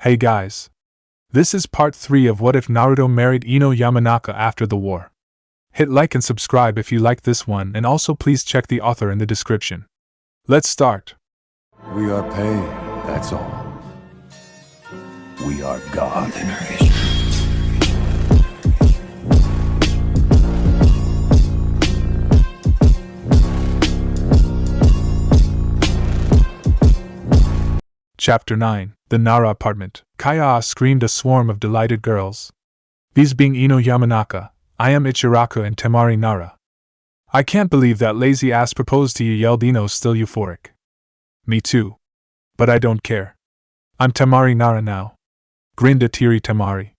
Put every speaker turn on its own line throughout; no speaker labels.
Hey guys. This is part 3 of What If Naruto Married Ino Yamanaka After the War. Hit like and subscribe if you like this one, and also please check the author in the description. Let's start.
We are paid, that's all. We are God.
Chapter 9, The Nara Apartment. Kaya screamed a swarm of delighted girls. These being Ino Yamanaka, I am Ichiraku and Temari Nara. I can't believe that lazy ass proposed to you, yelled Ino, still euphoric. Me too. But I don't care. I'm Temari Nara now. Grinned a teary Temari.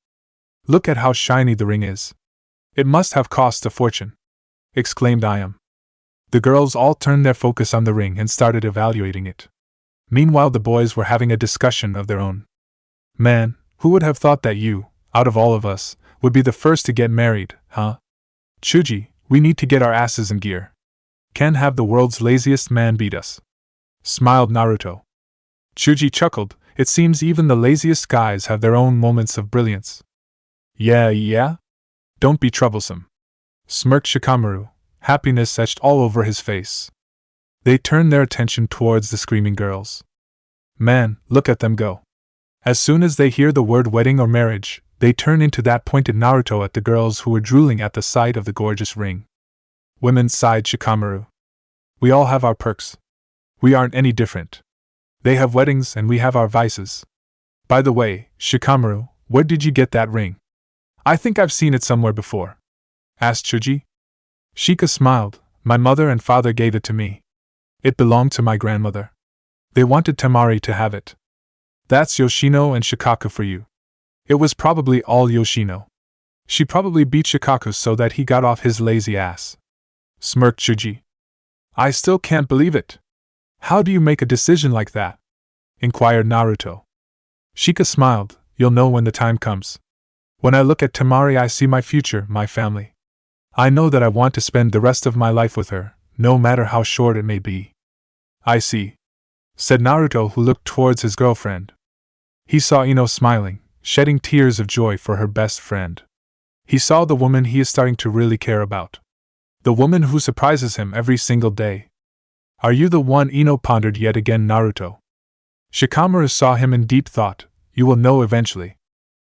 Look at how shiny the ring is. It must have cost a fortune. Exclaimed Ayam. The girls all turned their focus on the ring and started evaluating it. Meanwhile, the boys were having a discussion of their own. Man, who would have thought that you, out of all of us, would be the first to get married, huh? Chuji, we need to get our asses in gear. Can't have the world's laziest man beat us. Smiled Naruto. Chuji chuckled, it seems even the laziest guys have their own moments of brilliance. Yeah? Don't be troublesome. Smirked Shikamaru, happiness etched all over his face. They turned their attention towards the screaming girls. Man, look at them go. As soon as they hear the word wedding or marriage, they turn into that pointed Naruto at the girls who were drooling at the sight of the gorgeous ring. Women, sighed Shikamaru. We all have our perks. We aren't any different. They have weddings and we have our vices. By the way, Shikamaru, where did you get that ring? I think I've seen it somewhere before. Asked Chuji. Shika smiled. My mother and father gave it to me. It belonged to my grandmother. They wanted Temari to have it. That's Yoshino and Shikaku for you. It was probably all Yoshino. She probably beat Shikaku so that he got off his lazy ass. Smirked Chuji. I still can't believe it. How do you make a decision like that? Inquired Naruto. Shika smiled. You'll know when the time comes. When I look at Temari, I see my future, my family. I know that I want to spend the rest of my life with her, no matter how short it may be. I see, said Naruto, who looked towards his girlfriend. He saw Ino smiling, shedding tears of joy for her best friend. He saw the woman he is starting to really care about. The woman who surprises him every single day. Are you the one? Ino pondered yet again. Naruto. Shikamaru saw him in deep thought. You will know eventually.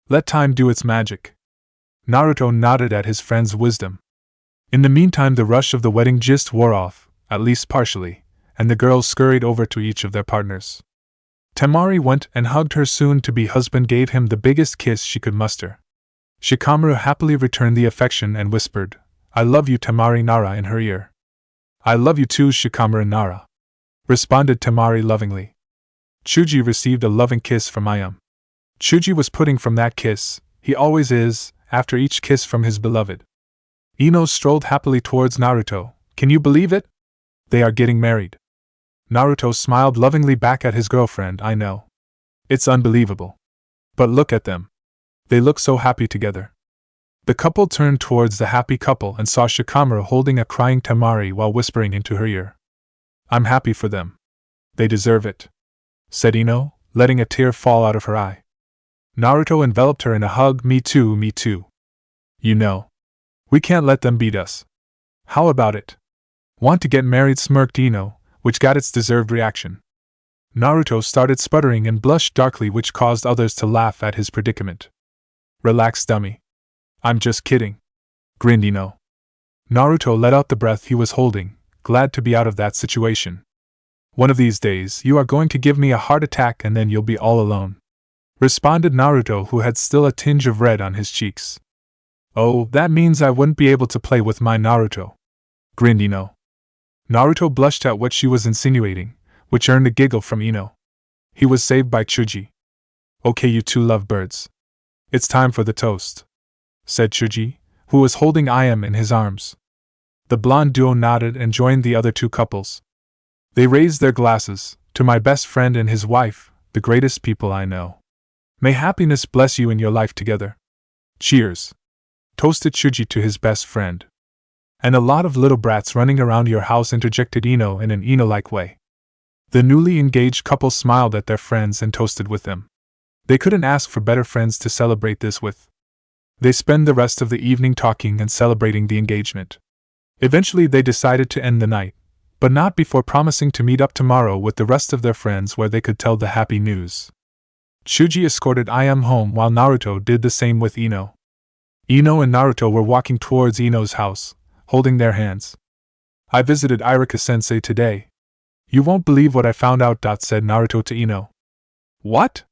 Let time do its magic. Naruto nodded at his friend's wisdom. In the meantime, the rush of the wedding gist wore off, at least partially, and the girls scurried over to each of their partners. Temari went and hugged her soon-to-be husband, gave him the biggest kiss she could muster. Shikamaru happily returned the affection and whispered, I love you, Temari Nara, in her ear. I love you too, Shikamaru Nara, responded Temari lovingly. Chuji received a loving kiss from Ayam. Chuji was putting from that kiss, he always is, after each kiss from his beloved. Ino strolled happily towards Naruto. Can you believe it? They are getting married. Naruto smiled lovingly back at his girlfriend. I know. It's unbelievable. But look at them. They look so happy together. The couple turned towards the happy couple and saw Shikamaru holding a crying Temari while whispering into her ear. I'm happy for them. They deserve it, said Ino, letting a tear fall out of her eye. Naruto enveloped her in a hug. Me too, me too. You know. We can't let them beat us. How about it? Want to get married? Smirked Ino, which got its deserved reaction. Naruto started sputtering and blushed darkly, which caused others to laugh at his predicament. Relax, dummy. I'm just kidding, grinned Ino. Naruto let out the breath he was holding, glad to be out of that situation. One of these days you are going to give me a heart attack and then you'll be all alone, responded Naruto, who had still a tinge of red on his cheeks. Oh, that means I wouldn't be able to play with my Naruto, grinned Ino. Naruto blushed at what she was insinuating, which earned a giggle from Ino. He was saved by Chuji. Okay, you two lovebirds. It's time for the toast, said Chuji, who was holding Ayam in his arms. The blonde duo nodded and joined the other two couples. They raised their glasses, to my best friend and his wife, the greatest people I know. May happiness bless you in your life together. Cheers, toasted Chuji to his best friend. And a lot of little brats running around your house, interjected Ino in an Ino-like way. The newly engaged couple smiled at their friends and toasted with them. They couldn't ask for better friends to celebrate this with. They spend the rest of the evening talking and celebrating the engagement. Eventually they decided to end the night, but not before promising to meet up tomorrow with the rest of their friends where they could tell the happy news. Shuji escorted Im home while Naruto did the same with Ino. Ino and Naruto were walking towards Ino's house, holding their hands. I visited Irika-sensei today. You won't believe what I found out, said Naruto to Ino. What?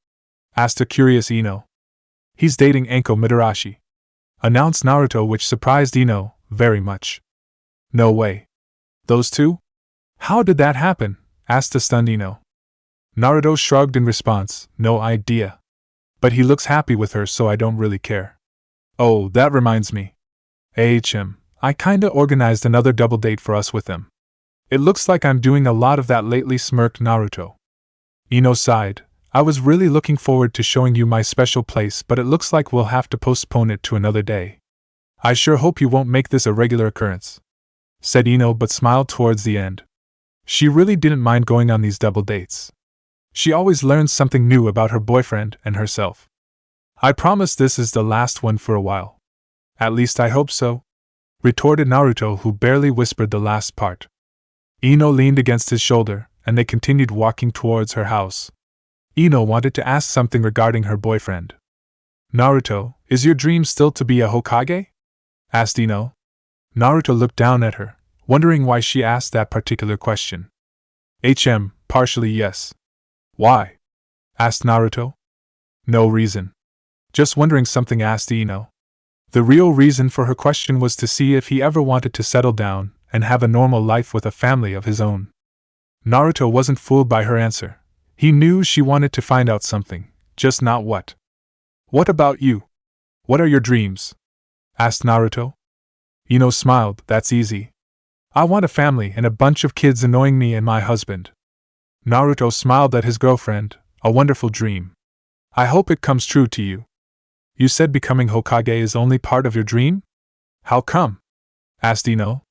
Asked a curious Ino. He's dating Anko Mitarashi, announced Naruto, which surprised Ino very much. No way. Those two? How did that happen? Asked the stunned Ino. Naruto shrugged in response, no idea. But he looks happy with her, so I don't really care. Oh, that reminds me. I kinda organized another double date for us with them. It looks like I'm doing a lot of that lately, smirked Naruto. Ino sighed. I was really looking forward to showing you my special place, but it looks like we'll have to postpone it to another day. I sure hope you won't make this a regular occurrence, said Ino, but smiled towards the end. She really didn't mind going on these double dates. She always learns something new about her boyfriend and herself. I promise this is the last one for a while. At least I hope so, retorted Naruto, who barely whispered the last part. Ino leaned against his shoulder, and they continued walking towards her house. Ino wanted to ask something regarding her boyfriend. Naruto, is your dream still to be a Hokage? Asked Ino. Naruto looked down at her, wondering why she asked that particular question. Partially yes. Why? Asked Naruto. No reason. Just wondering something, asked Ino. The real reason for her question was to see if he ever wanted to settle down and have a normal life with a family of his own. Naruto wasn't fooled by her answer. He knew she wanted to find out something, just not what. What about you? What are your dreams? Asked Naruto. Ino smiled. That's easy. I want a family and a bunch of kids annoying me and my husband. Naruto smiled at his girlfriend. A wonderful dream. I hope it comes true to you. You said becoming Hokage is only part of your dream? How come? Asked Ino.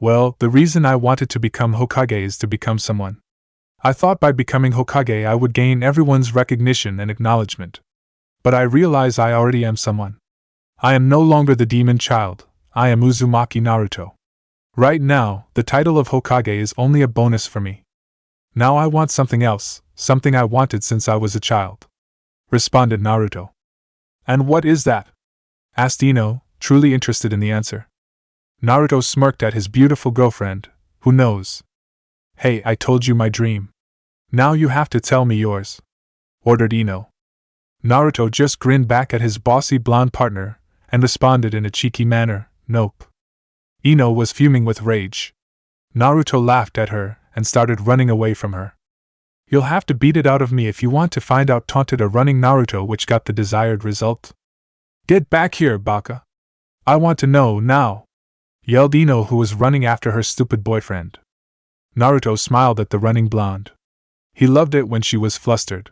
Well, the reason I wanted to become Hokage is to become someone. I thought by becoming Hokage I would gain everyone's recognition and acknowledgement. But I realize I already am someone. I am no longer the demon child, I am Uzumaki Naruto. Right now, the title of Hokage is only a bonus for me. Now I want something else, something I wanted since I was a child, responded Naruto. And what is that? Asked Ino, truly interested in the answer. Naruto smirked at his beautiful girlfriend. Who knows? Hey, I told you my dream. Now you have to tell me yours, ordered Ino. Naruto just grinned back at his bossy blonde partner and responded in a cheeky manner, nope. Ino was fuming with rage. Naruto laughed at her and started running away from her. You'll have to beat it out of me if you want to find out, taunted a running Naruto, which got the desired result. Get back here, Baka. I want to know now, yelled Ino, who was running after her stupid boyfriend. Naruto smiled at the running blonde. He loved it when she was flustered.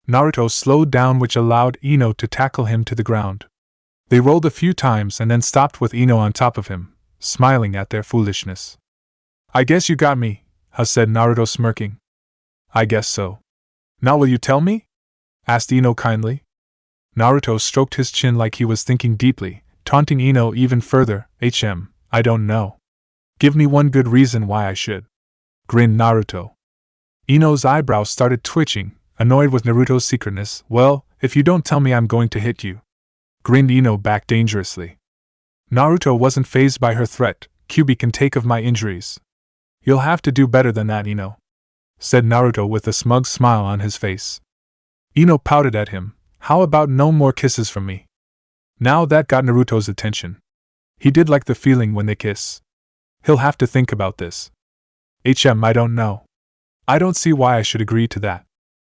Naruto slowed down, which allowed Ino to tackle him to the ground. They rolled a few times and then stopped with Ino on top of him, smiling at their foolishness. I guess you got me, said Naruto, smirking. I guess so. Now will you tell me? Asked Ino kindly. Naruto stroked his chin like he was thinking deeply, taunting Ino even further. I don't know. Give me one good reason why I should, grinned Naruto. Ino's eyebrows started twitching, annoyed with Naruto's secretness. Well, if you don't tell me, I'm going to hit you, grinned Ino back dangerously. Naruto wasn't fazed by her threat. Kyuubi can take of my injuries. You'll have to do better than that, Ino, said Naruto with a smug smile on his face. Ino pouted at him. How about no more kisses from me? Now that got Naruto's attention. He did like the feeling when they kiss. He'll have to think about this. I don't know. I don't see why I should agree to that,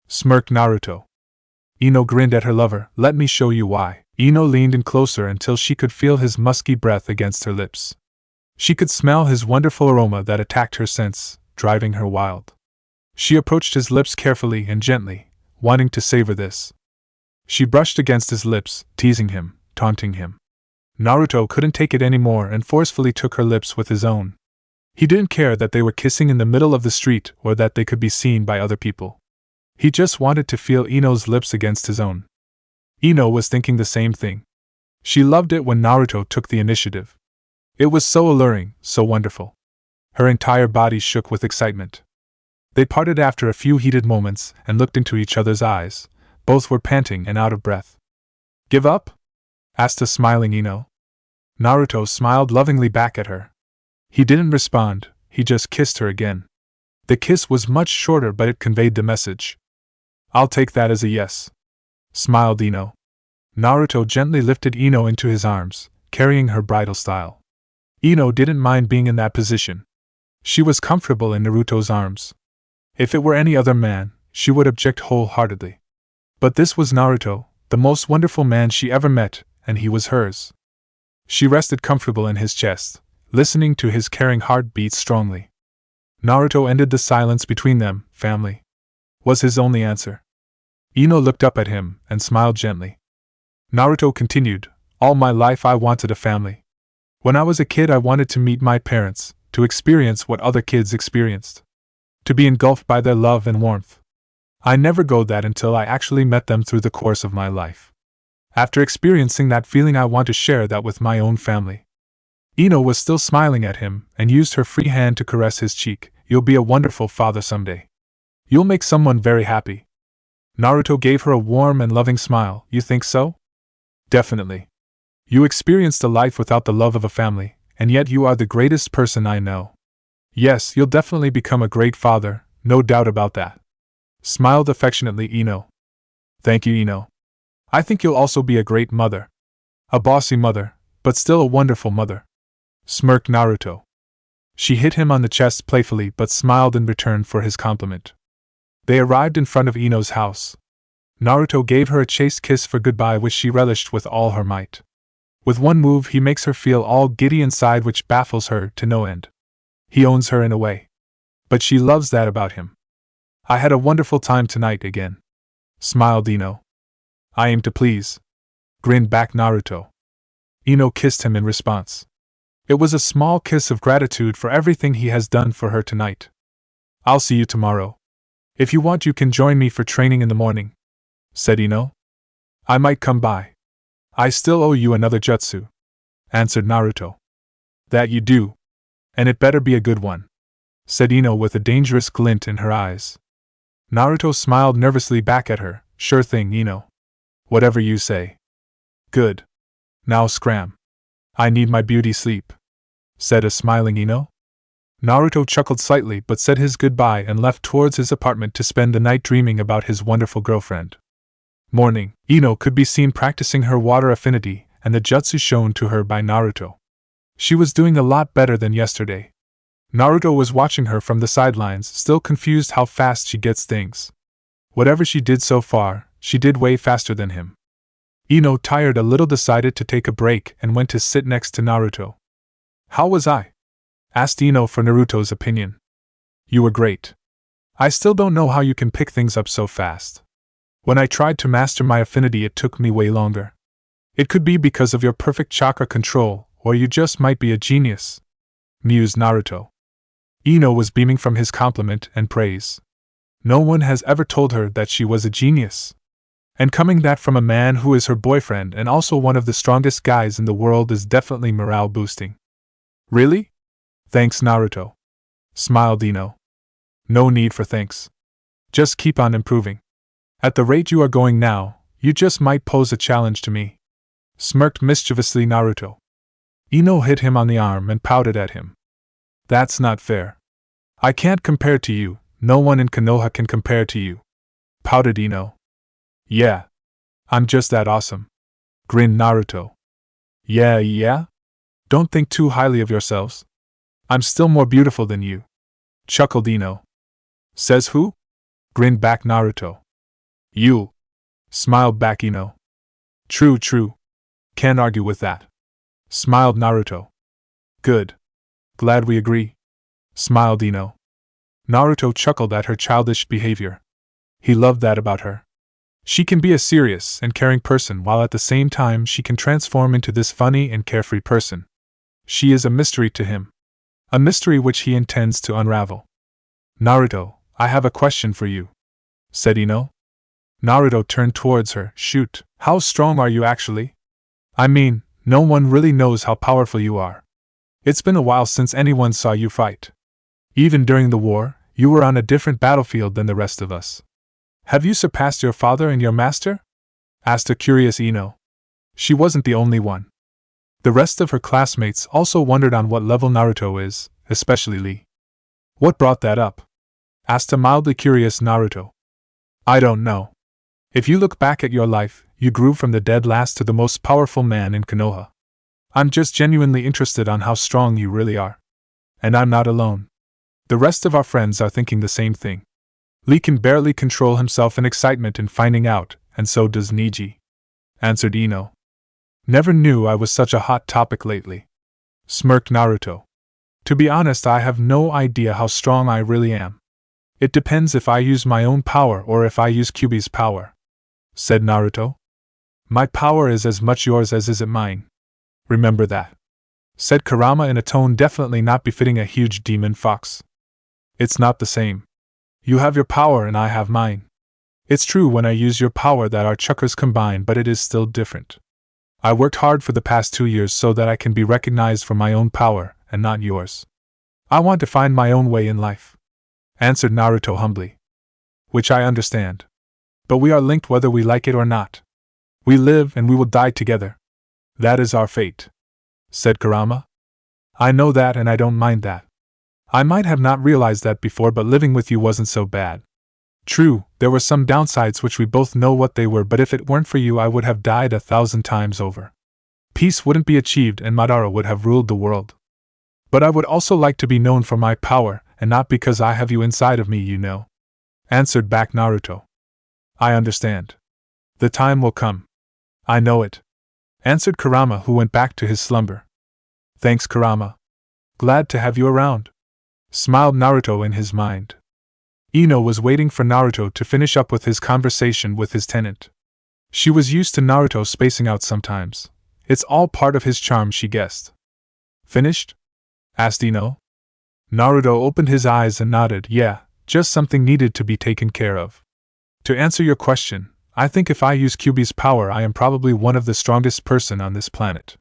smirked Naruto. Ino grinned at her lover. Let me show you why. Ino leaned in closer until she could feel his musky breath against her lips. She could smell his wonderful aroma that attacked her sense, driving her wild. She approached his lips carefully and gently, wanting to savor this. She brushed against his lips, teasing him, taunting him. Naruto couldn't take it anymore and forcefully took her lips with his own. He didn't care that they were kissing in the middle of the street or that they could be seen by other people. He just wanted to feel Ino's lips against his own. Ino was thinking the same thing. She loved it when Naruto took the initiative. It was so alluring, so wonderful. Her entire body shook with excitement. They parted after a few heated moments and looked into each other's eyes. Both were panting and out of breath. "Give up?" asked a smiling Ino. Naruto smiled lovingly back at her. He didn't respond, he just kissed her again. The kiss was much shorter, but it conveyed the message. "I'll take that as a yes," smiled Ino. Naruto gently lifted Ino into his arms, carrying her bridal style. Ino didn't mind being in that position. She was comfortable in Naruto's arms. If it were any other man, she would object wholeheartedly. But this was Naruto, the most wonderful man she ever met, and he was hers. She rested comfortable in his chest, listening to his caring heart beat strongly. Naruto ended the silence between them. "Family," was his only answer. Ino looked up at him and smiled gently. Naruto continued, "All my life I wanted a family. When I was a kid I wanted to meet my parents, to experience what other kids experienced. To be engulfed by their love and warmth. I never got that until I actually met them through the course of my life. After experiencing that feeling I want to share that with my own family." Ino was still smiling at him and used her free hand to caress his cheek. "You'll be a wonderful father someday. You'll make someone very happy." Naruto gave her a warm and loving smile. "You think so?" "Definitely. You experienced a life without the love of a family, and yet you are the greatest person I know. Yes, you'll definitely become a great father, no doubt about that," smiled affectionately Ino. "Thank you, Ino. I think you'll also be a great mother. A bossy mother, but still a wonderful mother," smirked Naruto. She hit him on the chest playfully but smiled in return for his compliment. They arrived in front of Ino's house. Naruto gave her a chaste kiss for goodbye which she relished with all her might. With one move he makes her feel all giddy inside, which baffles her to no end. He owns her in a way. But she loves that about him. "I had a wonderful time tonight again," smiled Ino. "I aim to please," grinned back Naruto. Ino kissed him in response. It was a small kiss of gratitude for everything he has done for her tonight. "I'll see you tomorrow. If you want you can join me for training in the morning," said Ino. "I might come by. I still owe you another jutsu," answered Naruto. "That you do. And it better be a good one," said Ino with a dangerous glint in her eyes. Naruto smiled nervously back at her. "Sure thing, Ino. Whatever you say." "Good. Now scram. I need my beauty sleep," said a smiling Ino. Naruto chuckled slightly but said his goodbye and left towards his apartment to spend the night dreaming about his wonderful girlfriend. Morning, Ino could be seen practicing her water affinity and the jutsu shown to her by Naruto. She was doing a lot better than yesterday. Naruto was watching her from the sidelines, still confused how fast she gets things. Whatever she did so far, she did way faster than him. Ino, tired a little, decided to take a break and went to sit next to Naruto. "How was I?" asked Ino for Naruto's opinion. "You were great. I still don't know how you can pick things up so fast. When I tried to master my affinity it took me way longer. It could be because of your perfect chakra control, or you just might be a genius," mused Naruto. Ino was beaming from his compliment and praise. No one has ever told her that she was a genius. And coming that from a man who is her boyfriend and also one of the strongest guys in the world is definitely morale boosting. "Really? Thanks, Naruto," smiled Ino. "No need for thanks. Just keep on improving. At the rate you are going now, you just might pose a challenge to me," smirked mischievously Naruto. Ino hit him on the arm and pouted at him. "That's not fair. I can't compare to you, no one in Konoha can compare to you," pouted Ino. "Yeah. I'm just that awesome," grinned Naruto. Yeah? Don't think too highly of yourselves. I'm still more beautiful than you," chuckled Ino. "Says who?" grinned back Naruto. "You," smiled back Ino. True. Can't argue with that," smiled Naruto. "Good. Glad we agree," smiled Ino. Naruto chuckled at her childish behavior. He loved that about her. She can be a serious and caring person while at the same time she can transform into this funny and carefree person. She is a mystery to him. A mystery which he intends to unravel. "Naruto, I have a question for you," said Ino. Naruto turned towards her. Shoot, how strong are you actually? I mean, no one really knows how powerful you are. It's been a while since anyone saw you fight. Even during the war, you were on a different battlefield than the rest of us. Have you surpassed your father and your master? Asked a curious Ino. She wasn't the only one. The rest of her classmates also wondered on what level Naruto is, especially Lee. What brought that up? Asked a mildly curious Naruto. I don't know. If you look back at your life, you grew from the dead last to the most powerful man in Konoha. I'm just genuinely interested on how strong you really are. And I'm not alone. The rest of our friends are thinking the same thing. Lee can barely control himself in excitement in finding out, and so does Niji. Answered Ino. Never knew I was such a hot topic lately. Smirked Naruto. To be honest, I have no idea how strong I really am. It depends if I use my own power or if I use Kyuubi's power. Said Naruto. My power is as much yours as is it mine. Remember that. Said Kurama in a tone definitely not befitting a huge demon fox. It's not the same. You have your power and I have mine. It's true when I use your power that our chakras combine, but it is still different. I worked hard for the past 2 years so that I can be recognized for my own power, and not yours. I want to find my own way in life. Answered Naruto humbly. Which I understand. But we are linked whether we like it or not. We live and we will die together. That is our fate. Said Kurama. I know that and I don't mind that. I might have not realized that before, but living with you wasn't so bad. True, there were some downsides which we both know what they were, but if it weren't for you I would have died 1,000 times over. Peace wouldn't be achieved and Madara would have ruled the world. But I would also like to be known for my power, and not because I have you inside of me, you know. Answered back Naruto. I understand. The time will come. I know it. Answered Kurama, who went back to his slumber. Thanks, Kurama. Glad to have you around. Smiled Naruto in his mind. Ino was waiting for Naruto to finish up with his conversation with his tenant. She was used to Naruto spacing out sometimes. It's all part of his charm, she guessed. Finished? Asked Ino. Naruto opened his eyes and nodded. Yeah, just something needed to be taken care of. To answer your question, I think if I use Kyuubi's power I am probably one of the strongest person on this planet.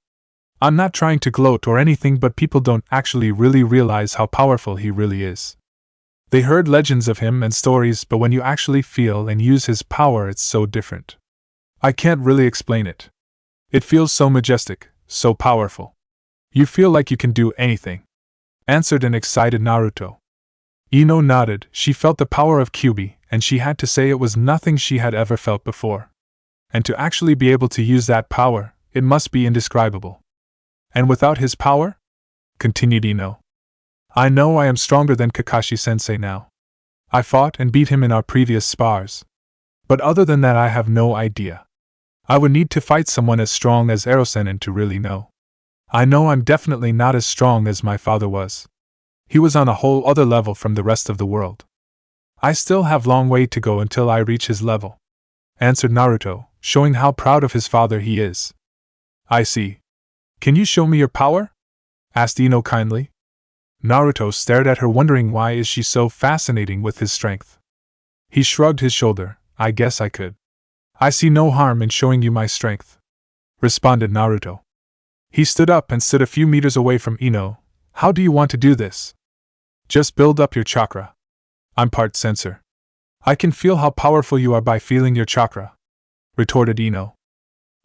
I'm not trying to gloat or anything, but people don't actually really realize how powerful he really is. They heard legends of him and stories, but when you actually feel and use his power it's so different. I can't really explain it. It feels so majestic, so powerful. You feel like you can do anything. Answered an excited Naruto. Ino nodded. She felt the power of Kyuubi, and she had to say it was nothing she had ever felt before. And to actually be able to use that power, it must be indescribable. And without his power? Continued Ino. I know I am stronger than Kakashi-sensei now. I fought and beat him in our previous spars. But other than that I have no idea. I would need to fight someone as strong as Erosenin to really know. I know I'm definitely not as strong as my father was. He was on a whole other level from the rest of the world. I still have long way to go until I reach his level. Answered Naruto, showing how proud of his father he is. I see. Can you show me your power? Asked Ino kindly. Naruto stared at her, wondering why is she so fascinating with his strength. He shrugged his shoulder. I guess I could. I see no harm in showing you my strength. Responded Naruto. He stood up and stood a few meters away from Ino. How do you want to do this? Just build up your chakra. I'm part sensor. I can feel how powerful you are by feeling your chakra. Retorted Ino.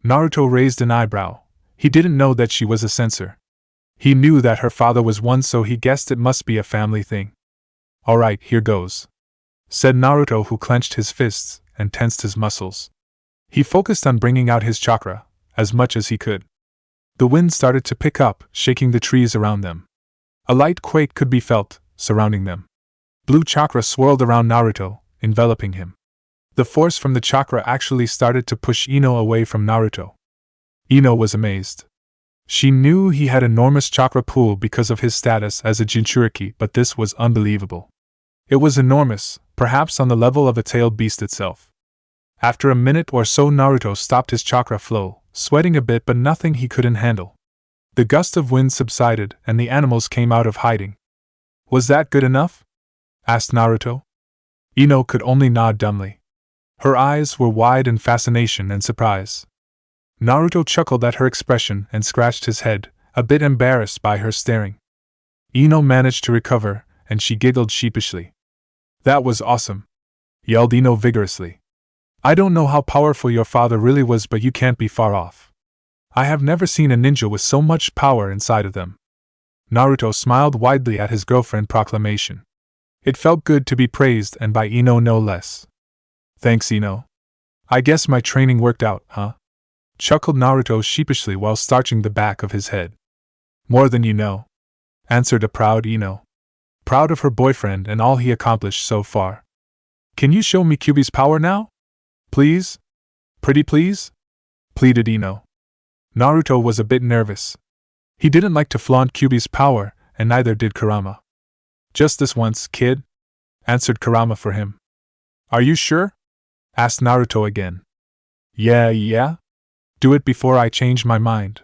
Naruto raised an eyebrow. He didn't know that she was a sensor. He knew that her father was one, so he guessed it must be a family thing. Alright, here goes. Said Naruto, who clenched his fists and tensed his muscles. He focused on bringing out his chakra, as much as he could. The wind started to pick up, shaking the trees around them. A light quake could be felt, surrounding them. Blue chakra swirled around Naruto, enveloping him. The force from the chakra actually started to push Ino away from Naruto. Ino was amazed. She knew he had enormous chakra pool because of his status as a Jinchuriki, but this was unbelievable. It was enormous, perhaps on the level of a tailed beast itself. After a minute or so Naruto stopped his chakra flow, sweating a bit but nothing he couldn't handle. The gust of wind subsided and the animals came out of hiding. Was that good enough? Asked Naruto. Ino could only nod dumbly. Her eyes were wide in fascination and surprise. Naruto chuckled at her expression and scratched his head, a bit embarrassed by her staring. Ino managed to recover, and she giggled sheepishly. "That was awesome!" yelled Ino vigorously. "I don't know how powerful your father really was, but you can't be far off. I have never seen a ninja with so much power inside of them." Naruto smiled widely at his girlfriend proclamation. It felt good to be praised, and by Ino no less. "Thanks, Ino. I guess my training worked out, huh?" chuckled Naruto sheepishly while starching the back of his head. "More than you know," answered a proud Ino. Proud of her boyfriend and all he accomplished so far. "Can you show me Kyuubi's power now? Please? Pretty please?" pleaded Ino. Naruto was a bit nervous. He didn't like to flaunt Kyuubi's power, and neither did Kurama. "Just this once, kid," answered Kurama for him. "Are you sure?" asked Naruto again. Yeah. Do it before I change my mind.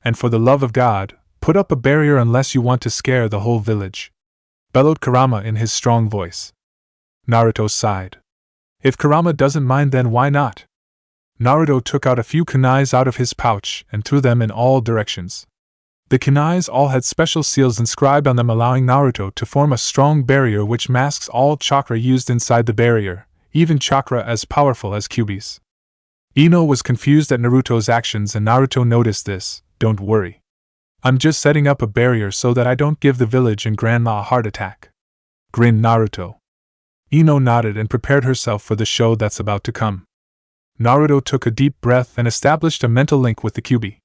And for the love of God, put up a barrier unless you want to scare the whole village," bellowed Kurama in his strong voice. Naruto sighed. If Kurama doesn't mind, then why not? Naruto took out a few kunais out of his pouch and threw them in all directions. The kunais all had special seals inscribed on them, allowing Naruto to form a strong barrier which masks all chakra used inside the barrier, even chakra as powerful as Kyuubi's. Ino was confused at Naruto's actions, and Naruto noticed this. "Don't worry. I'm just setting up a barrier so that I don't give the village and Grandma a heart attack," grinned Naruto. Ino nodded and prepared herself for the show that's about to come. Naruto took a deep breath and established a mental link with the Kyuubi.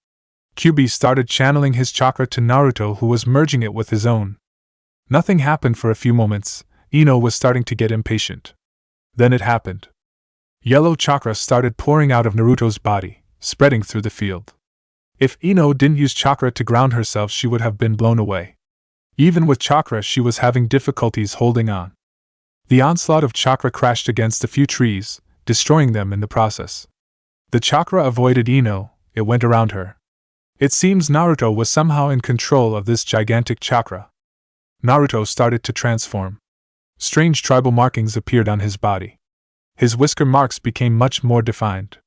Kyuubi started channeling his chakra to Naruto, who was merging it with his own. Nothing happened for a few moments. Ino was starting to get impatient. Then it happened. Yellow chakra started pouring out of Naruto's body, spreading through the field. If Ino didn't use chakra to ground herself, she would have been blown away. Even with chakra, she was having difficulties holding on. The onslaught of chakra crashed against a few trees, destroying them in the process. The chakra avoided Ino, it went around her. It seems Naruto was somehow in control of this gigantic chakra. Naruto started to transform. Strange tribal markings appeared on his body. His whisker marks became much more defined.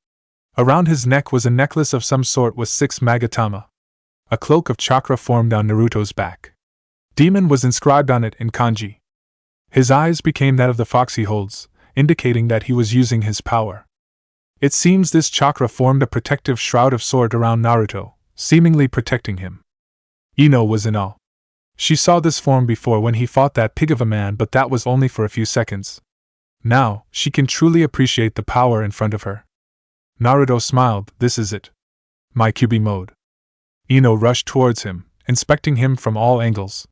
Around his neck was a necklace of some sort with 6 magatama. A cloak of chakra formed on Naruto's back. Demon was inscribed on it in kanji. His eyes became that of the fox he holds, indicating that he was using his power. It seems this chakra formed a protective shroud of sort around Naruto, seemingly protecting him. Ino was in awe. She saw this form before when he fought that pig of a man, but that was only for a few seconds. Now, she can truly appreciate the power in front of her. Naruto smiled. "This is it. My Kyuubi mode." Ino rushed towards him, inspecting him from all angles.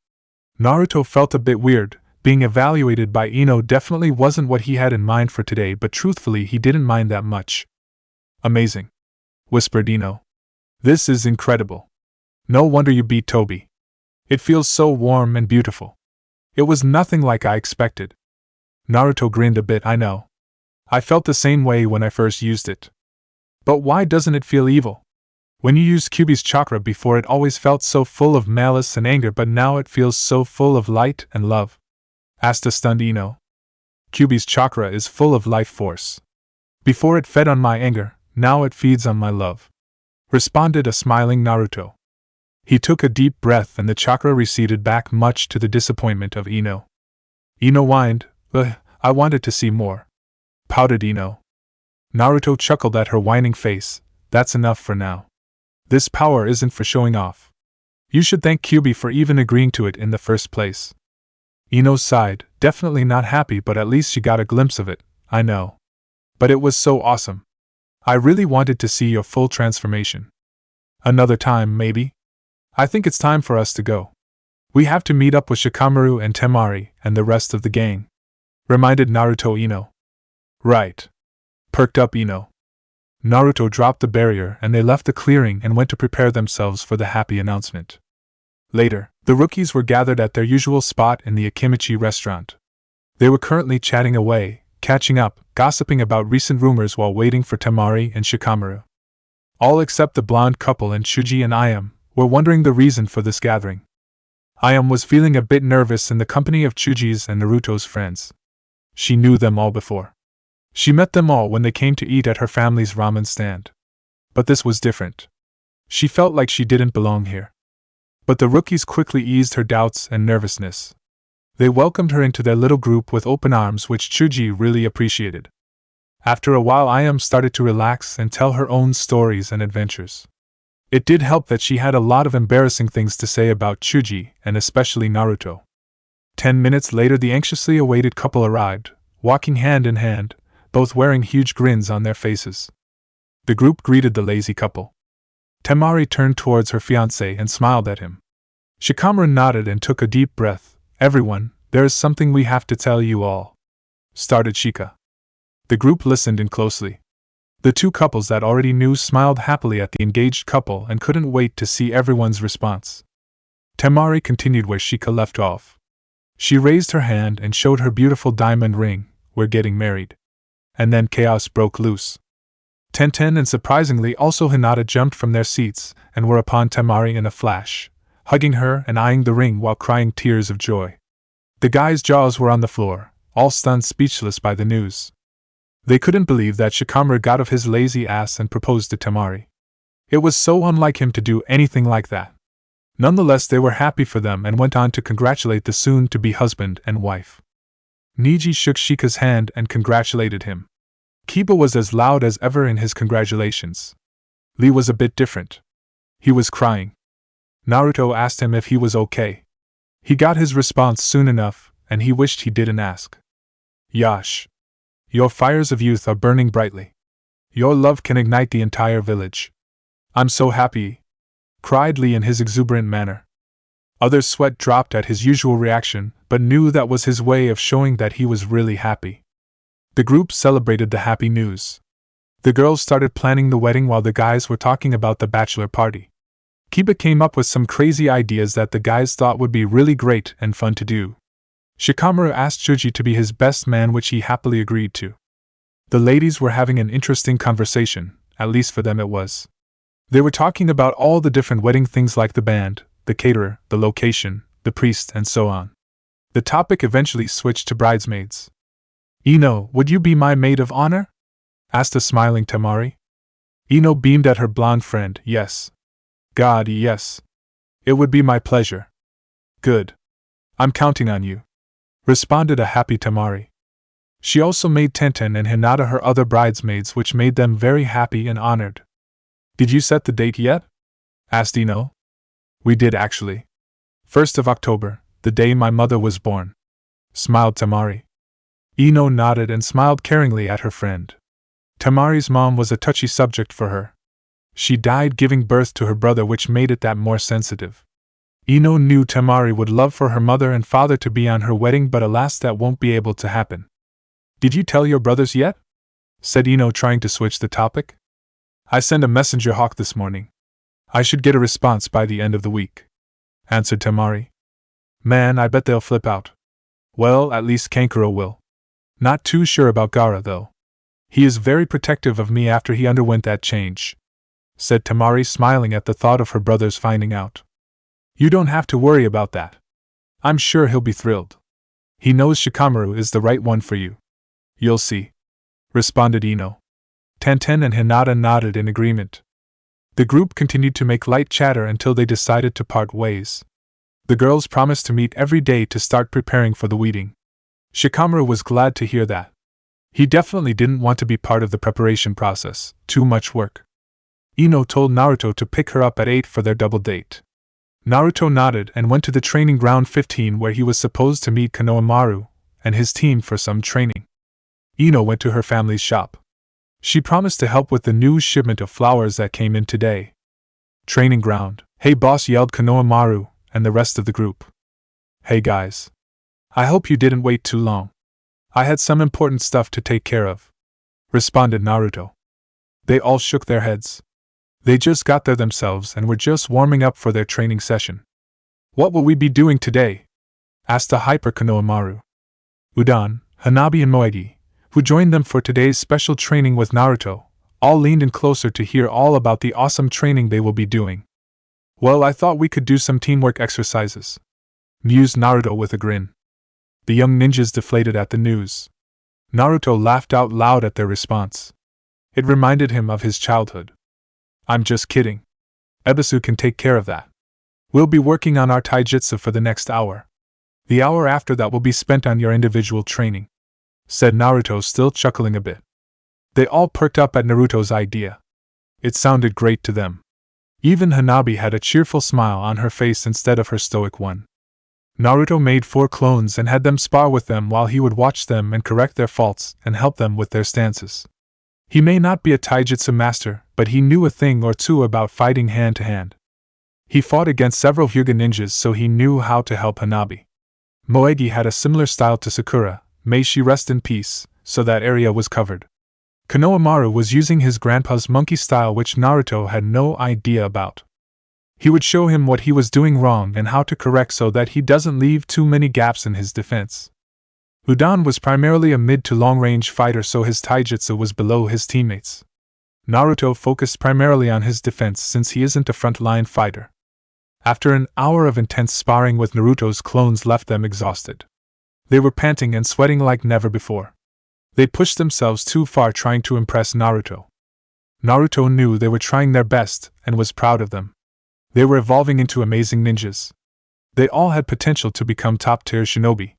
Naruto felt a bit weird. Being evaluated by Ino definitely wasn't what he had in mind for today, but truthfully he didn't mind that much. "Amazing," whispered Ino. "This is incredible. No wonder you beat Toby. It feels so warm and beautiful. It was nothing like I expected." Naruto grinned a bit. "I know. I felt the same way when I first used it. But why doesn't it feel evil? When you used Kyuubi's chakra before, it always felt so full of malice and anger, but now it feels so full of light and love," asked a stunned Ino. "Kyuubi's chakra is full of life force. Before it fed on my anger, now it feeds on my love," responded a smiling Naruto. He took a deep breath and the chakra receded back, much to the disappointment of Ino. Ino whined. I wanted to see more," pouted Ino. Naruto chuckled at her whining face. "That's enough for now. This power isn't for showing off. You should thank Kyuubi for even agreeing to it in the first place." Ino sighed, definitely not happy, but at least she got a glimpse of it. "I know. But it was so awesome. I really wanted to see your full transformation. Another time, maybe? I think it's time for us to go. We have to meet up with Shikamaru and Temari and the rest of the gang," reminded Naruto Ino. "Right," perked up Ino. Naruto dropped the barrier and they left the clearing and went to prepare themselves for the happy announcement. Later, the rookies were gathered at their usual spot in the Akimichi restaurant. They were currently chatting away, catching up, gossiping about recent rumors while waiting for Temari and Shikamaru. All except the blonde couple and Shuji and Ayam were wondering the reason for this gathering. Ayam was feeling a bit nervous in the company of Chuji's and Naruto's friends. She knew them all before. She met them all when they came to eat at her family's ramen stand. But this was different. She felt like she didn't belong here. But the rookies quickly eased her doubts and nervousness. They welcomed her into their little group with open arms, which Chuji really appreciated. After a while, Ayam started to relax and tell her own stories and adventures. It did help that she had a lot of embarrassing things to say about Chuji, and especially Naruto. 10 minutes later, the anxiously awaited couple arrived, walking hand in hand, both wearing huge grins on their faces. The group greeted the lazy couple. Temari turned towards her fiancé and smiled at him. Shikamaru nodded and took a deep breath. "Everyone, there is something we have to tell you all," started Shika. The group listened in closely. The two couples that already knew smiled happily at the engaged couple and couldn't wait to see everyone's response. Temari continued where Shika left off. She raised her hand and showed her beautiful diamond ring. "We're getting married." And then chaos broke loose. Tenten and surprisingly also Hinata jumped from their seats and were upon Temari in a flash, hugging her and eyeing the ring while crying tears of joy. The guys' jaws were on the floor, all stunned speechless by the news. They couldn't believe that Shikamaru got off his lazy ass and proposed to Temari. It was so unlike him to do anything like that. Nonetheless, they were happy for them and went on to congratulate the soon-to-be husband and wife. Niji shook Shika's hand and congratulated him. Kiba was as loud as ever in his congratulations. Lee was a bit different. He was crying. Naruto asked him if he was okay. He got his response soon enough, and he wished he didn't ask. "Yash. Your fires of youth are burning brightly. Your love can ignite the entire village. I'm so happy," cried Lee in his exuberant manner. Others' sweat dropped at his usual reaction, but knew that was his way of showing that he was really happy. The group celebrated the happy news. The girls started planning the wedding while the guys were talking about the bachelor party. Kiba came up with some crazy ideas that the guys thought would be really great and fun to do. Shikamaru asked Chuji to be his best man, which he happily agreed to. The ladies were having an interesting conversation, at least for them it was. They were talking about all the different wedding things like the band, the caterer, the location, the priest, and so on. The topic eventually switched to bridesmaids. "Ino, would you be my maid of honor?" asked a smiling Temari. Ino beamed at her blonde friend. "Yes. God, yes. It would be my pleasure." "Good. I'm counting on you," responded a happy Temari. She also made Tenten and Hinata her other bridesmaids, which made them very happy and honored. "Did you set the date yet?" asked Ino. "We did actually. 1st of October, the day my mother was born," smiled Temari. Ino nodded and smiled caringly at her friend. Temari's mom was a touchy subject for her. She died giving birth to her brother, which made it that more sensitive. Ino knew Temari would love for her mother and father to be on her wedding, but alas, that won't be able to happen. "Did you tell your brothers yet?" said Ino, trying to switch the topic. "I sent a messenger hawk this morning. I should get a response by the end of the week," answered Temari. "Man, I bet they'll flip out. Well, at least Kankuro will. Not too sure about Gaara, though. He is very protective of me after he underwent that change," said Temari, smiling at the thought of her brothers finding out. "You don't have to worry about that. I'm sure he'll be thrilled. He knows Shikamaru is the right one for you. You'll see," responded Ino. Tenten and Hinata nodded in agreement. The group continued to make light chatter until they decided to part ways. The girls promised to meet every day to start preparing for the wedding. Shikamaru was glad to hear that. He definitely didn't want to be part of the preparation process, too much work. Ino told Naruto to pick her up at 8 for their double date. Naruto nodded and went to the training ground 15 where he was supposed to meet Konohamaru and his team for some training. Ino went to her family's shop. She promised to help with the new shipment of flowers that came in today. "Training ground. Hey boss," yelled Konohamaru and the rest of the group. "Hey guys. I hope you didn't wait too long. I had some important stuff to take care of," responded Naruto. They all shook their heads. They just got there themselves and were just warming up for their training session. "What will we be doing today?" asked the hyper Konohamaru. Udon, Hanabi, and Moegi, who joined them for today's special training with Naruto, all leaned in closer to hear all about the awesome training they will be doing. "Well, I thought we could do some teamwork exercises," mused Naruto with a grin. The young ninjas deflated at the news. Naruto laughed out loud at their response. It reminded him of his childhood. I'm just kidding. Ebisu can take care of that. We'll be working on our taijutsu for the next hour. The hour after that will be spent on your individual training, said Naruto, still chuckling a bit. They all perked up at Naruto's idea. It sounded great to them. Even Hanabi had a cheerful smile on her face instead of her stoic one. Naruto made 4 clones and had them spar with them while he would watch them and correct their faults and help them with their stances. He may not be a taijutsu master, but he knew a thing or two about fighting hand to hand. He fought against several Hyuga ninjas, so he knew how to help Hanabi. Moegi had a similar style to Sakura, may she rest in peace, so that area was covered. Konohamaru was using his grandpa's monkey style, which Naruto had no idea about. He would show him what he was doing wrong and how to correct so that he doesn't leave too many gaps in his defense. Udan was primarily a mid to long-range fighter, so his taijutsu was below his teammates. Naruto focused primarily on his defense since he isn't a front-line fighter. After an hour of intense sparring with Naruto's clones left them exhausted. They were panting and sweating like never before. They pushed themselves too far trying to impress Naruto. Naruto knew they were trying their best and was proud of them. They were evolving into amazing ninjas. They all had potential to become top-tier shinobi.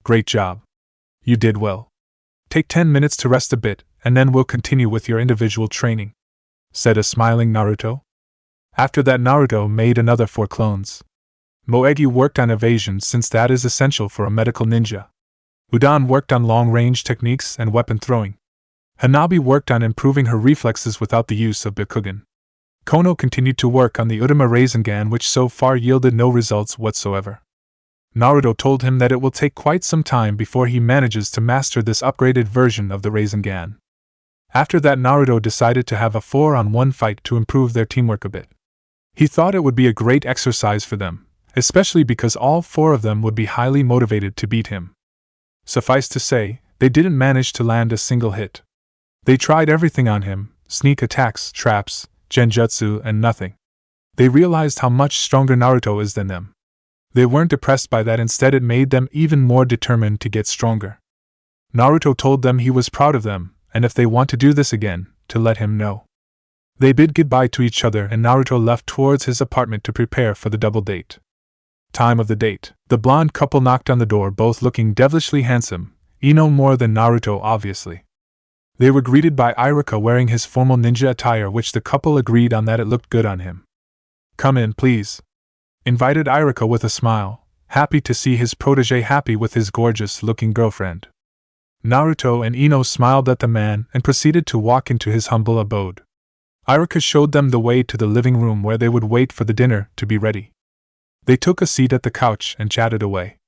Great job. You did well. Take 10 minutes to rest a bit, and then we'll continue with your individual training, said a smiling Naruto. After that, Naruto made another 4 clones. Moegi worked on evasion since that is essential for a medical ninja. Udan worked on long-range techniques and weapon throwing. Hanabi worked on improving her reflexes without the use of Byakugan. Kono continued to work on the Urama Rasengan, which so far yielded no results whatsoever. Naruto told him that it will take quite some time before he manages to master this upgraded version of the Rasengan. After that, Naruto decided to have a 4-on-1 fight to improve their teamwork a bit. He thought it would be a great exercise for them, especially because all 4 of them would be highly motivated to beat him. Suffice to say, they didn't manage to land a single hit. They tried everything on him, sneak attacks, traps, genjutsu, and nothing. They realized how much stronger Naruto is than them. They weren't depressed by that, instead it made them even more determined to get stronger. Naruto told them he was proud of them, and if they want to do this again, to let him know. They bid goodbye to each other and Naruto left towards his apartment to prepare for the double date. Time of the date. The blonde couple knocked on the door, both looking devilishly handsome, Ino more than Naruto obviously. They were greeted by Iruka wearing his formal ninja attire, which the couple agreed on that it looked good on him. Come in, please, invited Iruka with a smile, happy to see his protege happy with his gorgeous-looking girlfriend. Naruto and Ino smiled at the man and proceeded to walk into his humble abode. Iruka showed them the way to the living room where they would wait for the dinner to be ready. They took a seat at the couch and chatted away.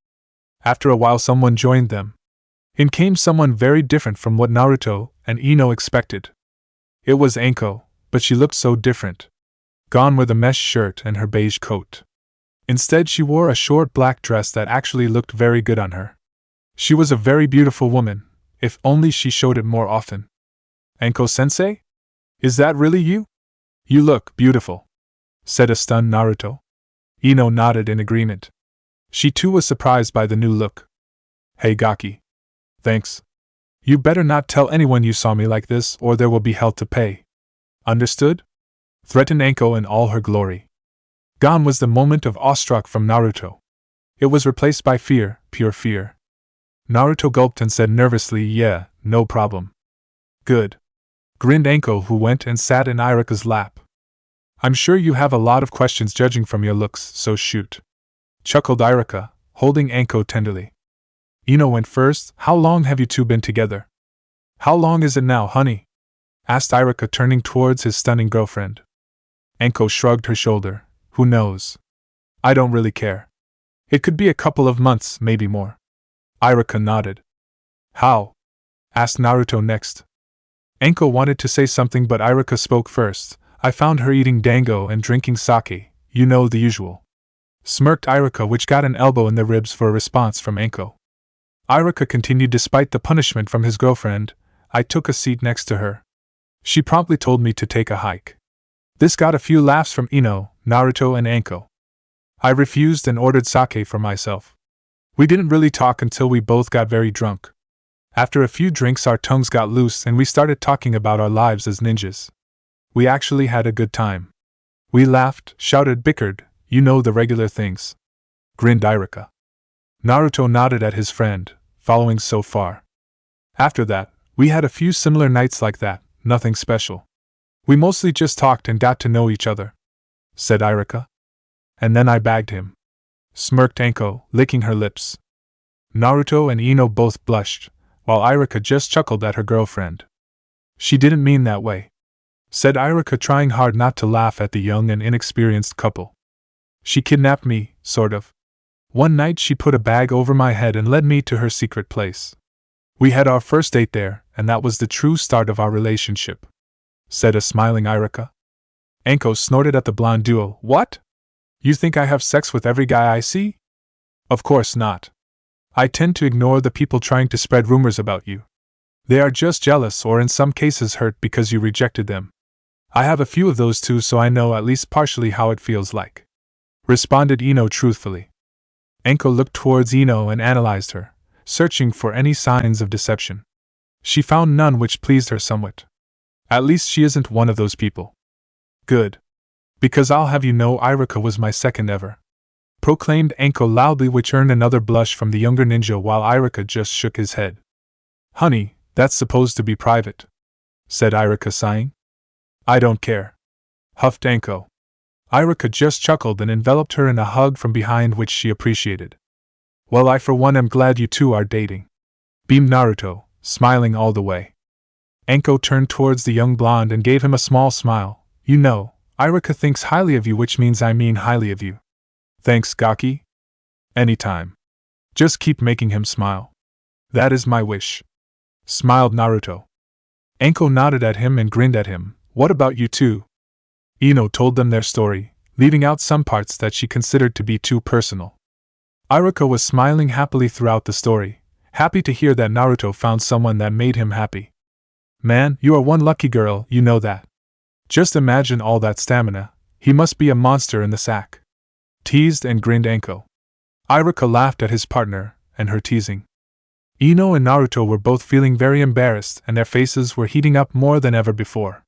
After a while, someone joined them. In came someone very different from what Naruto and Ino expected. It was Anko, but she looked so different. Gone were the mesh shirt and her beige coat. Instead, she wore a short black dress that actually looked very good on her. She was a very beautiful woman, if only she showed it more often. Anko-sensei? Is that really you? You look beautiful, said a stunned Naruto. Ino nodded in agreement. She too was surprised by the new look. Hey Gaki. Thanks. You better not tell anyone you saw me like this, or there will be hell to pay. Understood? Threatened Anko in all her glory. Gone was the moment of awestruck from Naruto. It was replaced by fear, pure fear. Naruto gulped and said nervously, yeah, no problem. Good. Grinned Anko, who went and sat in Iruka's lap. I'm sure you have a lot of questions judging from your looks, so shoot. Chuckled Iruka, holding Anko tenderly. Ino went first. How long have you two been together? How long is it now, honey? Asked Iruka, turning towards his stunning girlfriend. Anko shrugged her shoulder. Who knows? I don't really care. It could be a couple of months, maybe more. Iruka nodded. How? Asked Naruto next. Anko wanted to say something, but Iruka spoke first. I found her eating dango and drinking sake, you know, the usual. Smirked Iruka, which got an elbow in the ribs for a response from Anko. Iruka continued despite the punishment from his girlfriend. I took a seat next to her. She promptly told me to take a hike. This got a few laughs from Ino, Naruto, and Anko. I refused and ordered sake for myself. We didn't really talk until we both got very drunk. After a few drinks, our tongues got loose and we started talking about our lives as ninjas. We actually had a good time. We laughed, shouted, bickered, you know the regular things. Grinned Irika. Naruto nodded at his friend, following so far. After that, we had a few similar nights like that, nothing special. We mostly just talked and got to know each other, said Irika. And then I bagged him. Smirked Anko, licking her lips. Naruto and Ino both blushed, while Irika just chuckled at her girlfriend. She didn't mean that way, said Irika, trying hard not to laugh at the young and inexperienced couple. She kidnapped me, sort of. One night she put a bag over my head and led me to her secret place. We had our first date there, and that was the true start of our relationship, said a smiling Irika. Anko snorted at the blonde duo. What? You think I have sex with every guy I see? Of course not. I tend to ignore the people trying to spread rumors about you. They are just jealous or in some cases hurt because you rejected them. I have a few of those too, so I know at least partially how it feels like, responded Ino truthfully. Anko looked towards Ino and analyzed her, searching for any signs of deception. She found none, which pleased her somewhat. At least she isn't one of those people. Good. Because I'll have you know Irika was my second ever, proclaimed Anko loudly, which earned another blush from the younger ninja, while Irika just shook his head. Honey, that's supposed to be private, said Irika, sighing. I don't care, huffed Anko. Irika just chuckled and enveloped her in a hug from behind, which she appreciated. Well, I for one am glad you two are dating, beamed Naruto, smiling all the way. Anko turned towards the young blonde and gave him a small smile. You know, Irika thinks highly of you, which means I mean highly of you. Thanks, Gaki. Anytime. Just keep making him smile. That is my wish, smiled Naruto. Anko nodded at him and grinned at him. What about you two? Ino told them their story, leaving out some parts that she considered to be too personal. Irika was smiling happily throughout the story, happy to hear that Naruto found someone that made him happy. Man, you are one lucky girl, you know that. Just imagine all that stamina, he must be a monster in the sack, teased and grinned Anko. Irika laughed at his partner and her teasing. Ino and Naruto were both feeling very embarrassed and their faces were heating up more than ever before.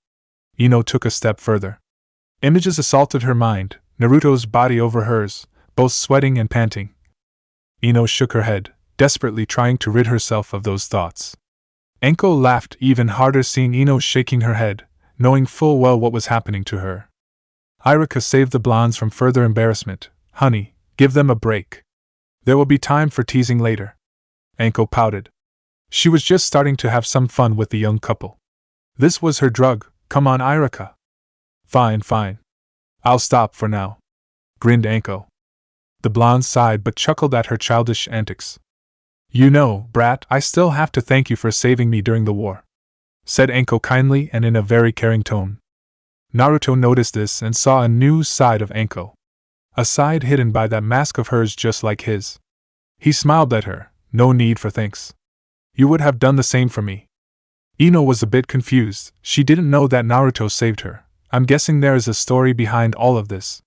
Ino took a step further. Images assaulted her mind, Naruto's body over hers, both sweating and panting. Ino shook her head, desperately trying to rid herself of those thoughts. Anko laughed even harder seeing Ino shaking her head, knowing full well what was happening to her. Irika saved the blondes from further embarrassment. Honey, give them a break. There will be time for teasing later. Anko pouted. She was just starting to have some fun with the young couple. This was her drug. Come on, Irika. Fine. I'll stop for now, grinned Anko. The blonde sighed but chuckled at her childish antics. You know, brat, I still have to thank you for saving me during the war, said Anko kindly and in a very caring tone. Naruto noticed this and saw a new side of Anko. A side hidden by that mask of hers just like his. He smiled at her. No need for thanks. You would have done the same for me. Ino was a bit confused. She didn't know that Naruto saved her. I'm guessing there is a story behind all of this.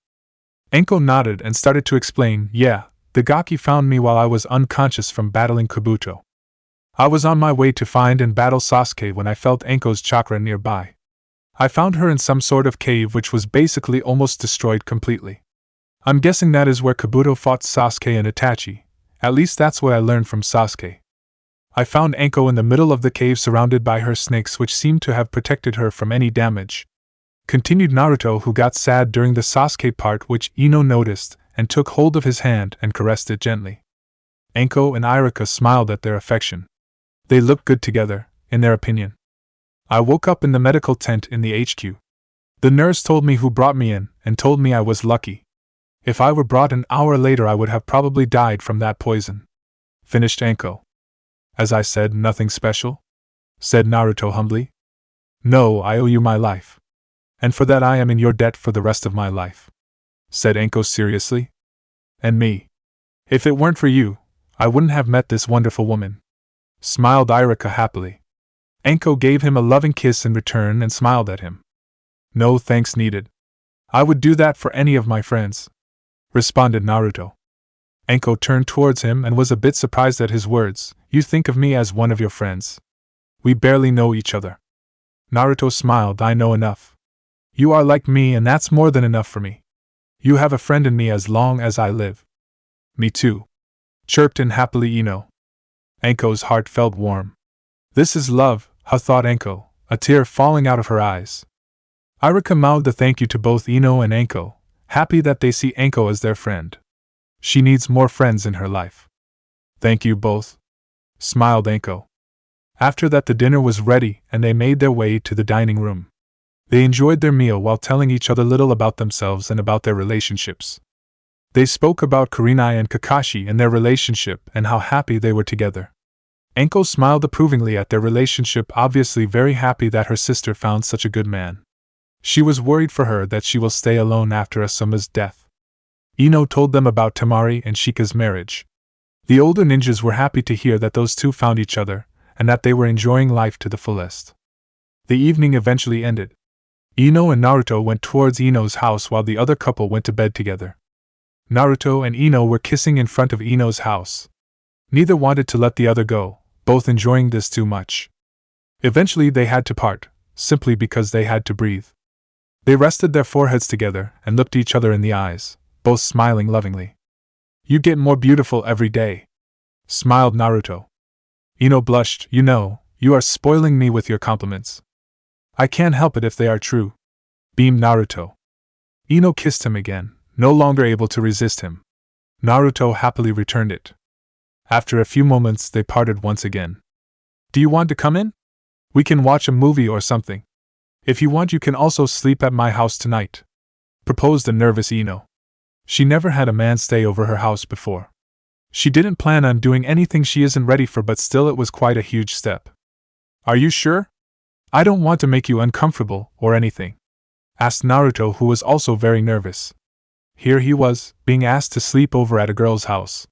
Anko nodded and started to explain. Yeah, the Gaki found me while I was unconscious from battling Kabuto. I was on my way to find and battle Sasuke when I felt Anko's chakra nearby. I found her in some sort of cave which was basically almost destroyed completely. I'm guessing that is where Kabuto fought Sasuke and Itachi. At least that's what I learned from Sasuke. I found Anko in the middle of the cave surrounded by her snakes, which seemed to have protected her from any damage. Continued Naruto, who got sad during the Sasuke part, which Ino noticed and took hold of his hand and caressed it gently. Anko and Irika smiled at their affection. They looked good together, in their opinion. I woke up in the medical tent in the HQ. The nurse told me who brought me in and told me I was lucky. If I were brought an hour later I would have probably died from that poison, finished Anko. As I said, nothing special, said Naruto humbly. No, I owe you my life. And for that I am in your debt for the rest of my life, said Anko seriously. And me. If it weren't for you, I wouldn't have met this wonderful woman, smiled Irika happily. Anko gave him a loving kiss in return and smiled at him. No thanks needed. I would do that for any of my friends, responded Naruto. Anko turned towards him and was a bit surprised at his words. You think of me as one of your friends. We barely know each other. Naruto smiled. I know enough. You are like me and that's more than enough for me. You have a friend in me as long as I live. Me too. Chirped in happily Ino. Anko's heart felt warm. This is love, thought Anko, a tear falling out of her eyes. Irika mouthed a thank you to both Ino and Anko, happy that they see Anko as their friend. She needs more friends in her life. Thank you both, smiled Anko. After that the dinner was ready and they made their way to the dining room. They enjoyed their meal while telling each other little about themselves and about their relationships. They spoke about Kurenai and Kakashi and their relationship and how happy they were together. Anko smiled approvingly at their relationship, obviously very happy that her sister found such a good man. She was worried for her that she will stay alone after Asuma's death. Ino told them about Temari and Shika's marriage. The older ninjas were happy to hear that those two found each other, and that they were enjoying life to the fullest. The evening eventually ended. Ino and Naruto went towards Ino's house while the other couple went to bed together. Naruto and Ino were kissing in front of Ino's house. Neither wanted to let the other go, both enjoying this too much. Eventually they had to part, simply because they had to breathe. They rested their foreheads together and looked each other in the eyes, both smiling lovingly. You get more beautiful every day, smiled Naruto. Ino blushed. You are spoiling me with your compliments. I can't help it if they are true, beamed Naruto. Ino kissed him again, no longer able to resist him. Naruto happily returned it. After a few moments they parted once again. Do you want to come in? We can watch a movie or something. If you want you can also sleep at my house tonight, proposed a nervous Ino. She never had a man stay over her house before. She didn't plan on doing anything she isn't ready for, but still it was quite a huge step. Are you sure? I don't want to make you uncomfortable or anything, asked Naruto, who was also very nervous. Here he was, being asked to sleep over at a girl's house.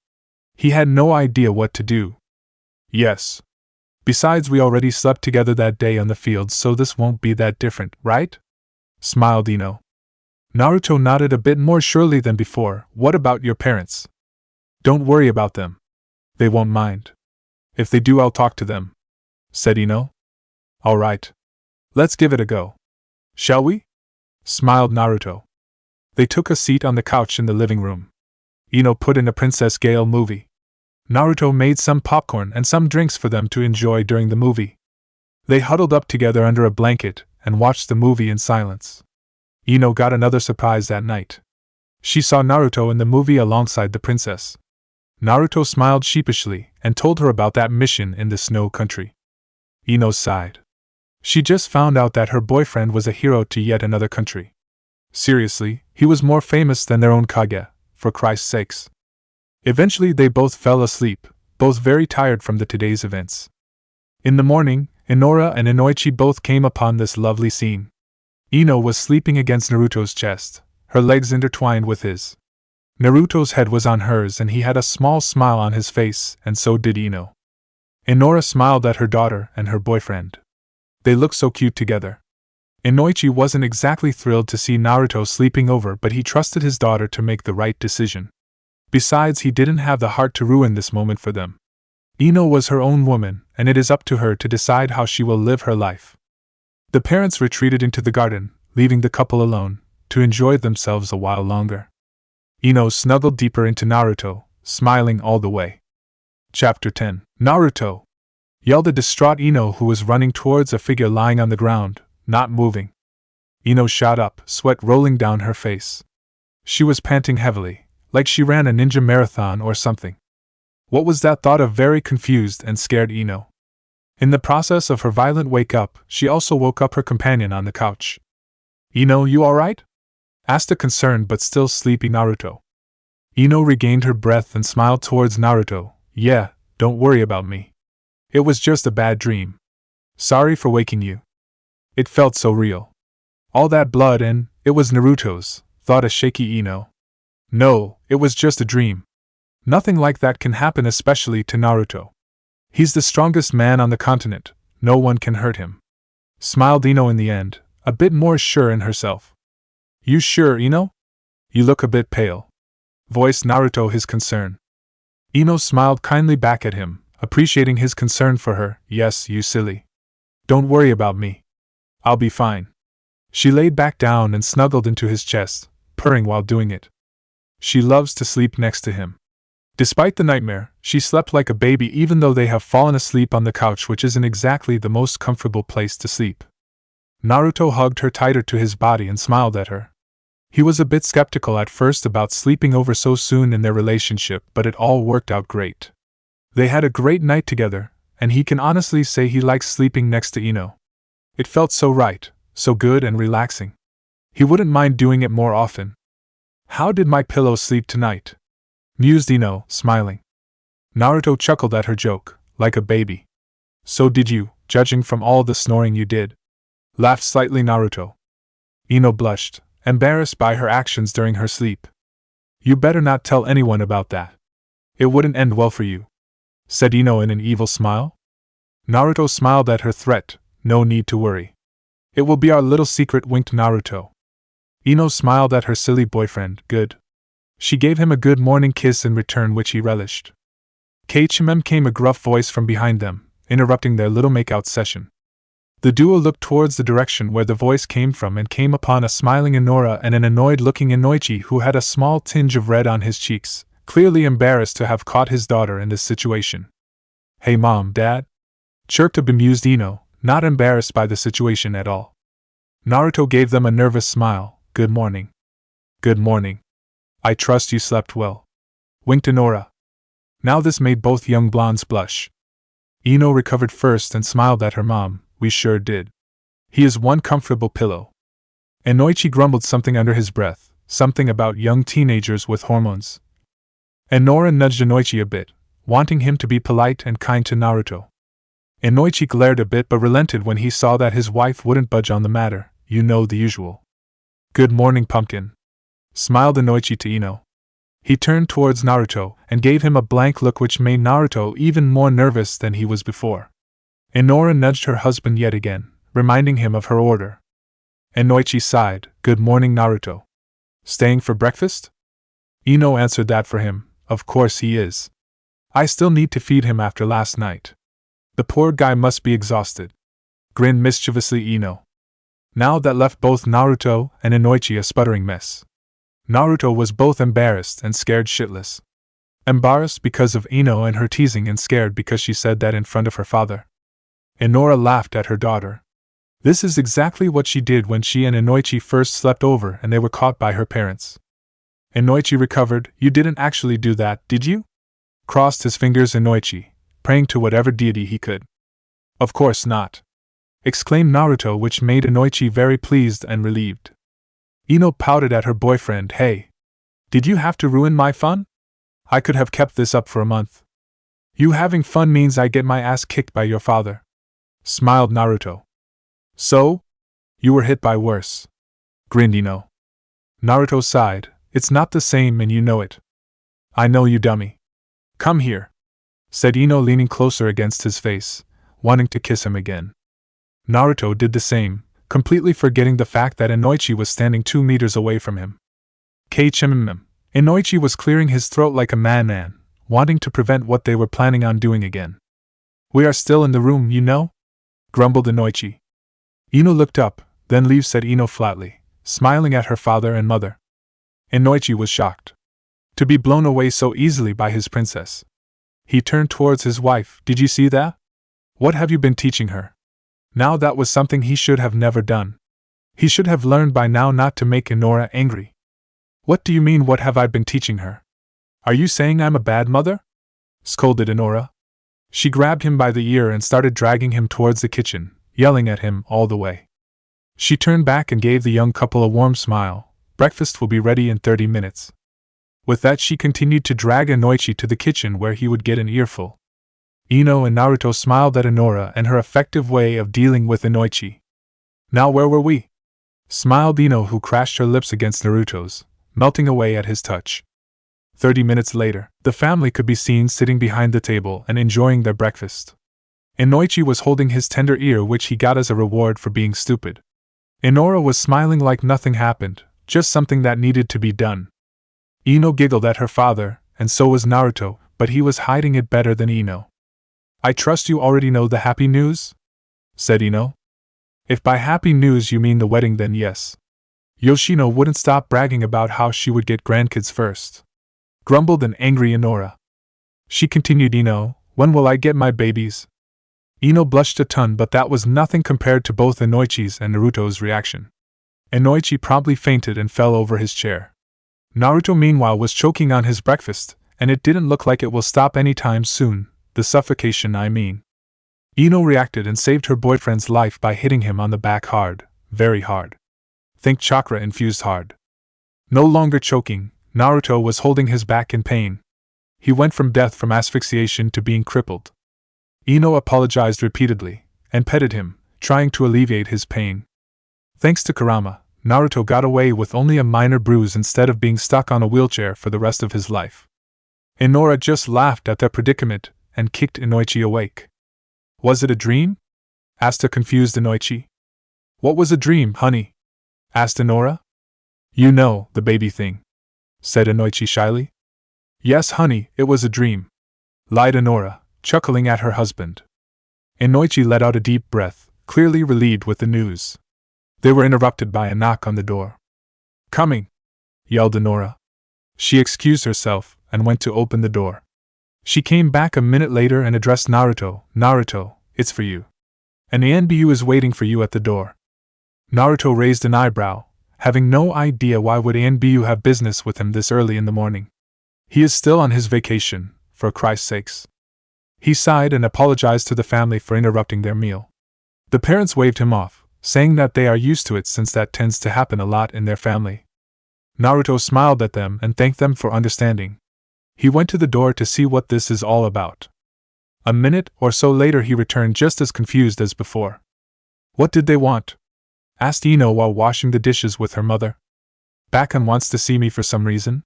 He had no idea what to do. Yes. Besides, we already slept together that day on the field, so this won't be that different, right? Smiled Ino. Naruto nodded a bit more surely than before. What about your parents? Don't worry about them. They won't mind. If they do, I'll talk to them, said Ino. All right. Let's give it a go. Shall we? Smiled Naruto. They took a seat on the couch in the living room. Ino put in a Princess Gale movie. Naruto made some popcorn and some drinks for them to enjoy during the movie. They huddled up together under a blanket and watched the movie in silence. Ino got another surprise that night. She saw Naruto in the movie alongside the princess. Naruto smiled sheepishly and told her about that mission in the snow country. Ino sighed. She just found out that her boyfriend was a hero to yet another country. Seriously, he was more famous than their own Kage, for Christ's sakes. Eventually they both fell asleep, both very tired from the today's events. In the morning, Inora and Inoichi both came upon this lovely scene. Ino was sleeping against Naruto's chest, her legs intertwined with his. Naruto's head was on hers and he had a small smile on his face, and so did Ino. Inora smiled at her daughter and her boyfriend. They looked so cute together. Inoichi wasn't exactly thrilled to see Naruto sleeping over, but he trusted his daughter to make the right decision. Besides, he didn't have the heart to ruin this moment for them. Ino was her own woman, and it is up to her to decide how she will live her life. The parents retreated into the garden, leaving the couple alone, to enjoy themselves a while longer. Ino snuggled deeper into Naruto, smiling all the way. Chapter 10. Naruto! Yelled a distraught Ino, who was running towards a figure lying on the ground, not moving. Ino shot up, sweat rolling down her face. She was panting heavily, like she ran a ninja marathon or something. What was that? Thought of very confused and scared Ino. In the process of her violent wake-up, she also woke up her companion on the couch. Ino, you alright? Asked a concerned but still sleepy Naruto. Ino regained her breath and smiled towards Naruto. Yeah, don't worry about me. It was just a bad dream. Sorry for waking you. It felt so real. All that blood and it was Naruto's, thought a shaky Ino. No, it was just a dream. Nothing like that can happen, especially to Naruto. He's the strongest man on the continent, no one can hurt him. Smiled Ino in the end, a bit more sure in herself. You sure, Ino? You look a bit pale. Voiced Naruto his concern. Ino smiled kindly back at him, appreciating his concern for her. Yes, you silly. Don't worry about me. I'll be fine. She laid back down and snuggled into his chest, purring while doing it. She loves to sleep next to him. Despite the nightmare, she slept like a baby even though they have fallen asleep on the couch, which isn't exactly the most comfortable place to sleep. Naruto hugged her tighter to his body and smiled at her. He was a bit skeptical at first about sleeping over so soon in their relationship, but it all worked out great. They had a great night together, and he can honestly say he likes sleeping next to Ino. It felt so right, so good and relaxing. He wouldn't mind doing it more often. How did my pillow sleep tonight? Mused Ino, smiling. Naruto chuckled at her joke, like a baby. So did you, judging from all the snoring you did. Laughed slightly Naruto. Ino blushed, embarrassed by her actions during her sleep. You better not tell anyone about that. It wouldn't end well for you, said Ino in an evil smile. Naruto smiled at her threat. No need to worry. It will be our little secret, winked Naruto. Ino smiled at her silly boyfriend. Good. She gave him a good morning kiss in return, which he relished. Kachimem came a gruff voice from behind them, interrupting their little makeout session. The duo looked towards the direction where the voice came from and came upon a smiling Inora and an annoyed-looking Inoichi who had a small tinge of red on his cheeks, clearly embarrassed to have caught his daughter in this situation. Hey mom, dad? Chirped a bemused Ino, not embarrassed by the situation at all. Naruto gave them a nervous smile. Good morning. Good morning. I trust you slept well, winked Inora. Now this made both young blondes blush. Ino recovered first and smiled at her mom. We sure did. He is one comfortable pillow. Inoichi grumbled something under his breath, something about young teenagers with hormones. Inora nudged Inoichi a bit, wanting him to be polite and kind to Naruto. Inoichi glared a bit but relented when he saw that his wife wouldn't budge on the matter. You know the usual. Good morning, pumpkin, smiled Inoichi to Ino. He turned towards Naruto and gave him a blank look which made Naruto even more nervous than he was before. Inora nudged her husband yet again, reminding him of her order. Inoichi sighed. Good morning, Naruto. Staying for breakfast? Ino answered that for him. Of course he is. I still need to feed him after last night. The poor guy must be exhausted. Grinned mischievously Ino. Now that left both Naruto and Inoichi a sputtering mess. Naruto was both embarrassed and scared shitless. Embarrassed because of Ino and her teasing, and scared because she said that in front of her father. Inora laughed at her daughter. This is exactly what she did when she and Inoichi first slept over and they were caught by her parents. Inoichi recovered. You didn't actually do that, did you? Crossed his fingers Inoichi, praying to whatever deity he could. Of course not, exclaimed Naruto, which made Inoichi very pleased and relieved. Ino pouted at her boyfriend. Hey, did you have to ruin my fun? I could have kept this up for a month. You having fun means I get my ass kicked by your father, smiled Naruto. So? You were hit by worse, grinned Ino. Naruto sighed. It's not the same and you know it. I know, you dummy. Come here, said Ino, leaning closer against his face, wanting to kiss him again. Naruto did the same, completely forgetting the fact that Inoichi was standing 2 meters away from him. Kachimim. Inoichi was clearing his throat like a madman, wanting to prevent what they were planning on doing again. We are still in the room, you know? Grumbled Inoichi. Ino looked up, then leave, said Ino flatly, smiling at her father and mother. Inoichi was shocked to be blown away so easily by his princess. He turned towards his wife. Did you see that? What have you been teaching her? Now that was something he should have never done. He should have learned by now not to make Inora angry. What do you mean, what have I been teaching her? Are you saying I'm a bad mother? Scolded Inora. She grabbed him by the ear and started dragging him towards the kitchen, yelling at him all the way. She turned back and gave the young couple a warm smile. Breakfast will be ready in 30 minutes. With that, she continued to drag Inoichi to the kitchen where he would get an earful. Ino and Naruto smiled at Inora and her effective way of dealing with Inoichi. Now where were we? Smiled Ino, who crashed her lips against Naruto's, melting away at his touch. 30 minutes later, the family could be seen sitting behind the table and enjoying their breakfast. Inoichi was holding his tender ear, which he got as a reward for being stupid. Inora was smiling like nothing happened, just something that needed to be done. Ino giggled at her father, and so was Naruto, but he was hiding it better than Ino. I trust you already know the happy news? Said Ino. If by happy news you mean the wedding, then yes. Yoshino wouldn't stop bragging about how she would get grandkids first. Grumbled an angry Inora. She continued, Ino, when will I get my babies? Ino blushed a ton, but that was nothing compared to both Inoichi's and Naruto's reaction. Inoichi promptly fainted and fell over his chair. Naruto meanwhile was choking on his breakfast, and it didn't look like it will stop anytime soon, the suffocation I mean. Ino reacted and saved her boyfriend's life by hitting him on the back hard, very hard. Think chakra infused hard. No longer choking, Naruto was holding his back in pain. He went from death from asphyxiation to being crippled. Ino apologized repeatedly, and petted him, trying to alleviate his pain. Thanks to Kurama, Naruto got away with only a minor bruise instead of being stuck on a wheelchair for the rest of his life. Inora just laughed at their predicament and kicked Inoichi awake. Was it a dream? Asked a confused Inoichi. What was a dream, honey? Asked Inora. You know, the baby thing, said Inoichi shyly. Yes, honey, it was a dream, lied Inora, chuckling at her husband. Inoichi let out a deep breath, clearly relieved with the news. They were interrupted by a knock on the door. Coming! Yelled Inora. She excused herself and went to open the door. She came back a minute later and addressed Naruto. Naruto, it's for you. An ANBU is waiting for you at the door. Naruto raised an eyebrow, having no idea why would ANBU have business with him this early in the morning. He is still on his vacation, for Christ's sakes. He sighed and apologized to the family for interrupting their meal. The parents waved him off, saying that they are used to it since that tends to happen a lot in their family. Naruto smiled at them and thanked them for understanding. He went to the door to see what this is all about. A minute or so later he returned just as confused as before. What did they want? Asked Ino while washing the dishes with her mother. Bakan wants to see me for some reason?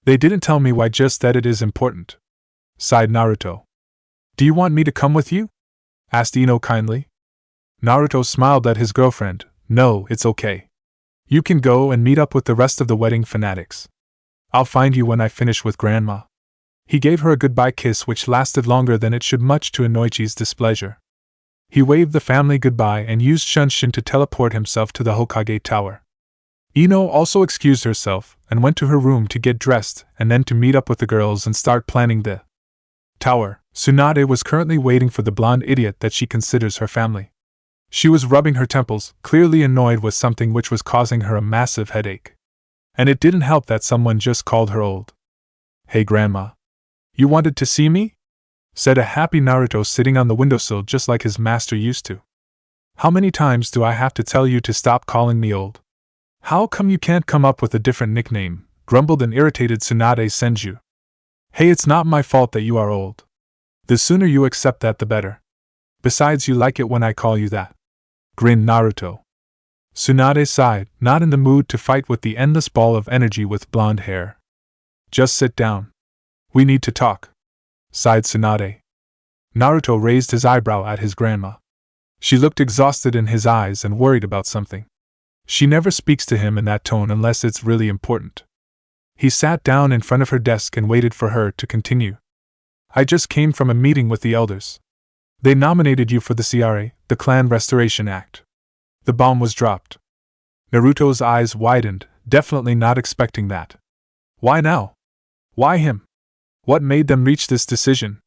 They didn't tell me why, just that it is important, sighed Naruto. Do you want me to come with you? Asked Ino kindly. Naruto smiled at his girlfriend. No, it's okay. You can go and meet up with the rest of the wedding fanatics. I'll find you when I finish with Grandma. He gave her a goodbye kiss which lasted longer than it should, much to Inoichi's displeasure. He waved the family goodbye and used Shunshin to teleport himself to the Hokage tower. Ino also excused herself and went to her room to get dressed and then to meet up with the girls and start planning the tower. Tsunade was currently waiting for the blonde idiot that she considers her family. She was rubbing her temples, clearly annoyed with something which was causing her a massive headache. And it didn't help that someone just called her old. Hey Grandma. You wanted to see me? Said a happy Naruto sitting on the windowsill just like his master used to. How many times do I have to tell you to stop calling me old? How come you can't come up with a different nickname? Grumbled an irritated Tsunade Senju. Hey, it's not my fault that you are old. The sooner you accept that the better. Besides, you like it when I call you that. Grinned Naruto. Tsunade sighed, not in the mood to fight with the endless ball of energy with blonde hair. Just sit down. We need to talk, sighed Tsunade. Naruto raised his eyebrow at his grandma. She looked exhausted in his eyes and worried about something. She never speaks to him in that tone unless it's really important. He sat down in front of her desk and waited for her to continue. I just came from a meeting with the elders. They nominated you for the CRA, the Clan Restoration Act. The bomb was dropped. Naruto's eyes widened, definitely not expecting that. Why now? Why him? What made them reach this decision?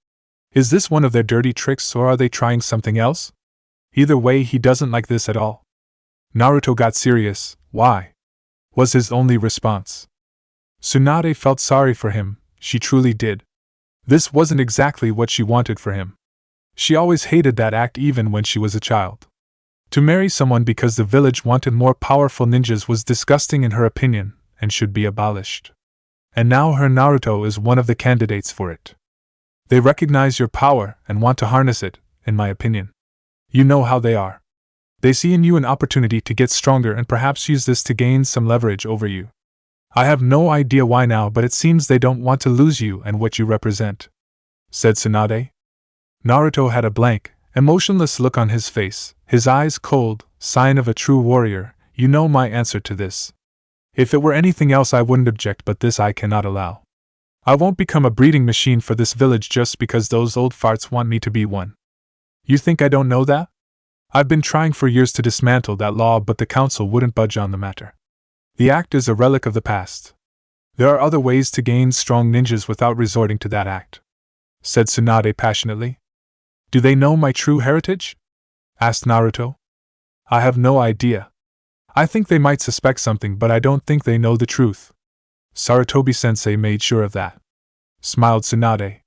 Is this one of their dirty tricks, or are they trying something else? Either way, he doesn't like this at all. Naruto got serious. Why? Was his only response. Tsunade felt sorry for him, she truly did. This wasn't exactly what she wanted for him. She always hated that act even when she was a child. To marry someone because the village wanted more powerful ninjas was disgusting in her opinion, and should be abolished. And now her Naruto is one of the candidates for it. They recognize your power and want to harness it, in my opinion. You know how they are. They see in you an opportunity to get stronger and perhaps use this to gain some leverage over you. I have no idea why now, but it seems they don't want to lose you and what you represent, said Tsunade. Naruto had a blank, emotionless look on his face, his eyes cold, sign of a true warrior. You know my answer to this. If it were anything else I wouldn't object, but this I cannot allow. I won't become a breeding machine for this village just because those old farts want me to be one. You think I don't know that? I've been trying for years to dismantle that law, but the council wouldn't budge on the matter. The act is a relic of the past. There are other ways to gain strong ninjas without resorting to that act," said Tsunade passionately. "Do they know my true heritage?" asked Naruto. "I have no idea. I think they might suspect something, but I don't think they know the truth." Sarutobi-sensei made sure of that. Smiled Tsunade.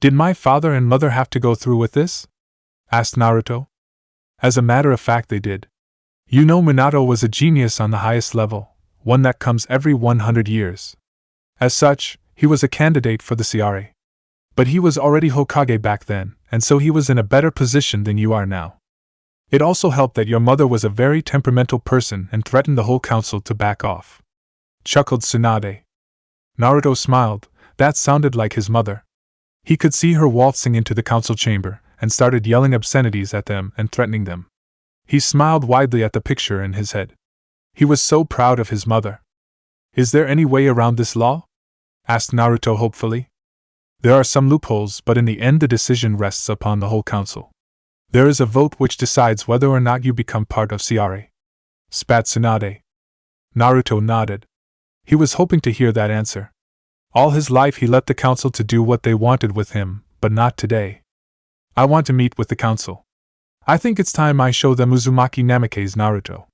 "Did my father and mother have to go through with this?" asked Naruto. "As a matter of fact, they did. You know, Minato was a genius on the highest level, one that comes every 100 years. As such, he was a candidate for the Ciare. But he was already Hokage back then, and so he was in a better position than you are now. It also helped that your mother was a very temperamental person and threatened the whole council to back off," chuckled Tsunade. Naruto smiled. That sounded like his mother. He could see her waltzing into the council chamber and started yelling obscenities at them and threatening them. He smiled widely at the picture in his head. He was so proud of his mother. "Is there any way around this law?" asked Naruto hopefully. "There are some loopholes, but in the end the decision rests upon the whole council. There is a vote which decides whether or not you become part of Ciare," spat Tsunade. Naruto nodded. He was hoping to hear that answer. All his life he let the council to do what they wanted with him, but not today. "I want to meet with the council. I think it's time I show them Uzumaki Namikaze Naruto,"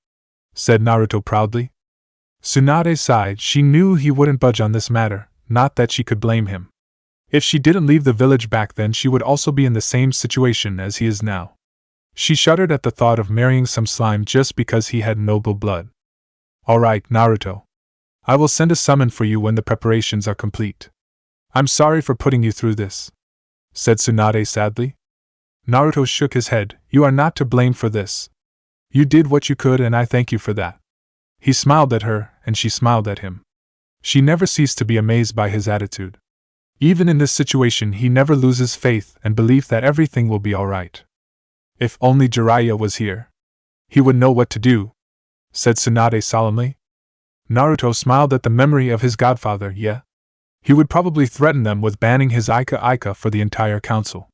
said Naruto proudly. Tsunade sighed. She knew he wouldn't budge on this matter, not that she could blame him. If she didn't leave the village back then, she would also be in the same situation as he is now. She shuddered at the thought of marrying some slime just because he had noble blood. "All right, Naruto. I will send a summon for you when the preparations are complete. I'm sorry for putting you through this," said Tsunade sadly. Naruto shook his head. "You are not to blame for this. You did what you could and I thank you for that." He smiled at her, and she smiled at him. She never ceased to be amazed by his attitude. Even in this situation he never loses faith and belief that everything will be alright. "If only Jiraiya was here. He would know what to do," said Tsunade solemnly. Naruto smiled at the memory of his godfather. "Yeah. He would probably threaten them with banning his Ika for the entire council,"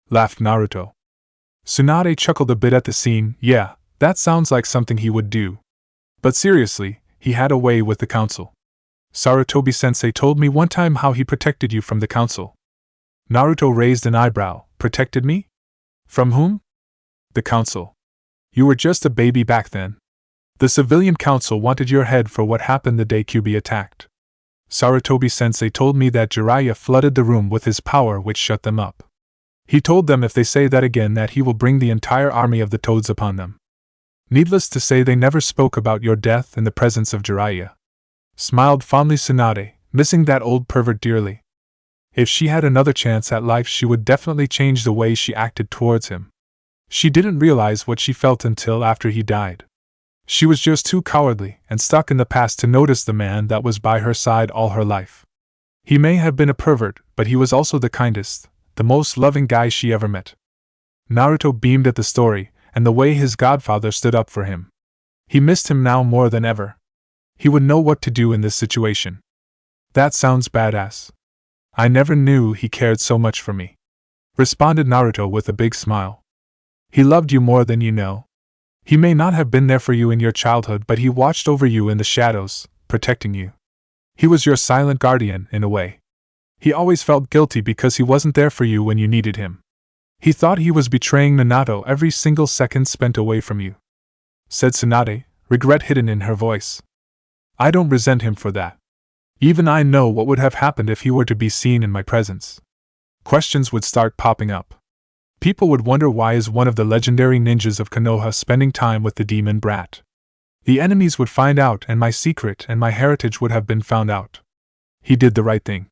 laughed Naruto. Tsunade chuckled a bit at the scene. "Yeah, that sounds like something he would do. But seriously, he had a way with the council. Sarutobi-sensei told me one time how he protected you from the council." Naruto raised an eyebrow. "Protected me? From whom?" "The council. You were just a baby back then. The civilian council wanted your head for what happened the day Kyuubi attacked. Sarutobi-sensei told me that Jiraiya flooded the room with his power, which shut them up. He told them if they say that again that he will bring the entire army of the Toads upon them. Needless to say, they never spoke about your death in the presence of Jiraiya," smiled fondly Tsunade, missing that old pervert dearly. If she had another chance at life, she would definitely change the way she acted towards him. She didn't realize what she felt until after he died. She was just too cowardly and stuck in the past to notice the man that was by her side all her life. He may have been a pervert, but he was also the kindest, the most loving guy she ever met. Naruto beamed at the story, and the way his godfather stood up for him. He missed him now more than ever. He would know what to do in this situation. "That sounds badass. I never knew he cared so much for me," responded Naruto with a big smile. "He loved you more than you know. He may not have been there for you in your childhood, but he watched over you in the shadows, protecting you. He was your silent guardian, in a way. He always felt guilty because he wasn't there for you when you needed him. He thought he was betraying Minato every single second spent away from you," said Tsunade, regret hidden in her voice. "I don't resent him for that. Even I know what would have happened if he were to be seen in my presence. Questions would start popping up. People would wonder why is one of the legendary ninjas of Konoha spending time with the demon brat. The enemies would find out and my secret and my heritage would have been found out. He did the right thing,"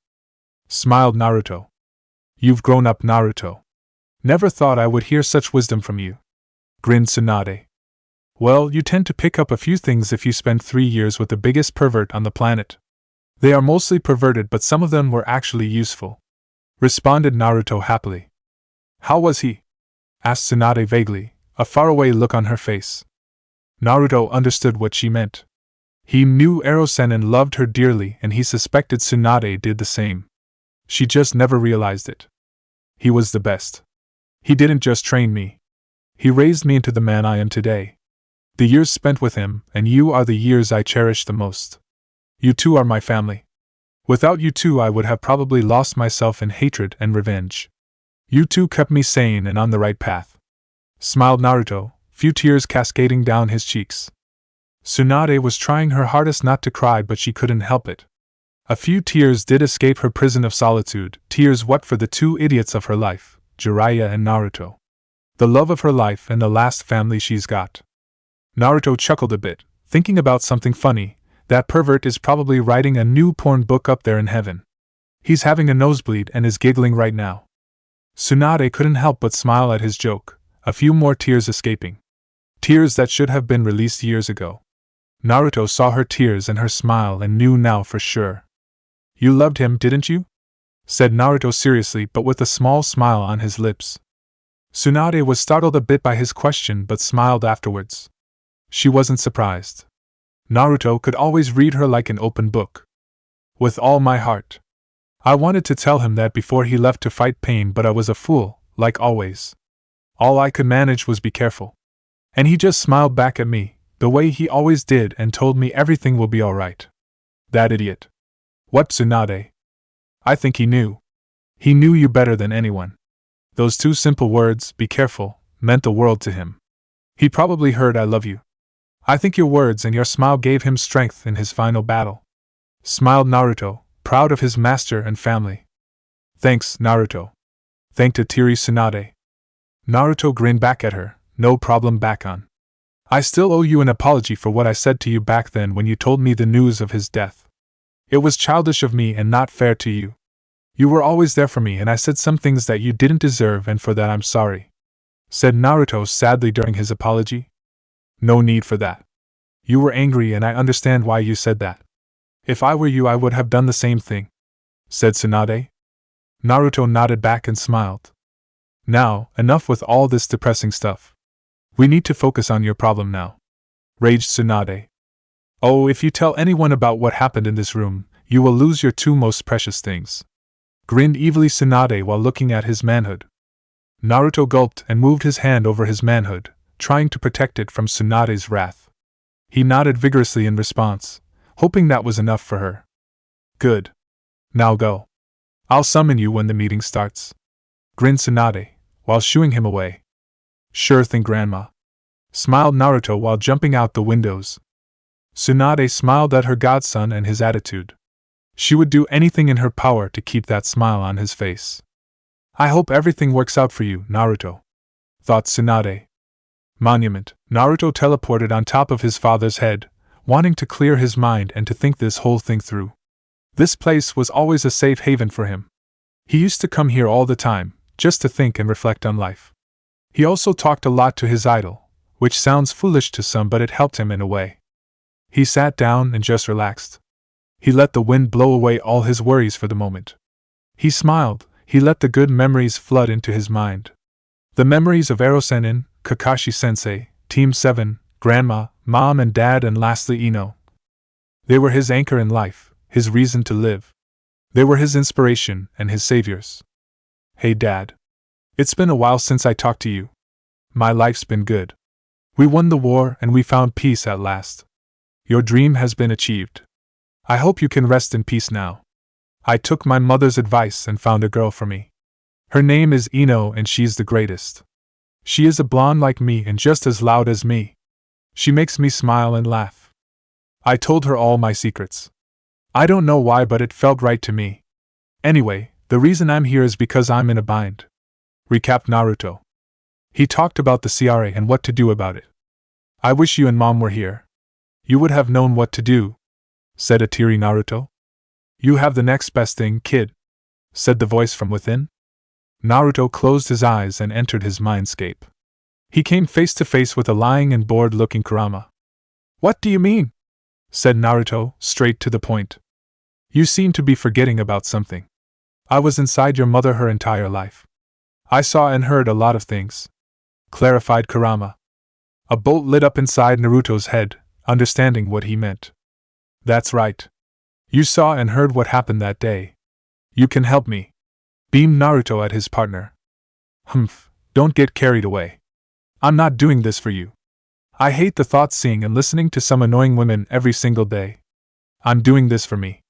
smiled Naruto. "You've grown up, Naruto. Never thought I would hear such wisdom from you," grinned Tsunade. "Well, you tend to pick up a few things if you spend 3 years with the biggest pervert on the planet. They are mostly perverted, but some of them were actually useful," responded Naruto happily. "How was he?" asked Tsunade vaguely, a faraway look on her face. Naruto understood what she meant. He knew Erosen and loved her dearly, and he suspected Tsunade did the same. She just never realized it. He was the best. He didn't just train me. He raised me into the man I am today. The years spent with him, and you are the years I cherish the most. You two are my family. Without you two I would have probably lost myself in hatred and revenge. You two kept me sane and on the right path. Smiled Naruto, few tears cascading down his cheeks. Tsunade was trying her hardest not to cry, but she couldn't help it. A few tears did escape her prison of solitude, tears wept for the two idiots of her life, Jiraiya and Naruto. The love of her life and the last family she's got. Naruto chuckled a bit, thinking about something funny. That pervert is probably writing a new porn book up there in heaven. He's having a nosebleed and is giggling right now. Tsunade couldn't help but smile at his joke, a few more tears escaping. Tears that should have been released years ago. Naruto saw her tears and her smile and knew now for sure. You loved him, didn't you? Said Naruto seriously but with a small smile on his lips. Tsunade was startled a bit by his question but smiled afterwards. She wasn't surprised. Naruto could always read her like an open book. With all my heart. I wanted to tell him that before he left to fight pain, but I was a fool, like always. All I could manage was be careful. And he just smiled back at me, the way he always did, and told me everything will be alright. That idiot. What, Tsunade? I think he knew. He knew you better than anyone. Those two simple words, be careful, meant the world to him. He probably heard I love you. I think your words and your smile gave him strength in his final battle. Smiled Naruto, proud of his master and family. Thanks, Naruto. Thanked a teary Tsunade. Naruto grinned back at her, no problem back on. I still owe you an apology for what I said to you back then when you told me the news of his death. It was childish of me and not fair to you. You were always there for me and I said some things that you didn't deserve and for that I'm sorry. Said Naruto sadly during his apology. No need for that. You were angry and I understand why you said that. If I were you I would have done the same thing. Said Tsunade. Naruto nodded back and smiled. Now, enough with all this depressing stuff. We need to focus on your problem now. Raged Tsunade. Oh, if you tell anyone about what happened in this room, you will lose your two most precious things. Grinned evilly Tsunade while looking at his manhood. Naruto gulped and moved his hand over his manhood, trying to protect it from Tsunade's wrath. He nodded vigorously in response, hoping that was enough for her. Good. Now go. I'll summon you when the meeting starts. Grinned Tsunade, while shooing him away. Sure thing, Grandma. Smiled Naruto while jumping out the windows. Tsunade smiled at her godson and his attitude. She would do anything in her power to keep that smile on his face. I hope everything works out for you, Naruto. Thought Tsunade. Monument. Naruto teleported on top of his father's head, wanting to clear his mind and to think this whole thing through. This place was always a safe haven for him. He used to come here all the time, just to think and reflect on life. He also talked a lot to his idol, which sounds foolish to some but it helped him in a way. He sat down and just relaxed. He let the wind blow away all his worries for the moment. He smiled, he let the good memories flood into his mind. The memories of Erosenin, Kakashi-sensei, Team 7, Grandma, Mom and Dad and lastly Ino. They were his anchor in life, his reason to live. They were his inspiration and his saviors. Hey Dad. It's been a while since I talked to you. My life's been good. We won the war and we found peace at last. Your dream has been achieved. I hope you can rest in peace now. I took my mother's advice and found a girl for me. Her name is Ino and she's the greatest. She is a blonde like me and just as loud as me. She makes me smile and laugh. I told her all my secrets. I don't know why but it felt right to me. Anyway, the reason I'm here is because I'm in a bind. Recapped Naruto. He talked about the CRA and what to do about it. I wish you and Mom were here. You would have known what to do, said a teary Naruto. You have the next best thing, kid, said the voice from within. Naruto closed his eyes and entered his mindscape. He came face to face with a lying and bored-looking Kurama. What do you mean? Said Naruto, straight to the point. You seem to be forgetting about something. I was inside your mother her entire life. I saw and heard a lot of things, clarified Kurama. A bolt lit up inside Naruto's head, understanding what he meant. That's right. You saw and heard what happened that day. You can help me, beamed Naruto at his partner. Humph, don't get carried away. I'm not doing this for you. I hate the thought seeing and listening to some annoying women every single day. I'm doing this for me,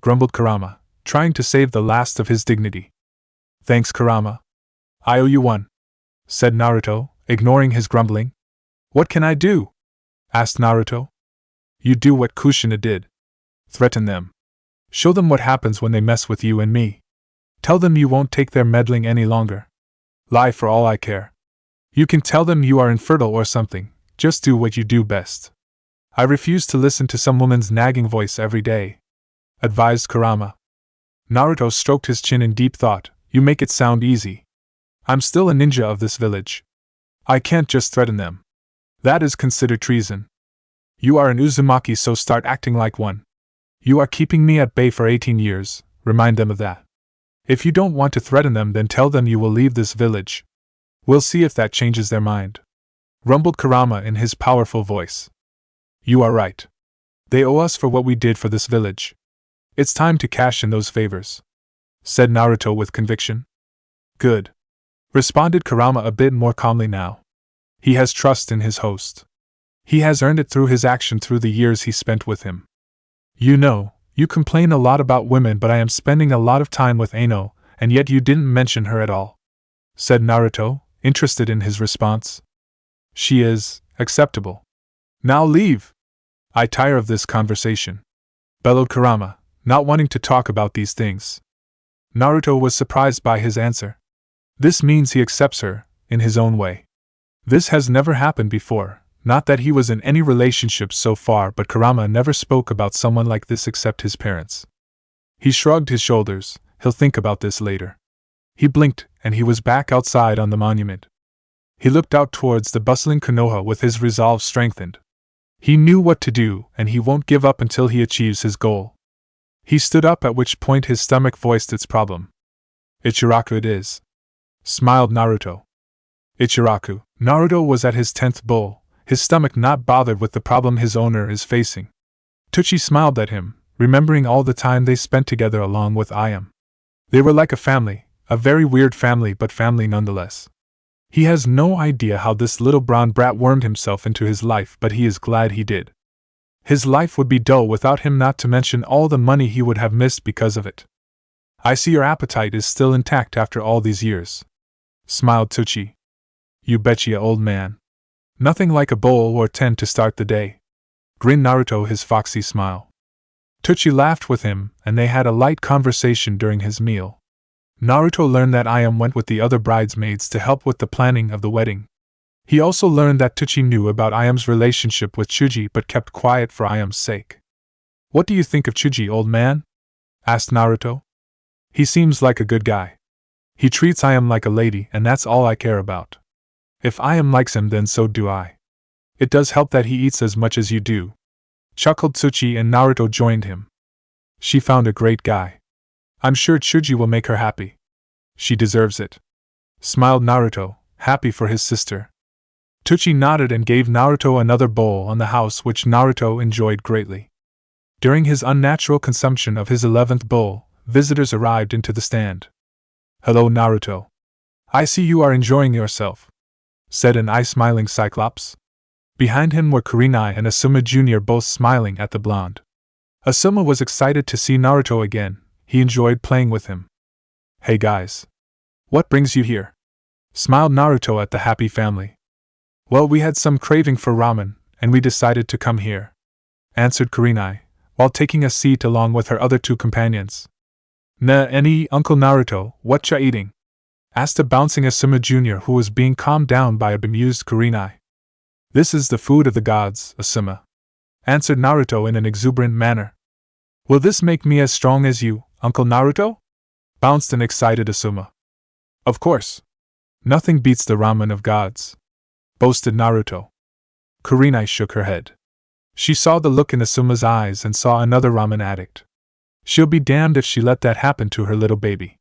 grumbled Kurama, trying to save the last of his dignity. Thanks, Kurama. I owe you one, said Naruto, ignoring his grumbling. What can I do? Asked Naruto. You do what Kushina did. Threaten them. Show them what happens when they mess with you and me. Tell them you won't take their meddling any longer. Lie for all I care. You can tell them you are infertile or something, just do what you do best. I refuse to listen to some woman's nagging voice every day, advised Kurama. Naruto stroked his chin in deep thought. You make it sound easy. I'm still a ninja of this village. I can't just threaten them. That is considered treason. You are an Uzumaki, so start acting like one. You are keeping me at bay for 18 years, remind them of that. If you don't want to threaten them, then tell them you will leave this village. We'll see if that changes their mind, rumbled Kurama in his powerful voice. You are right. They owe us for what we did for this village. It's time to cash in those favors, said Naruto with conviction. Good, responded Kurama a bit more calmly now. He has trust in his host. He has earned it through his action through the years he spent with him. You know, you complain a lot about women, but I am spending a lot of time with Ino, and yet you didn't mention her at all, said Naruto, interested in his response. She is acceptable. Now leave. I tire of this conversation, bellowed Kurama, not wanting to talk about these things. Naruto was surprised by his answer. This means he accepts her, in his own way. This has never happened before, not that he was in any relationship so far, but Kurama never spoke about someone like this except his parents. He shrugged his shoulders. He'll think about this later. He blinked, and he was back outside on the monument. He looked out towards the bustling Konoha with his resolve strengthened. He knew what to do, and he won't give up until he achieves his goal. He stood up, at which point his stomach voiced its problem. Ichiraku it is, smiled Naruto. Ichiraku. Naruto was at his 10th bowl, his stomach not bothered with the problem his owner is facing. Tucci smiled at him, remembering all the time they spent together along with Ayam. They were like a family, a very weird family, but family nonetheless. He has no idea how this little brown brat wormed himself into his life, but he is glad he did. His life would be dull without him, not to mention all the money he would have missed because of it. I see your appetite is still intact after all these years, smiled Tucci. You betcha, old man. Nothing like a bowl or 10 to start the day, grinned Naruto, his foxy smile. Tucci laughed with him, and they had a light conversation during his meal. Naruto learned that Ayam went with the other bridesmaids to help with the planning of the wedding. He also learned that Tucci knew about Ayam's relationship with Chuji but kept quiet for Ayam's sake. What do you think of Chuji, old man? Asked Naruto. He seems like a good guy. He treats Ayam like a lady, and that's all I care about. If Ayam likes him, then so do I. It does help that he eats as much as you do, chuckled Tsuchi, and Naruto joined him. She found a great guy. I'm sure Chuji will make her happy. She deserves it, smiled Naruto, happy for his sister. Tsuchi nodded and gave Naruto another bowl on the house, which Naruto enjoyed greatly. During his unnatural consumption of his 11th bowl, visitors arrived into the stand. Hello, Naruto. I see you are enjoying yourself, said an eye-smiling Cyclops. Behind him were Kurenai and Asuma Jr., both smiling at the blonde. Asuma was excited to see Naruto again. He enjoyed playing with him. Hey guys. What brings you here? Smiled Naruto at the happy family. Well, we had some craving for ramen, and we decided to come here, answered Kurenai, while taking a seat along with her other two companions. Any Uncle Naruto, what ya eating? Asked a bouncing Asuma Jr., who was being calmed down by a bemused Kurenai. This is the food of the gods, Asuma, answered Naruto in an exuberant manner. Will this make me as strong as you, Uncle Naruto? Bounced an excited Asuma. Of course. Nothing beats the ramen of gods, boasted Naruto. Kurenai shook her head. She saw the look in Asuma's eyes and saw another ramen addict. She'll be damned if she let that happen to her little baby.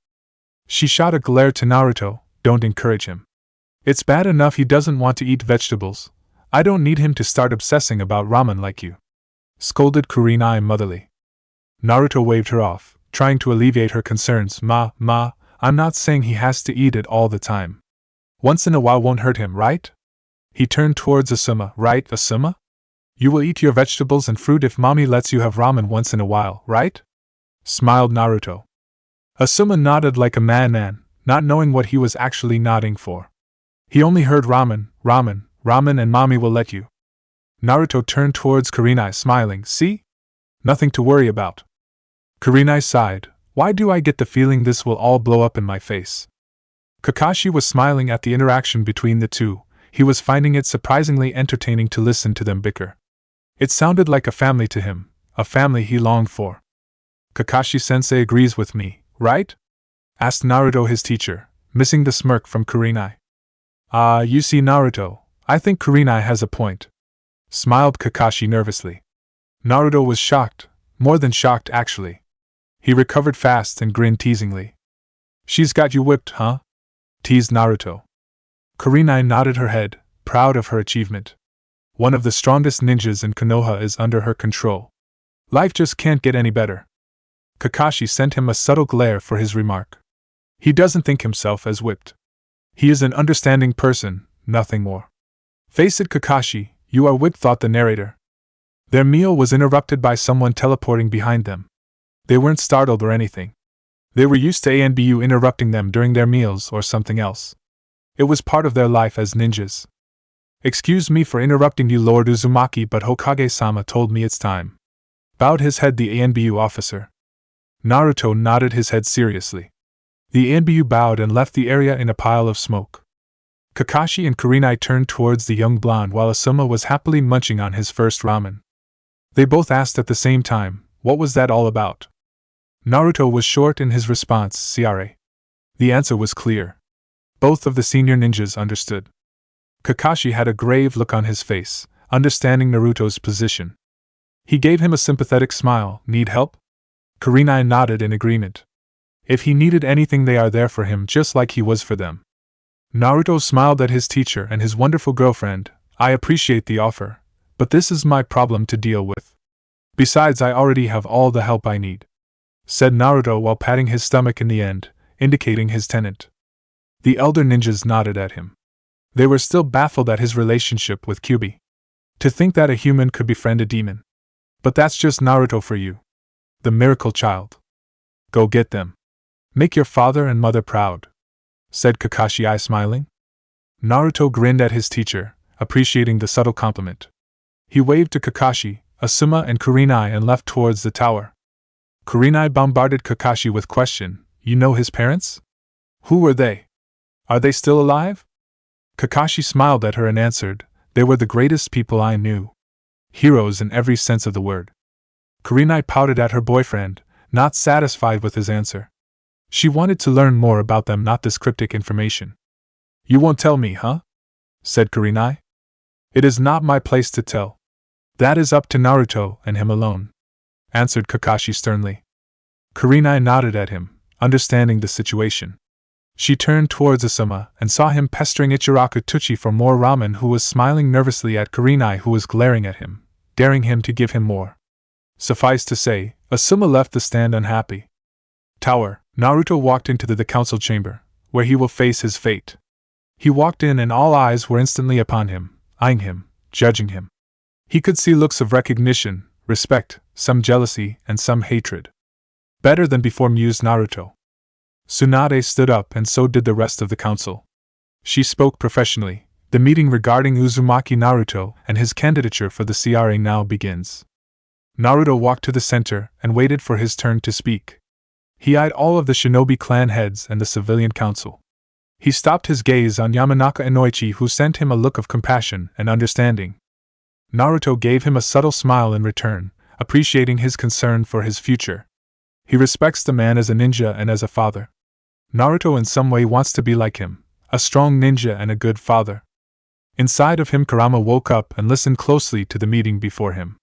She shot a glare to Naruto. Don't encourage him. It's bad enough he doesn't want to eat vegetables. I don't need him to start obsessing about ramen like you, scolded Kurenai motherly. Naruto waved her off. trying to alleviate her concerns. Ma, I'm not saying he has to eat it all the time. Once in a while won't hurt him, right? He turned towards Asuma. Right, Asuma? You will eat your vegetables and fruit if mommy lets you have ramen once in a while, right? Smiled Naruto. Asuma nodded like a madman, not knowing what he was actually nodding for. He only heard ramen, and mommy will let you. Naruto turned towards Kurenai, smiling. See? Nothing to worry about. Kurenai sighed. Why do I get the feeling this will all blow up in my face? Kakashi was smiling at the interaction between the two. He was finding it surprisingly entertaining to listen to them bicker. It sounded like a family to him, a family he longed for. Kakashi-sensei agrees with me, right? Asked Naruto his teacher, missing the smirk from Kurenai. You see, Naruto, I think Kurenai has a point. Smiled Kakashi nervously. Naruto was shocked, more than shocked actually. He recovered fast and grinned teasingly. She's got you whipped, huh? Teased Naruto. Kurenai nodded her head, proud of her achievement. One of the strongest ninjas in Konoha is under her control. Life just can't get any better. Kakashi sent him a subtle glare for his remark. He doesn't think himself as whipped. He is an understanding person, nothing more. Face it, Kakashi, you are whipped, thought the narrator. Their meal was interrupted by someone teleporting behind them. They weren't startled or anything. They were used to ANBU interrupting them during their meals or something else. It was part of their life as ninjas. Excuse me for interrupting you, Lord Uzumaki, but Hokage-sama told me it's time. Bowed his head the ANBU officer. Naruto nodded his head seriously. The ANBU bowed and left the area in a pile of smoke. Kakashi and Kurenai turned towards the young blonde while Asuma was happily munching on his first ramen. They both asked at the same time, what was that all about? Naruto was short in his response, Ciare. The answer was clear. Both of the senior ninjas understood. Kakashi had a grave look on his face, understanding Naruto's position. He gave him a sympathetic smile. Need help? Kurenai nodded in agreement. If he needed anything, they are there for him just like he was for them. Naruto smiled at his teacher and his wonderful girlfriend. I appreciate the offer, but this is my problem to deal with. Besides, I already have all the help I need, said Naruto while patting his stomach in the end, indicating his tenant. The elder ninjas nodded at him. They were still baffled at his relationship with Kyuubi. To think that a human could befriend a demon. But that's just Naruto for you. The miracle child. Go get them. Make your father and mother proud, said Kakashi, eye smiling. Naruto grinned at his teacher, appreciating the subtle compliment. He waved to Kakashi, Asuma and Kurenai and left towards the tower. Kurenai bombarded Kakashi with question, you know his parents? Who were they? Are they still alive? Kakashi smiled at her and answered, they were the greatest people I knew. Heroes in every sense of the word. Kurenai pouted at her boyfriend, not satisfied with his answer. She wanted to learn more about them, not this cryptic information. You won't tell me, huh? Said Kurenai. It is not my place to tell. That is up to Naruto and him alone, answered Kakashi sternly. Kurenai nodded at him, understanding the situation. She turned towards Asuma and saw him pestering Ichiraku Tuchi for more ramen, who was smiling nervously at Kurenai, who was glaring at him, daring him to give him more. Suffice to say, Asuma left the stand unhappy. Tower. Naruto walked into the council chamber, where he will face his fate. He walked in and all eyes were instantly upon him, eyeing him, judging him. He could see looks of recognition, respect, some jealousy, and some hatred. Better than before, mused Naruto. Tsunade stood up and so did the rest of the council. She spoke professionally. The meeting regarding Uzumaki Naruto and his candidature for the CRA now begins. Naruto walked to the center and waited for his turn to speak. He eyed all of the shinobi clan heads and the civilian council. He stopped his gaze on Yamanaka Inoichi, who sent him a look of compassion and understanding. Naruto gave him a subtle smile in return, appreciating his concern for his future. He respects the man as a ninja and as a father. Naruto in some way wants to be like him, a strong ninja and a good father. Inside of him, Kurama woke up and listened closely to the meeting before him.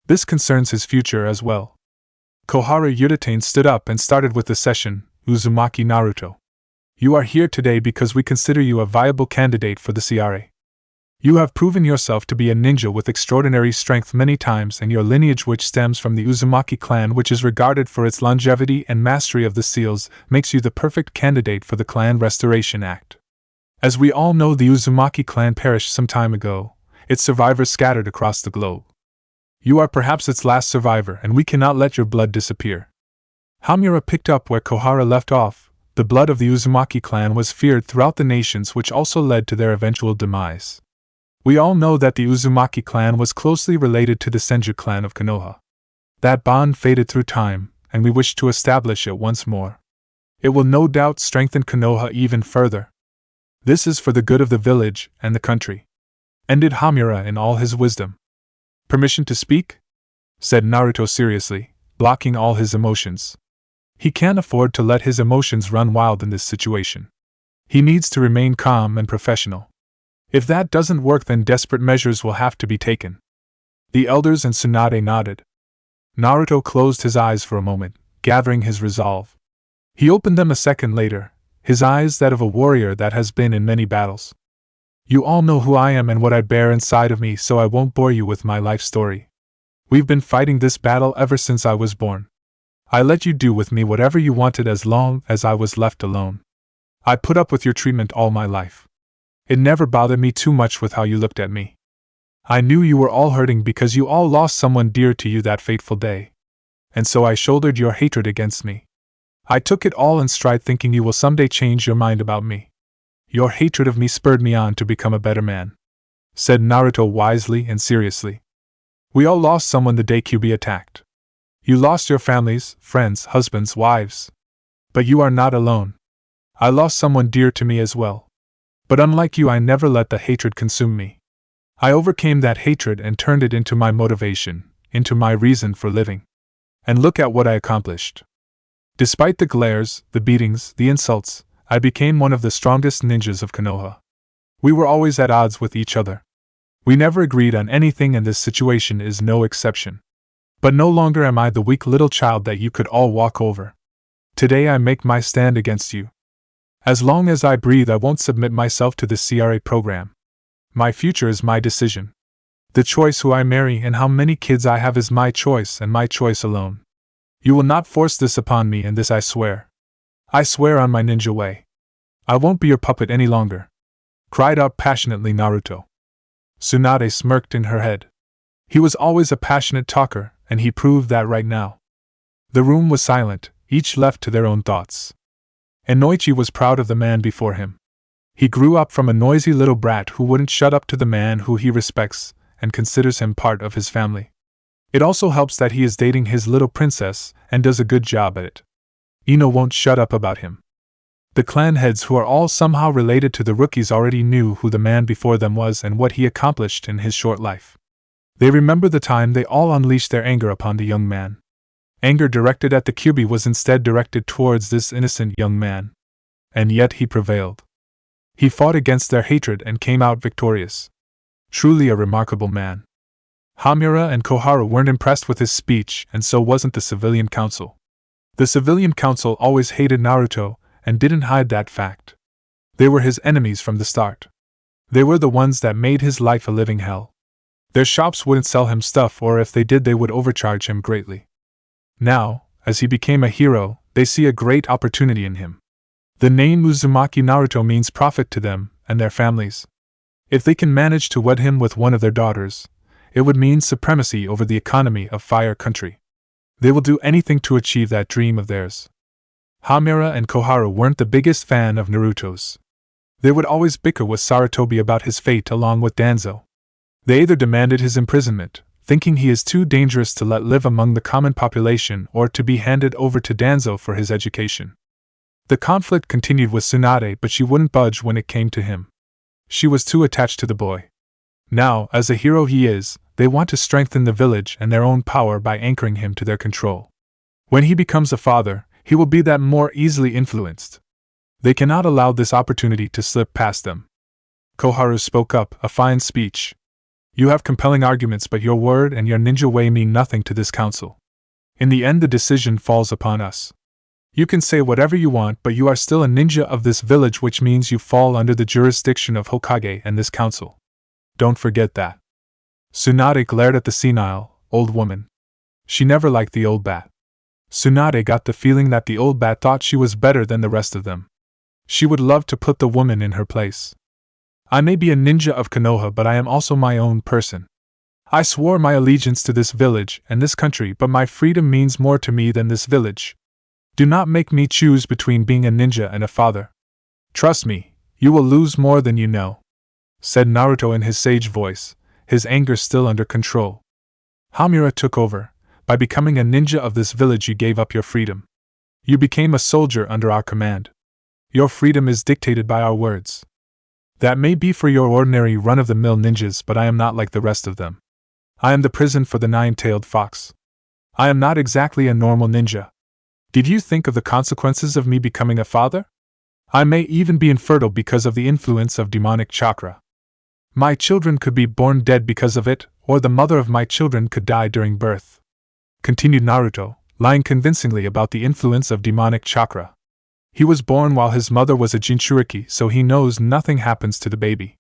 This concerns his future as well. Koharu Yuditane stood up and started with the session. Uzumaki Naruto, you are here today because we consider you a viable candidate for the CRA. You have proven yourself to be a ninja with extraordinary strength many times, and your lineage, which stems from the Uzumaki clan, which is regarded for its longevity and mastery of the seals, makes you the perfect candidate for the Clan Restoration Act. As we all know, the Uzumaki clan perished some time ago, its survivors scattered across the globe. You are perhaps its last survivor, and we cannot let your blood disappear. Hamura picked up where Kohara left off. The blood of the Uzumaki clan was feared throughout the nations, which also led to their eventual demise. We all know that the Uzumaki clan was closely related to the Senju clan of Konoha. That bond faded through time, and we wish to establish it once more. It will no doubt strengthen Konoha even further. This is for the good of the village and the country," ended Hamura in all his wisdom. "Permission to speak?" said Naruto seriously, blocking all his emotions. He can't afford to let his emotions run wild in this situation. He needs to remain calm and professional. If that doesn't work, then desperate measures will have to be taken. The elders and Tsunade nodded. Naruto closed his eyes for a moment, gathering his resolve. He opened them a second later, his eyes that of a warrior that has been in many battles. "You all know who I am and what I bear inside of me, so I won't bore you with my life story. We've been fighting this battle ever since I was born. I let you do with me whatever you wanted as long as I was left alone. I put up with your treatment all my life. It never bothered me too much with how you looked at me. I knew you were all hurting because you all lost someone dear to you that fateful day. And so I shouldered your hatred against me. I took it all in stride, thinking you will someday change your mind about me. Your hatred of me spurred me on to become a better man," said Naruto wisely and seriously. "We all lost someone the day Kyuubi attacked. You lost your families, friends, husbands, wives. But you are not alone. I lost someone dear to me as well. But unlike you, I never let the hatred consume me. I overcame that hatred and turned it into my motivation, into my reason for living. And look at what I accomplished. Despite the glares, the beatings, the insults, I became one of the strongest ninjas of Konoha. We were always at odds with each other. We never agreed on anything, and this situation is no exception. But no longer am I the weak little child that you could all walk over. Today I make my stand against you. As long as I breathe, I won't submit myself to this CRA program. My future is my decision. The choice who I marry and how many kids I have is my choice and my choice alone. You will not force this upon me, and this I swear. I swear on my ninja way. I won't be your puppet any longer," cried out passionately Naruto. Tsunade smirked in her head. He was always a passionate talker, and he proved that right now. The room was silent, each left to their own thoughts. Inoichi was proud of the man before him. He grew up from a noisy little brat who wouldn't shut up to the man who he respects and considers him part of his family. It also helps that he is dating his little princess and does a good job at it. Ino won't shut up about him. The clan heads, who are all somehow related to the rookies, already knew who the man before them was and what he accomplished in his short life. They remember the time they all unleashed their anger upon the young man. Anger directed at the Kyuubi was instead directed towards this innocent young man. And yet he prevailed. He fought against their hatred and came out victorious. Truly a remarkable man. Hamura and Kohara weren't impressed with his speech, and so wasn't the civilian council. The civilian council always hated Naruto, and didn't hide that fact. They were his enemies from the start. They were the ones that made his life a living hell. Their shops wouldn't sell him stuff, or if they did, they would overcharge him greatly. Now, as he became a hero, they see a great opportunity in him. The name Uzumaki Naruto means profit to them and their families. If they can manage to wed him with one of their daughters, it would mean supremacy over the economy of Fire Country. They will do anything to achieve that dream of theirs. Hamura and Kohara weren't the biggest fan of Naruto's. They would always bicker with Sarutobi about his fate along with Danzo. They either demanded his imprisonment, thinking he is too dangerous to let live among the common population, or to be handed over to Danzo for his education. The conflict continued with Tsunade, but she wouldn't budge when it came to him. She was too attached to the boy. Now, as a hero he is, they want to strengthen the village and their own power by anchoring him to their control. When he becomes a father, he will be that more easily influenced. They cannot allow this opportunity to slip past them. Koharu spoke up, a fine speech. You have compelling arguments, but your word and your ninja way mean nothing to this council. In the end, the decision falls upon us. You can say whatever you want, but you are still a ninja of this village, which means you fall under the jurisdiction of Hokage and this council. Don't forget that. Tsunade glared at the senile, old woman. She never liked the old bat. Tsunade got the feeling that the old bat thought she was better than the rest of them. She would love to put the woman in her place. I may be a ninja of Konoha, but I am also my own person. I swore my allegiance to this village and this country, but my freedom means more to me than this village. Do not make me choose between being a ninja and a father. Trust me, you will lose more than you know, said Naruto in his sage voice, his anger still under control. Hamura took over. By becoming a ninja of this village, you gave up your freedom. You became a soldier under our command. Your freedom is dictated by our words. That may be for your ordinary run-of-the-mill ninjas, but I am not like the rest of them. I am the prison for the nine-tailed fox. I am not exactly a normal ninja. Did you think of the consequences of me becoming a father? I may even be infertile because of the influence of demonic chakra. My children could be born dead because of it, or the mother of my children could die during birth. Continued Naruto, lying convincingly about the influence of demonic chakra. He was born while his mother was a Jinchuriki, so he knows nothing happens to the baby.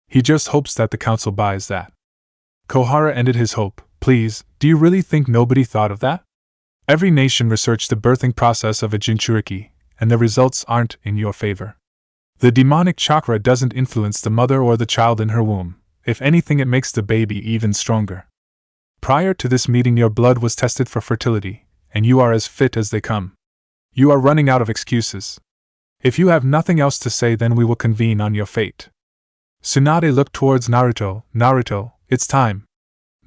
He just hopes that the council buys that. Kohara ended his hope. Please, do you really think nobody thought of that? Every nation researched the birthing process of a Jinchuriki, and the results aren't in your favor. The demonic chakra doesn't influence the mother or the child in her womb. If anything, it makes the baby even stronger. Prior to this meeting, your blood was tested for fertility, and you are as fit as they come. You are running out of excuses. If you have nothing else to say, then we will convene on your fate. Tsunade looked towards Naruto. Naruto, it's time.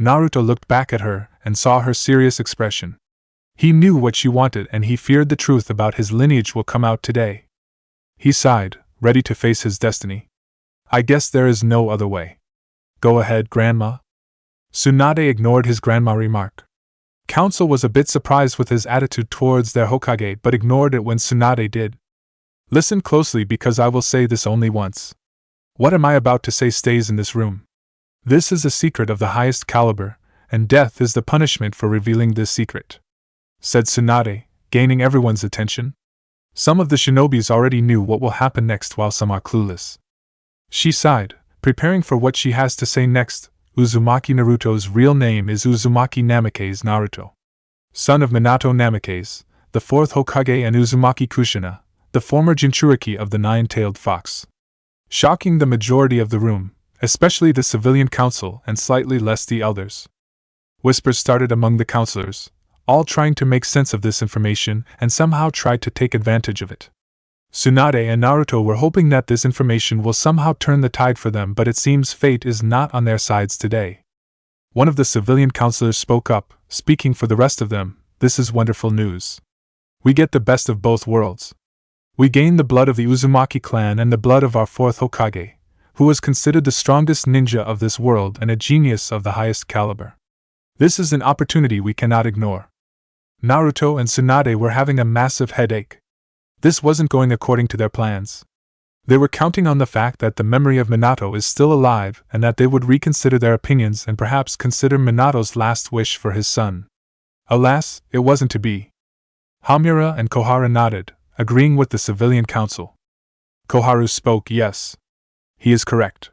Naruto looked back at her and saw her serious expression. He knew what she wanted, and he feared the truth about his lineage will come out today. He sighed, ready to face his destiny. I guess there is no other way. Go ahead, Grandma. Tsunade ignored his grandma remark. Council was a bit surprised with his attitude towards their Hokage, but ignored it when Tsunade did. Listen closely, because I will say this only once. What am I about to say stays in this room. This is a secret of the highest caliber, and death is the punishment for revealing this secret, said Tsunade, gaining everyone's attention. Some of the shinobis already knew what will happen next, while some are clueless. She sighed, preparing for what she has to say next. Uzumaki Naruto's real name is Uzumaki Namikaze Naruto, son of Minato Namikaze, the fourth Hokage, and Uzumaki Kushina, the former Jinchuriki of the nine-tailed fox. Shocking the majority of the room, especially the civilian council and slightly less the elders. Whispers started among the counselors, all trying to make sense of this information and somehow tried to take advantage of it. Tsunade and Naruto were hoping that this information will somehow turn the tide for them, but it seems fate is not on their sides today. One of the civilian counselors spoke up, speaking for the rest of them. This is wonderful news. We get the best of both worlds. We gain the blood of the Uzumaki clan and the blood of our fourth Hokage, who was considered the strongest ninja of this world and a genius of the highest caliber. This is an opportunity we cannot ignore. Naruto and Tsunade were having a massive headache. This wasn't going according to their plans. They were counting on the fact that the memory of Minato is still alive and that they would reconsider their opinions and perhaps consider Minato's last wish for his son. Alas, it wasn't to be. Hamura and Kohara nodded, agreeing with the civilian council. Koharu spoke. Yes. He is correct.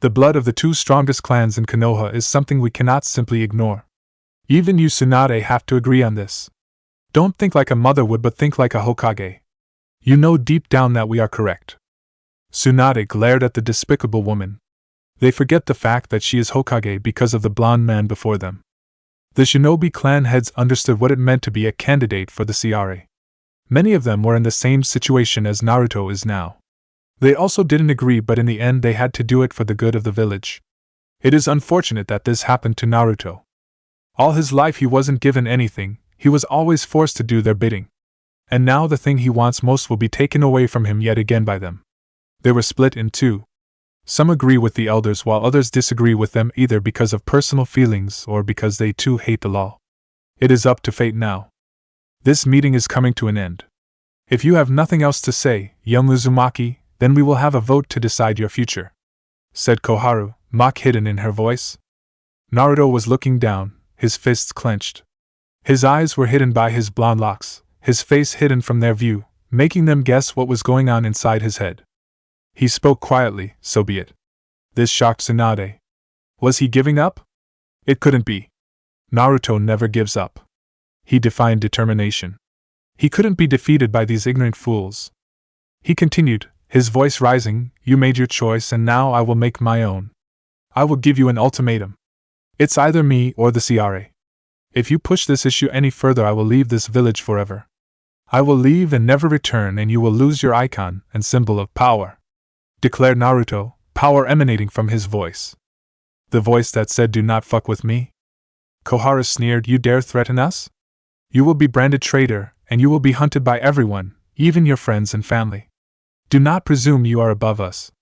The blood of the two strongest clans in Konoha is something we cannot simply ignore. Even you, Tsunade, have to agree on this. Don't think like a mother would, but think like a Hokage. You know deep down that we are correct. Tsunade glared at the despicable woman. They forget the fact that she is Hokage because of the blonde man before them. The shinobi clan heads understood what it meant to be a candidate for the CRA. Many of them were in the same situation as Naruto is now. They also didn't agree, but in the end they had to do it for the good of the village. It is unfortunate that this happened to Naruto. All his life he wasn't given anything, he was always forced to do their bidding. And now the thing he wants most will be taken away from him yet again by them. They were split in two. Some agree with the elders while others disagree with them, either because of personal feelings or because they too hate the law. It is up to fate now. This meeting is coming to an end. If you have nothing else to say, young Uzumaki, then we will have a vote to decide your future, said Koharu, mock hidden in her voice. Naruto was looking down, his fists clenched. His eyes were hidden by his blonde locks, his face hidden from their view, making them guess what was going on inside his head. He spoke quietly. So be it. This shocked Tsunade. Was he giving up? It couldn't be. Naruto never gives up. He defined determination. He couldn't be defeated by these ignorant fools. He continued, his voice rising, you made your choice and now I will make my own. I will give you an ultimatum. It's either me or the CRA. If you push this issue any further, I will leave this village forever. I will leave and never return, and you will lose your icon and symbol of power, declared Naruto, power emanating from his voice. The voice that said, do not fuck with me? Kohara sneered, you dare threaten us? You will be branded traitor, and you will be hunted by everyone, even your friends and family. Do not presume you are above us.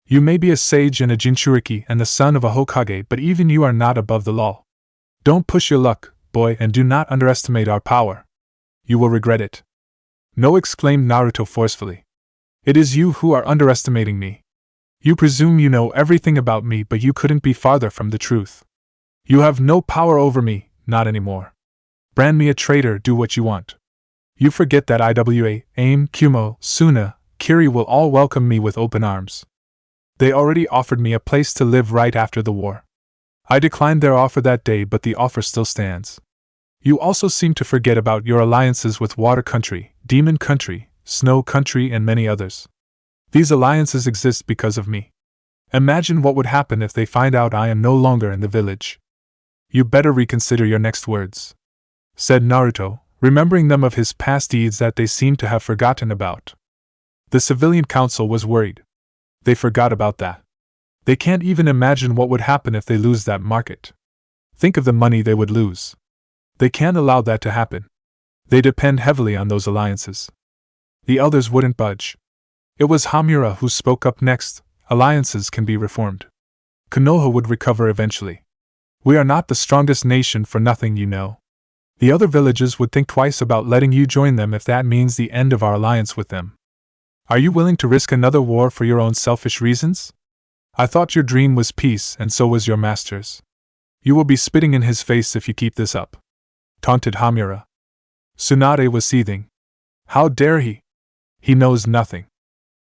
You may be a sage and a Jinchuriki and the son of a Hokage, but even you are not above the law. Don't push your luck, boy, and do not underestimate our power. You will regret it. No, exclaimed Naruto forcefully. It is you who are underestimating me. You presume you know everything about me, but you couldn't be farther from the truth. You have no power over me, not anymore. Brand me a traitor, do what you want. You forget that IWA, AIM, Kumo, Suna, Kiri will all welcome me with open arms. They already offered me a place to live right after the war. I declined their offer that day, but the offer still stands. You also seem to forget about your alliances with Water Country, Demon Country, Snow Country, and many others. These alliances exist because of me. Imagine what would happen if they find out I am no longer in the village. You better reconsider your next words, said Naruto, remembering them of his past deeds that they seemed to have forgotten about. The civilian council was worried. They forgot about that. They can't even imagine what would happen if they lose that market. Think of the money they would lose. They can't allow that to happen. They depend heavily on those alliances. The others wouldn't budge. It was Hamura who spoke up next. Alliances can be reformed. Konoha would recover eventually. We are not the strongest nation for nothing, you know. The other villages would think twice about letting you join them if that means the end of our alliance with them. Are you willing to risk another war for your own selfish reasons? I thought your dream was peace, and so was your master's. You will be spitting in his face if you keep this up, taunted Hamura. Tsunade was seething. How dare he? He knows nothing.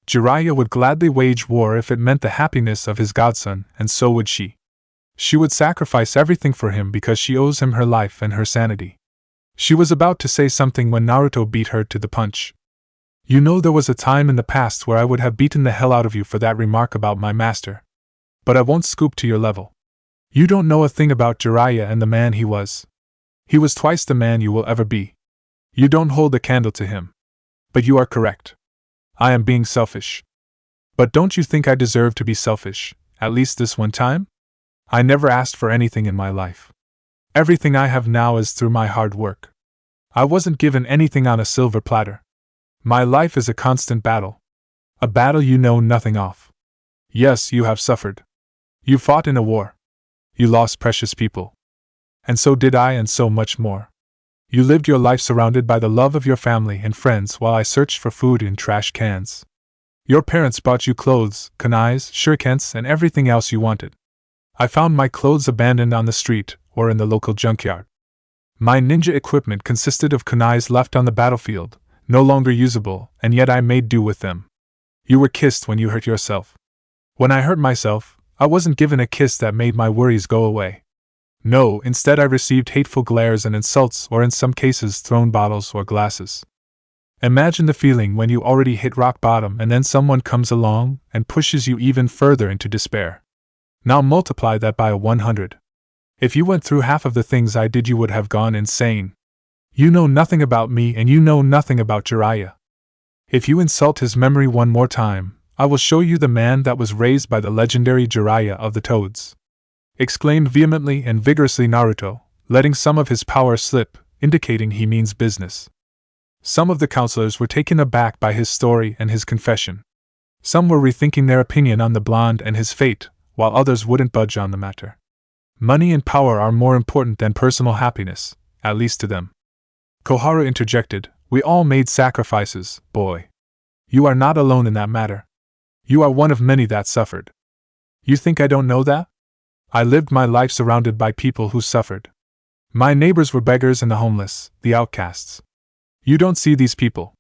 Jiraiya would gladly wage war if it meant the happiness of his godson, and so would she. She would sacrifice everything for him because she owes him her life and her sanity. She was about to say something when Naruto beat her to the punch. You know, there was a time in the past where I would have beaten the hell out of you for that remark about my master. But I won't scoop to your level. You don't know a thing about Jiraiya and the man he was. He was twice the man you will ever be. You don't hold a candle to him. But you are correct. I am being selfish. But don't you think I deserve to be selfish, at least this one time? I never asked for anything in my life. Everything I have now is through my hard work. I wasn't given anything on a silver platter. My life is a constant battle. A battle you know nothing of. Yes, you have suffered. You fought in a war. You lost precious people. And so did I, and so much more. You lived your life surrounded by the love of your family and friends while I searched for food in trash cans. Your parents bought you clothes, kunais, shurikens, and everything else you wanted. I found my clothes abandoned on the street or in the local junkyard. My ninja equipment consisted of kunais left on the battlefield, no longer usable, and yet I made do with them. You were kissed when you hurt yourself. When I hurt myself, I wasn't given a kiss that made my worries go away. No, instead I received hateful glares and insults, or in some cases thrown bottles or glasses. Imagine the feeling when you already hit rock bottom and then someone comes along and pushes you even further into despair. Now multiply that by 100. If you went through half of the things I did, you would have gone insane. You know nothing about me, and you know nothing about Jiraiya. If you insult his memory one more time, I will show you the man that was raised by the legendary Jiraiya of the Toads, exclaimed vehemently and vigorously Naruto, letting some of his power slip, indicating he means business. Some of the counselors were taken aback by his story and his confession. Some were rethinking their opinion on the blonde and his fate, while others wouldn't budge on the matter. Money and power are more important than personal happiness, at least to them. Kohara interjected, we all made sacrifices, boy. You are not alone in that matter. You are one of many that suffered. You think I don't know that? I lived my life surrounded by people who suffered. My neighbors were beggars and the homeless, the outcasts. You don't see these people.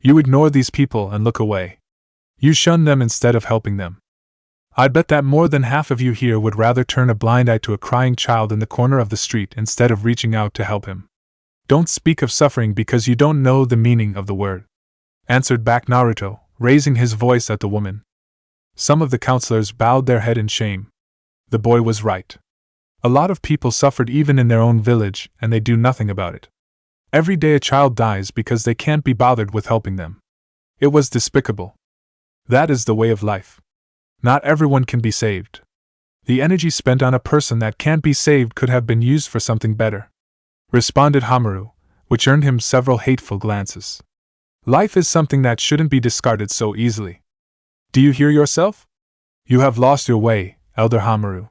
You ignore these people and look away. You shun them instead of helping them. I'd bet that more than half of you here would rather turn a blind eye to a crying child in the corner of the street instead of reaching out to help him. Don't speak of suffering because you don't know the meaning of the word, answered back Naruto, raising his voice at the woman. Some of the counselors bowed their head in shame. The boy was right. A lot of people suffered even in their own village, and they do nothing about it. Every day a child dies because they can't be bothered with helping them. It was despicable. That is the way of life. Not everyone can be saved. The energy spent on a person that can't be saved could have been used for something better, responded Hamaru, which earned him several hateful glances. Life is something that shouldn't be discarded so easily. Do you hear yourself? You have lost your way, Elder Hamaru.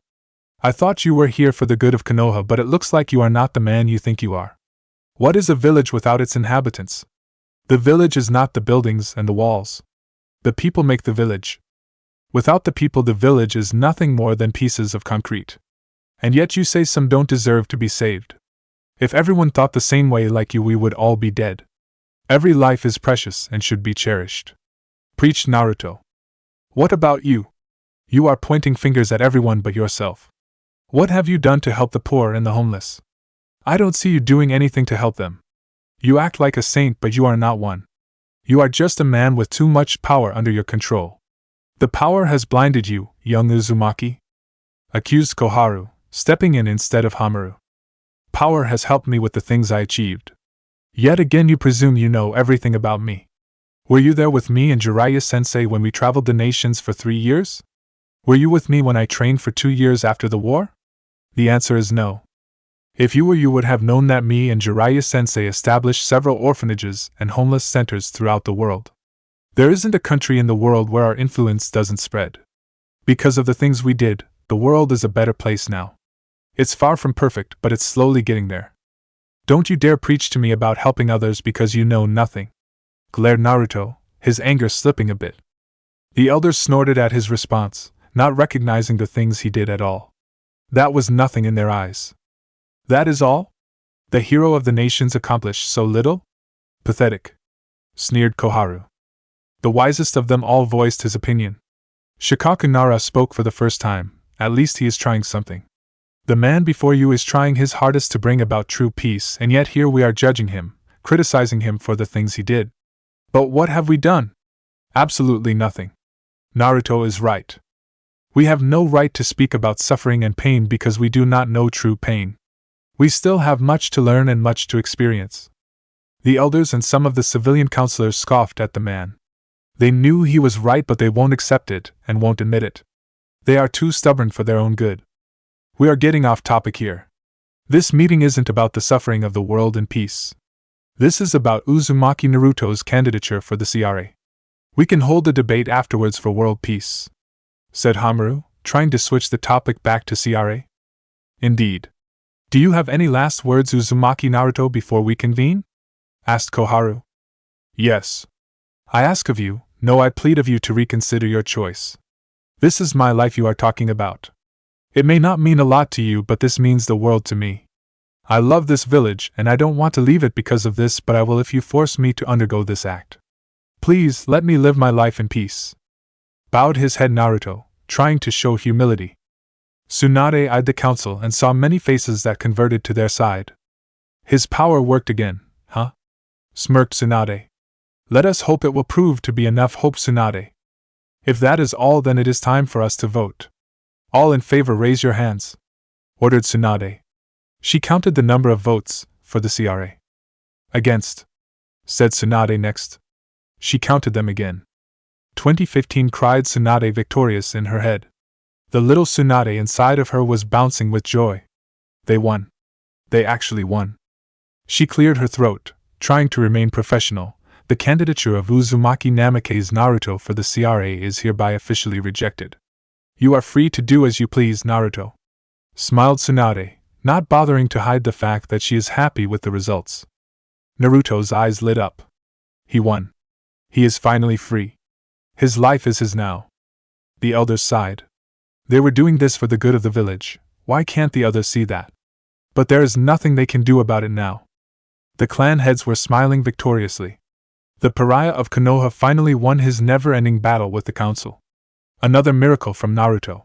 I thought you were here for the good of Konoha, but it looks like you are not the man you think you are. What is a village without its inhabitants? The village is not the buildings and the walls. The people make the village. Without the people, the village is nothing more than pieces of concrete. And yet you say some don't deserve to be saved. If everyone thought the same way like you, we would all be dead. Every life is precious and should be cherished, preached Naruto. What about you? You are pointing fingers at everyone but yourself. What have you done to help the poor and the homeless? I don't see you doing anything to help them. You act like a saint, but you are not one. You are just a man with too much power under your control. The power has blinded you, young Uzumaki, accused Koharu, stepping in instead of Hamaru. Power has helped me with the things I achieved. Yet again you presume you know everything about me. Were you there with me and Jiraiya-sensei when we traveled the nations for 3 years? Were you with me when I trained for 2 years after the war? The answer is no. If you were, you would have known that me and Jiraiya-sensei established several orphanages and homeless centers throughout the world. There isn't a country in the world where our influence doesn't spread. Because of the things we did, the world is a better place now. It's far from perfect, but it's slowly getting there. Don't you dare preach to me about helping others because you know nothing, glared Naruto, his anger slipping a bit. The elders snorted at his response, not recognizing the things he did at all. That was nothing in their eyes. That is all? The hero of the nations accomplished so little? Pathetic, sneered Koharu. The wisest of them all voiced his opinion. Shikaku Nara spoke for the first time. At least he is trying something. The man before you is trying his hardest to bring about true peace, and yet here we are judging him, criticizing him for the things he did. But what have we done? Absolutely nothing. Naruto is right. We have no right to speak about suffering and pain because we do not know true pain. We still have much to learn and much to experience. The elders and some of the civilian counselors scoffed at the man. They knew he was right, but they won't accept it and won't admit it. They are too stubborn for their own good. We are getting off topic here. This meeting isn't about the suffering of the world and peace. This is about Uzumaki Naruto's candidature for the CRA. We can hold the debate afterwards for world peace, said Hamaru, trying to switch the topic back to CRA. Indeed. Do you have any last words, Uzumaki Naruto, before we convene? Asked Koharu. Yes. I ask of you, no, I plead of you to reconsider your choice. This is my life you are talking about. It may not mean a lot to you, but this means the world to me. I love this village, and I don't want to leave it because of this, but I will if you force me to undergo this act. Please, let me live my life in peace. Bowed his head Naruto, trying to show humility. Tsunade eyed the council and saw many faces that converted to their side. His power worked again, huh? Smirked Tsunade. Let us hope it will prove to be enough hope, Tsunade. If that is all, then it is time for us to vote. All in favor raise your hands, ordered Tsunade. She counted the number of votes for the CRA. Against, said Tsunade next. She counted them again. 2015, cried Tsunade, victorious in her head. The little Tsunade inside of her was bouncing with joy. They won. They actually won. She cleared her throat, trying to remain professional. The candidature of Uzumaki Namake's Naruto for the CRA is hereby officially rejected. You are free to do as you please, Naruto, smiled Tsunade, not bothering to hide the fact that she is happy with the results. Naruto's eyes lit up. He won. He is finally free. His life is his now. The elders sighed. They were doing this for the good of the village. Why can't the others see that? But there is nothing they can do about it now. The clan heads were smiling victoriously. The pariah of Konoha finally won his never-ending battle with the council. Another miracle from Naruto.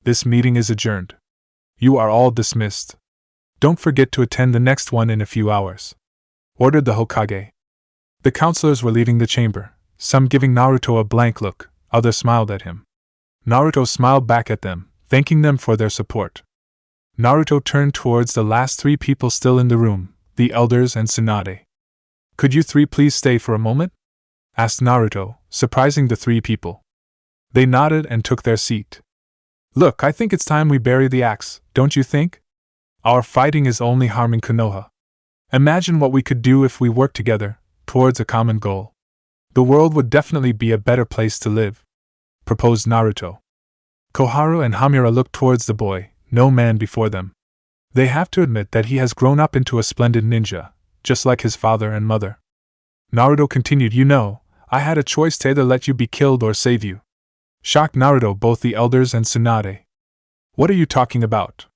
This meeting is adjourned. You are all dismissed. Don't forget to attend the next one in a few hours, ordered the Hokage. The counselors were leaving the chamber, some giving Naruto a blank look, others smiled at him. Naruto smiled back at them, thanking them for their support. Naruto turned towards the last three people still in the room, the elders and Tsunade. Could you three please stay for a moment? Asked Naruto, surprising the three people. They nodded and took their seat. Look, I think it's time we bury the axe, don't you think? Our fighting is only harming Konoha. Imagine what we could do if we worked together, towards a common goal. The world would definitely be a better place to live, proposed Naruto. Koharu and Hamura looked towards the boy, no man before them. They have to admit that he has grown up into a splendid ninja, just like his father and mother. Naruto continued, you know, I had a choice to either let you be killed or save you. Shocked Naruto both the elders and Tsunade. What are you talking about?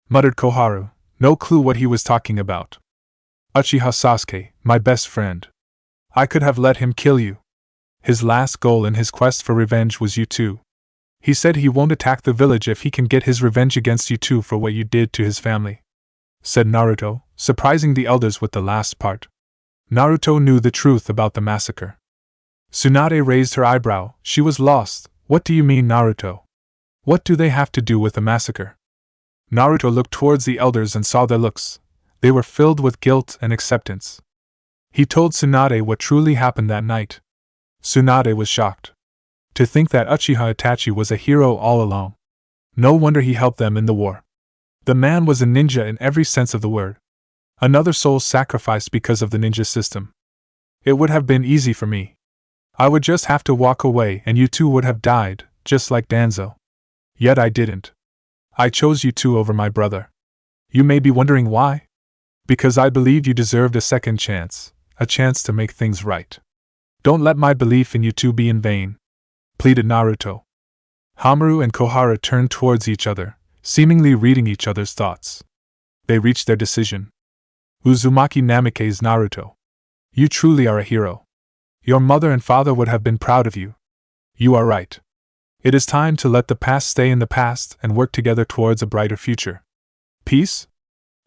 Muttered Koharu, no clue what he was talking about. Uchiha Sasuke, my best friend. I could have let him kill you. His last goal in his quest for revenge was you two. He said he won't attack the village if he can get his revenge against you two for what you did to his family, said Naruto, surprising the elders with the last part. Naruto knew the truth about the massacre. Tsunade raised her eyebrow, she was lost. What do you mean, Naruto? What do they have to do with the massacre? Naruto looked towards the elders and saw their looks. They were filled with guilt and acceptance. He told Tsunade what truly happened that night. Tsunade was shocked. To think that Uchiha Itachi was a hero all along. No wonder he helped them in the war. The man was a ninja in every sense of the word. Another soul sacrificed because of the ninja system. It would have been easy for me. I would just have to walk away and you two would have died, just like Danzo. Yet I didn't. I chose you two over my brother. You may be wondering why? Because I believed you deserved a second chance, a chance to make things right. Don't let my belief in you two be in vain, pleaded Naruto. Hamura and Koharu turned towards each other, seemingly reading each other's thoughts. They reached their decision. Uzumaki Namikaze Naruto. You truly are a hero. Your mother and father would have been proud of you. You are right. It is time to let the past stay in the past and work together towards a brighter future. Peace?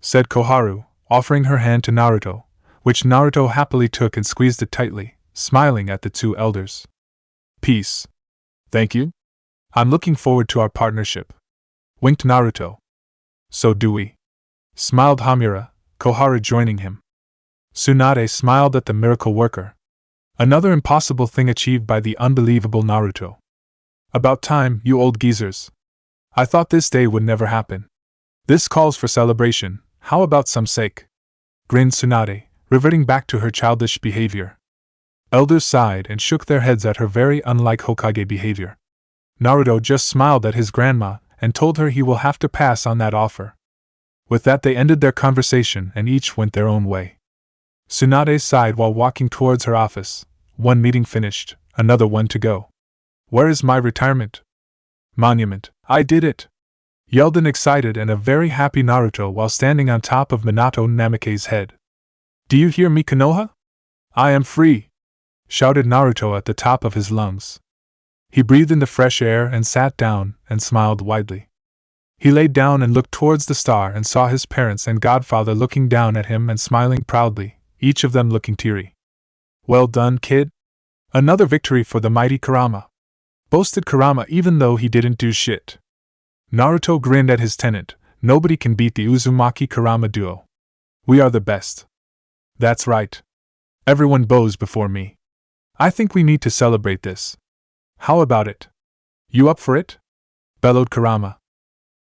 Said Koharu, offering her hand to Naruto, which Naruto happily took and squeezed it tightly, smiling at the two elders. Peace. Thank you. I'm looking forward to our partnership. Winked Naruto. So do we. Smiled Hamura, Koharu joining him. Tsunade smiled at the miracle worker. Another impossible thing achieved by the unbelievable Naruto. About time, you old geezers. I thought this day would never happen. This calls for celebration, how about some sake? Grinned Tsunade, reverting back to her childish behavior. Elders sighed and shook their heads at her very unlike Hokage behavior. Naruto just smiled at his grandma and told her he will have to pass on that offer. With that they ended their conversation and each went their own way. Tsunade sighed while walking towards her office. One meeting finished, another one to go. Where is my retirement monument? I did it! Yelled an excited and a very happy Naruto while standing on top of Minato Namikaze's head. Do you hear me, Konoha? I am free! Shouted Naruto at the top of his lungs. He breathed in the fresh air and sat down and smiled widely. He laid down and looked towards the star and saw his parents and godfather looking down at him and smiling proudly, each of them looking teary. Well done, kid. Another victory for the mighty Kurama. Boasted Kurama even though he didn't do shit. Naruto grinned at his tenant. Nobody can beat the Uzumaki-Kurama duo. We are the best. That's right. Everyone bows before me. I think we need to celebrate this. How about it? You up for it? Bellowed Kurama.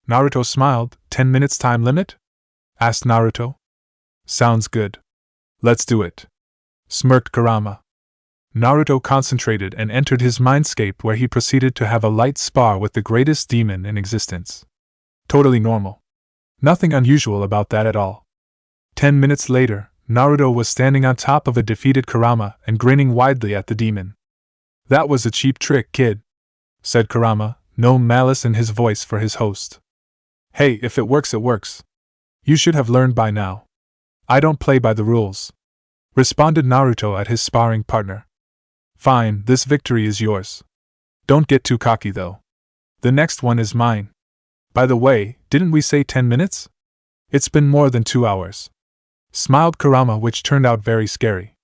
Naruto smiled. 10 minutes time limit? Asked Naruto. Sounds good. Let's do it. Smirked Kurama. Naruto concentrated and entered his Mindscape where he proceeded to have a light spar with the greatest demon in existence. Totally normal. Nothing unusual about that at all. 10 minutes later, Naruto was standing on top of a defeated Kurama and grinning widely at the demon. That was a cheap trick, kid, said Kurama, no malice in his voice for his host. Hey, if it works, it works. You should have learned by now. I don't play by the rules, responded Naruto at his sparring partner. Fine, this victory is yours. Don't get too cocky though. The next one is mine. By the way, didn't we say 10 minutes? It's been more than 2 hours. Smiled Kurama, which turned out very scary.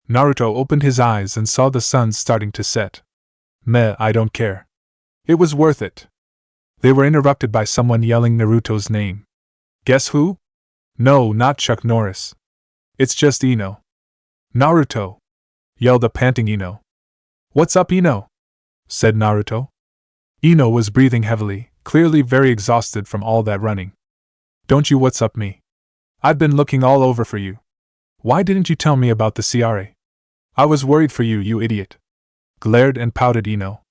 Naruto opened his eyes and saw the sun starting to set. Meh, I don't care. It was worth it. They were interrupted by someone yelling Naruto's name. Guess who? No, not Chuck Norris. It's just Ino. Naruto! Yelled a panting Ino. What's up, Ino? Said Naruto. Ino was breathing heavily, clearly very exhausted from all that running. Don't you what's up me? I've been looking all over for you. Why didn't you tell me about the CRA? I was worried for you, you idiot. Glared and pouted Ino.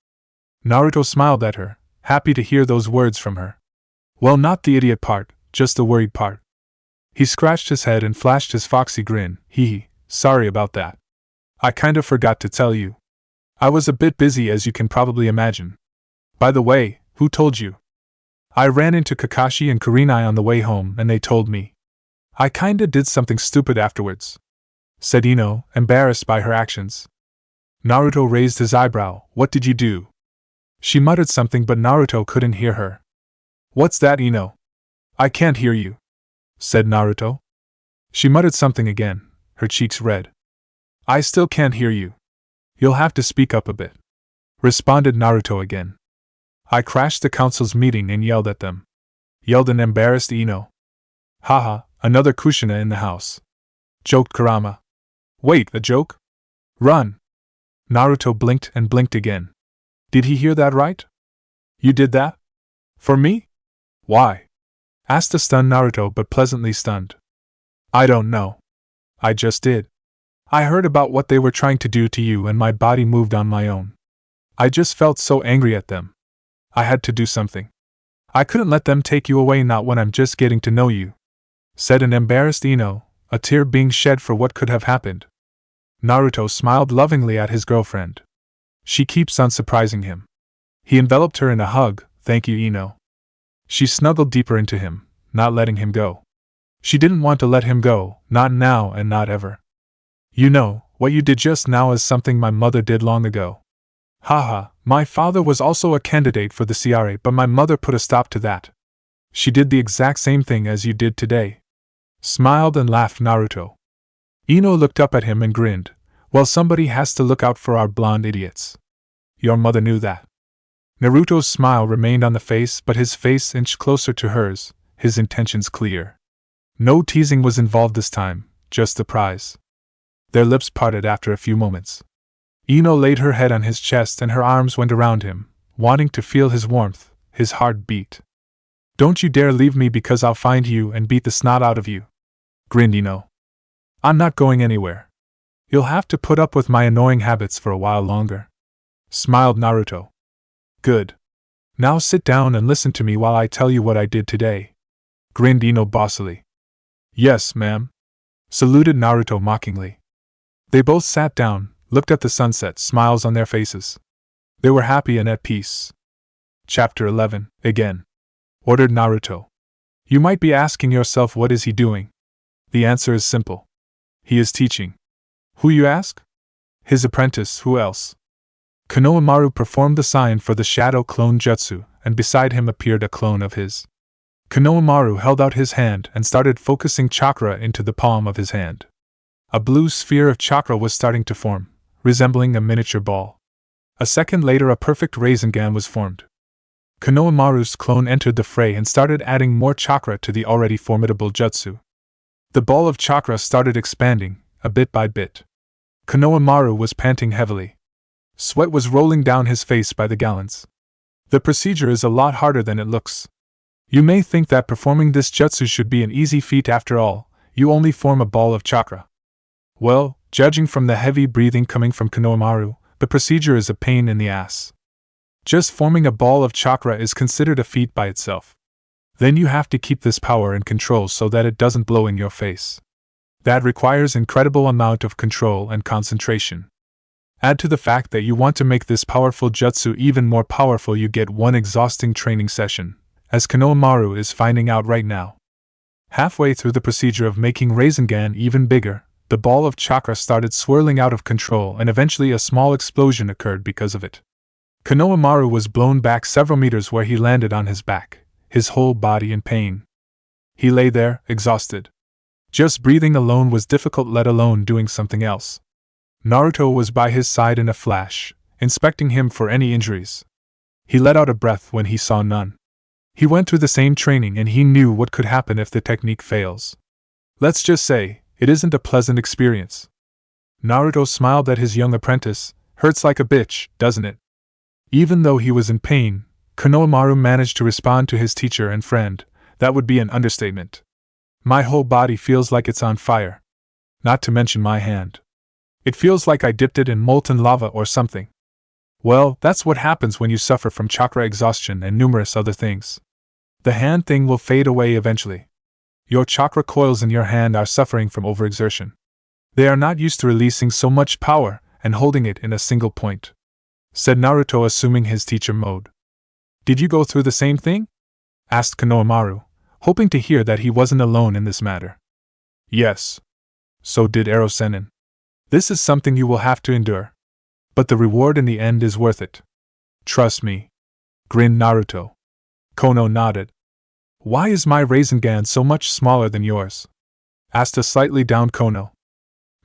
Naruto smiled at her, happy to hear those words from her. Well, not the idiot part, just the worried part. He scratched his head and flashed his foxy grin. Hee, sorry about that. I kind of forgot to tell you. I was a bit busy, as you can probably imagine. By the way, who told you? I ran into Kakashi and Kurenai on the way home and they told me. I kinda did something stupid afterwards, said Ino, embarrassed by her actions. Naruto raised his eyebrow. What did you do? She muttered something but Naruto couldn't hear her. What's that, Ino? I can't hear you, said Naruto. She muttered something again, her cheeks red. I still can't hear you. You'll have to speak up a bit, responded Naruto again. I crashed the council's meeting and yelled at them, yelled an embarrassed Ino. Haha, another Kushina in the house, joked Kurama. Wait, a joke? Run! Naruto blinked and blinked again. Did he hear that right? You did that? For me? Why? Asked the stunned Naruto, but pleasantly stunned. I don't know. I just did. I heard about what they were trying to do to you and my body moved on my own. I just felt so angry at them. I had to do something. I couldn't let them take you away, not when I'm just getting to know you, said an embarrassed Ino, a tear being shed for what could have happened. Naruto smiled lovingly at his girlfriend. She keeps on surprising him. He enveloped her in a hug. Thank you, Ino. She snuggled deeper into him, not letting him go. She didn't want to let him go, not now and not ever. You know, what you did just now is something my mother did long ago. Haha, my father was also a candidate for the CRA, but my mother put a stop to that. She did the exact same thing as you did today. Smiled and laughed Naruto. Ino looked up at him and grinned. Well, somebody has to look out for our blonde idiots. Your mother knew that. Naruto's smile remained on the face, but his face inched closer to hers, his intentions clear. No teasing was involved this time, just the prize. Their lips parted after a few moments. Ino laid her head on his chest and her arms went around him, wanting to feel his warmth. His heart beat. Don't you dare leave me, because I'll find you and beat the snot out of you, grinned Ino. I'm not going anywhere. You'll have to put up with my annoying habits for a while longer, smiled Naruto. Good. Now sit down and listen to me while I tell you what I did today, grinned Ino bossily. Yes, ma'am, saluted Naruto mockingly. They both sat down, looked at the sunset, smiles on their faces. They were happy and at peace. Chapter 11, again, ordered Naruto. You might be asking yourself, what is he doing? The answer is simple. He is teaching. Who, you ask? His apprentice, who else? Konohamaru performed the sign for the shadow clone jutsu, and beside him appeared a clone of his. Konohamaru held out his hand and started focusing chakra into the palm of his hand. A blue sphere of chakra was starting to form, resembling a miniature ball. A second later, a perfect Rasengan was formed. Konohamaru's clone entered the fray and started adding more chakra to the already formidable jutsu. The ball of chakra started expanding, a bit by bit. Konohamaru was panting heavily. Sweat was rolling down his face by the gallons. The procedure is a lot harder than it looks. You may think that performing this jutsu should be an easy feat. After all, you only form a ball of chakra. Well, judging from the heavy breathing coming from Konohamaru, the procedure is a pain in the ass. Just forming a ball of chakra is considered a feat by itself. Then you have to keep this power and control so that it doesn't blow in your face. That requires incredible amount of control and concentration. Add to the fact that you want to make this powerful jutsu even more powerful, you get one exhausting training session, as Konohamaru is finding out right now. Halfway through the procedure of making Rasengan even bigger, the ball of chakra started swirling out of control and eventually a small explosion occurred because of it. Konohamaru was blown back several meters where he landed on his back, his whole body in pain. He lay there, exhausted. Just breathing alone was difficult, let alone doing something else. Naruto was by his side in a flash, inspecting him for any injuries. He let out a breath when he saw none. He went through the same training and he knew what could happen if the technique fails. Let's just say, it isn't a pleasant experience. Naruto smiled at his young apprentice. Hurts like a bitch, doesn't it? Even though he was in pain, Konohamaru managed to respond to his teacher and friend. That would be an understatement. My whole body feels like it's on fire. Not to mention my hand. It feels like I dipped it in molten lava or something. Well, that's what happens when you suffer from chakra exhaustion and numerous other things. The hand thing will fade away eventually. Your chakra coils in your hand are suffering from overexertion. They are not used to releasing so much power and holding it in a single point, said Naruto, assuming his teacher mode. Did you go through the same thing? Asked Konohamaru, hoping to hear that he wasn't alone in this matter. Yes. So did Ero-sennin. This is something you will have to endure. But the reward in the end is worth it. Trust me. Grinned Naruto. Kono nodded. Why is my Rasengan so much smaller than yours? Asked a slightly downed Kono.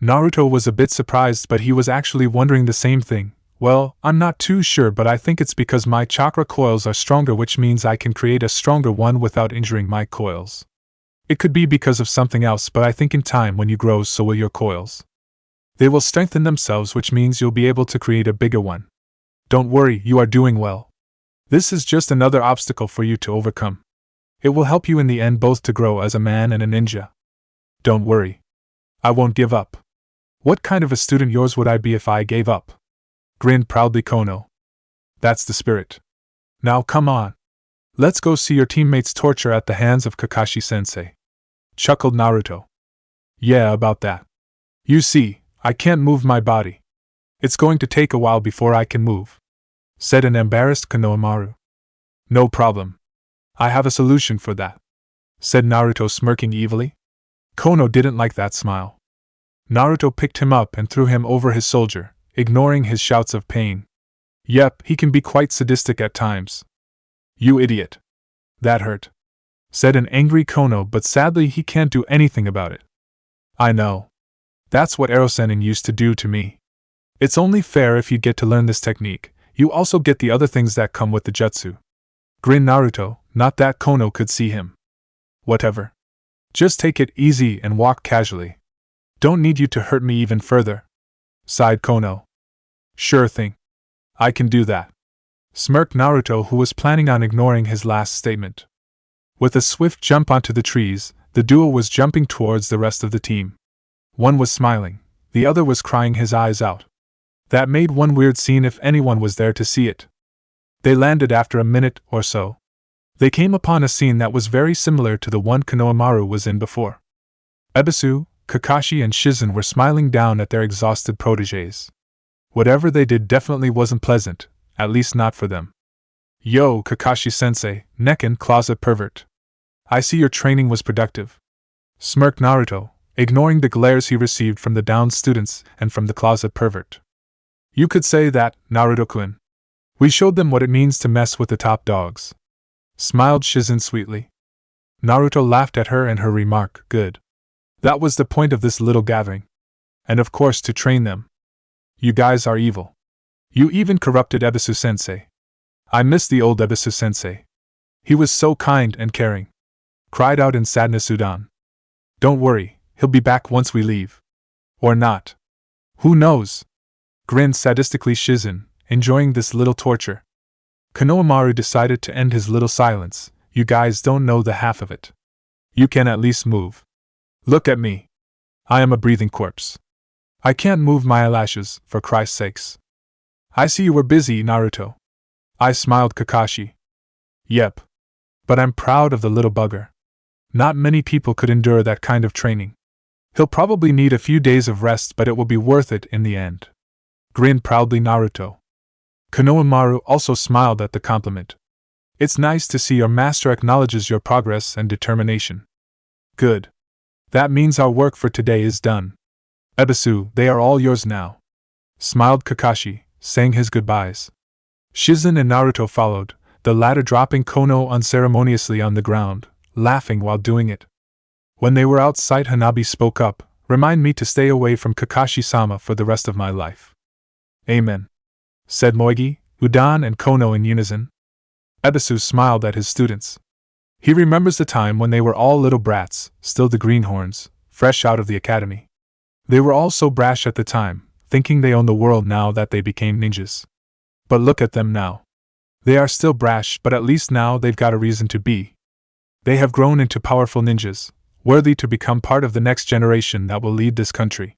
Naruto was a bit surprised, but he was actually wondering the same thing. Well, I'm not too sure, but I think it's because my chakra coils are stronger, which means I can create a stronger one without injuring my coils. It could be because of something else, but I think in time when you grow, so will your coils. They will strengthen themselves, which means you'll be able to create a bigger one. Don't worry, you are doing well. This is just another obstacle for you to overcome. It will help you in the end both to grow as a man and a ninja. Don't worry. I won't give up. What kind of a student yours would I be if I gave up? Grinned proudly Kono. That's the spirit. Now come on. Let's go see your teammates torture at the hands of Kakashi-sensei. Chuckled Naruto. Yeah, about that. You see, I can't move my body. It's going to take a while before I can move, said an embarrassed Konohamaru. No problem. I have a solution for that, said Naruto, smirking evilly. Kono didn't like that smile. Naruto picked him up and threw him over his shoulder, ignoring his shouts of pain. Yep, he can be quite sadistic at times. You idiot. That hurt, said an angry Kono, but sadly he can't do anything about it. I know. That's what Ero-sennin used to do to me. It's only fair if you get to learn this technique, you also get the other things that come with the jutsu. Grinned Naruto, not that Kono could see him. Whatever. Just take it easy and walk casually. Don't need you to hurt me even further, sighed Kono. Sure thing. I can do that, smirked Naruto, who was planning on ignoring his last statement. With a swift jump onto the trees, the duo was jumping towards the rest of the team. One was smiling, the other was crying his eyes out. That made one weird scene if anyone was there to see it. They landed after a minute or so. They came upon a scene that was very similar to the one Konohamaru was in before. Ebisu, Kakashi and Shizen were smiling down at their exhausted protégés. Whatever they did definitely wasn't pleasant, at least not for them. Yo, Kakashi-sensei, Nekken closet pervert. I see your training was productive, smirked Naruto, ignoring the glares he received from the downed students and from the closet pervert. You could say that, Naruto-kun. We showed them what it means to mess with the top dogs, smiled Shizen sweetly. Naruto laughed at her and her remark. Good. That was the point of this little gathering. And of course to train them. You guys are evil. You even corrupted Ebisu-sensei. I miss the old Ebisu-sensei. He was so kind and caring, cried out in sadness Udan. Don't worry, he'll be back once we leave. Or not. Who knows? Grinned sadistically Shizen, enjoying this little torture. Konohamaru decided to end his little silence. You guys don't know the half of it. You can at least move. Look at me. I am a breathing corpse. I can't move my eyelashes, for Christ's sakes. I see you were busy, Naruto. I smiled Kakashi. Yep. But I'm proud of the little bugger. Not many people could endure that kind of training. He'll probably need a few days of rest, but it will be worth it in the end. Grinned proudly Naruto. Konohamaru also smiled at the compliment. It's nice to see your master acknowledges your progress and determination. Good. That means our work for today is done. Ebisu, they are all yours now, smiled Kakashi, saying his goodbyes. Shizen and Naruto followed, the latter dropping Kono unceremoniously on the ground, laughing while doing it. When they were outside, Hanabi spoke up, "Remind me to stay away from Kakashi-sama for the rest of my life." "Amen," said Moigi, Udan and Kono in unison. Ebisu smiled at his students. He remembers the time when they were all little brats, still the greenhorns, fresh out of the academy. They were all so brash at the time, thinking they owned the world now that they became ninjas. But look at them now. They are still brash, but at least now they've got a reason to be. They have grown into powerful ninjas, worthy to become part of the next generation that will lead this country.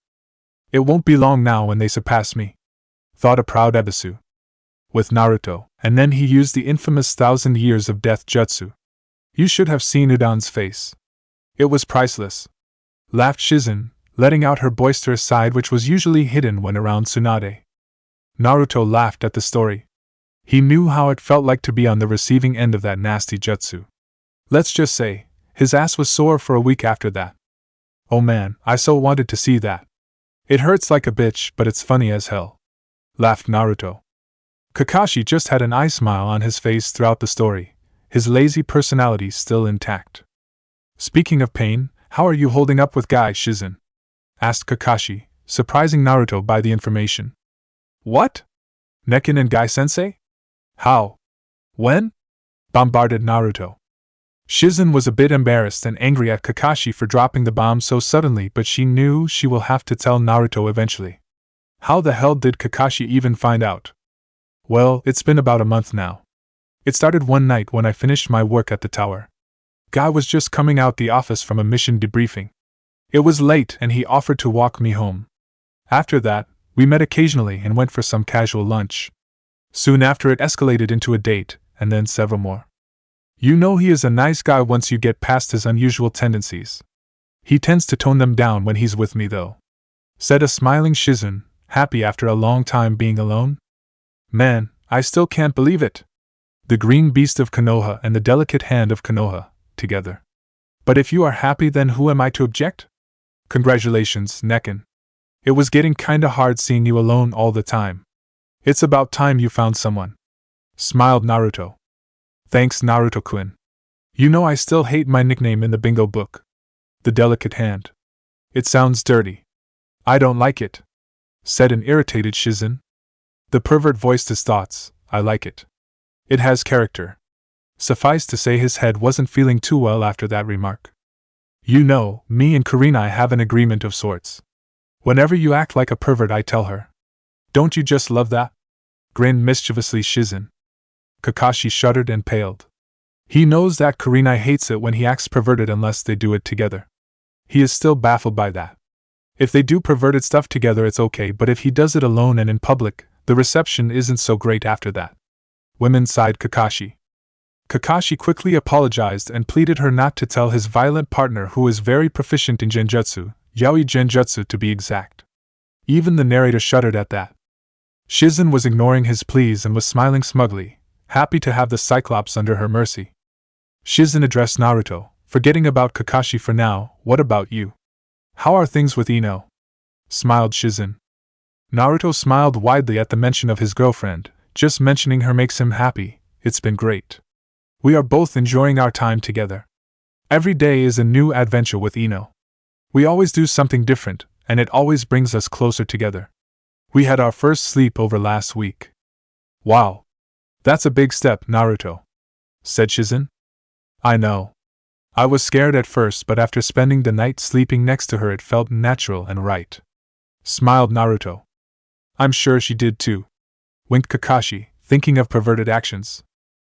It won't be long now when they surpass me, thought a proud Ebisu. With Naruto, and then he used the infamous 1,000 years of death jutsu. You should have seen Udan's face. It was priceless. Laughed Shizen, letting out her boisterous side which was usually hidden when around Tsunade. Naruto laughed at the story. He knew how it felt like to be on the receiving end of that nasty jutsu. Let's just say, his ass was sore for a week after that. Oh man, I so wanted to see that. It hurts like a bitch, but it's funny as hell. Laughed Naruto. Kakashi just had an eye smile on his face throughout the story, his lazy personality still intact. Speaking of pain, how are you holding up with Guy Shizen? Asked Kakashi, surprising Naruto by the information. What? Nekin and Guy-sensei? How? When? Bombarded Naruto. Shizen was a bit embarrassed and angry at Kakashi for dropping the bomb so suddenly, but she knew she will have to tell Naruto eventually. How the hell did Kakashi even find out? Well, it's been about a month now. It started one night when I finished my work at the tower. Guy was just coming out the office from a mission debriefing. It was late and he offered to walk me home. After that, we met occasionally and went for some casual lunch. Soon after it escalated into a date, and then several more. You know he is a nice guy once you get past his unusual tendencies. He tends to tone them down when he's with me though. Said a smiling Shizen, happy after a long time being alone. Man, I still can't believe it. The green beast of Konoha and the delicate hand of Konoha, together. But if you are happy, then who am I to object? Congratulations, Nekin. It was getting kinda hard seeing you alone all the time. It's about time you found someone. Smiled Naruto. Thanks, Naruto-kun. You know I still hate my nickname in the bingo book. The delicate hand. It sounds dirty. I don't like it. Said an irritated Shizen. The pervert voiced his thoughts. I like it. It has character. Suffice to say his head wasn't feeling too well after that remark. You know, me and Kurenai have an agreement of sorts. Whenever you act like a pervert I tell her. Don't you just love that? Grinned mischievously Shizen. Kakashi shuddered and paled. He knows that Kurenai hates it when he acts perverted unless they do it together. He is still baffled by that. If they do perverted stuff together it's okay, but if he does it alone and in public, the reception isn't so great after that. Women, sighed Kakashi. Kakashi quickly apologized and pleaded her not to tell his violent partner, who is very proficient in genjutsu, yaoi genjutsu to be exact. Even the narrator shuddered at that. Shizen was ignoring his pleas and was smiling smugly, happy to have the Cyclops under her mercy. Shizen addressed Naruto, forgetting about Kakashi for now. What about you? How are things with Ino? Smiled Shizen. Naruto smiled widely at the mention of his girlfriend. Just mentioning her makes him happy. It's been great. We are both enjoying our time together. Every day is a new adventure with Ino. We always do something different, and it always brings us closer together. We had our first sleepover last week. Wow. That's a big step, Naruto. Said Shizen. I know. I was scared at first, but after spending the night sleeping next to her it felt natural and right. Smiled Naruto. I'm sure she did too. Winked Kakashi, thinking of perverted actions.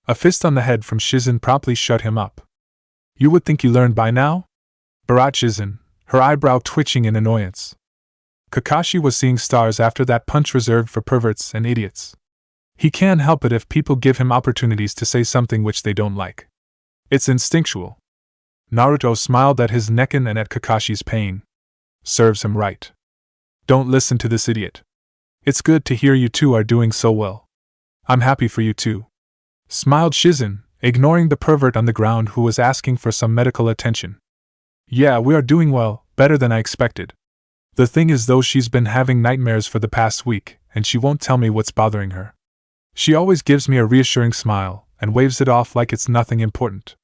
A fist on the head from Shizen promptly shut him up. You would think you learned by now? Barat Shizen, her eyebrow twitching in annoyance. Kakashi was seeing stars after that punch reserved for perverts and idiots. He can't help it if people give him opportunities to say something which they don't like. It's instinctual. Naruto smiled at his Nekin and at Kakashi's pain. Serves him right. Don't listen to this idiot. It's good to hear you two are doing so well. I'm happy for you too. Smiled Shizen, ignoring the pervert on the ground who was asking for some medical attention. Yeah, we are doing well, better than I expected. The thing is though, she's been having nightmares for the past week, and she won't tell me what's bothering her. She always gives me a reassuring smile and waves it off like it's nothing important.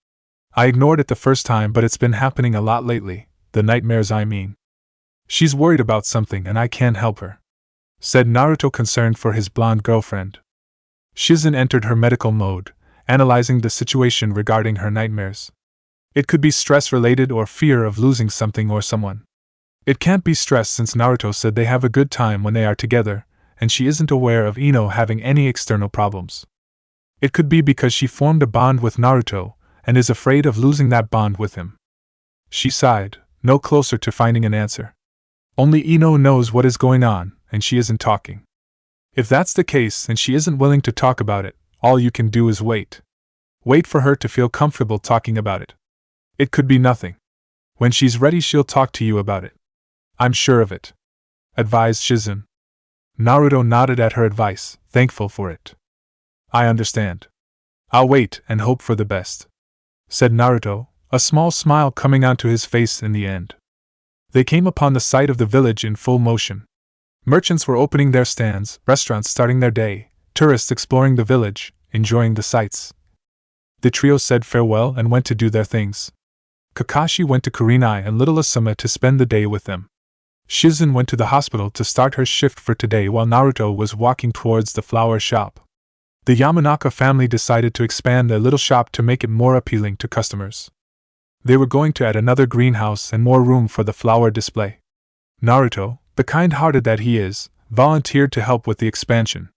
I ignored it the first time, but it's been happening a lot lately, the nightmares I mean. She's worried about something and I can't help her," said Naruto, concerned for his blonde girlfriend. Shizen entered her medical mode, analyzing the situation regarding her nightmares. It could be stress-related or fear of losing something or someone. It can't be stress since Naruto said they have a good time when they are together, and she isn't aware of Ino having any external problems. It could be because she formed a bond with Naruto, and is afraid of losing that bond with him. She sighed, no closer to finding an answer. Only Ino knows what is going on, and she isn't talking. If that's the case and she isn't willing to talk about it, all you can do is wait. Wait for her to feel comfortable talking about it. It could be nothing. When she's ready, she'll talk to you about it. I'm sure of it," advised Shizen. Naruto nodded at her advice, thankful for it. "I understand. I'll wait and hope for the best," said Naruto, a small smile coming onto his face in the end. They came upon the site of the village in full motion. Merchants were opening their stands, restaurants starting their day, tourists exploring the village, enjoying the sights. The trio said farewell and went to do their things. Kakashi went to Kurenai and little Asuma to spend the day with them. Shizen went to the hospital to start her shift for today, while Naruto was walking towards the flower shop. The Yamanaka family decided to expand their little shop to make it more appealing to customers. They were going to add another greenhouse and more room for the flower display. Naruto, the kind-hearted that he is, volunteered to help with the expansion.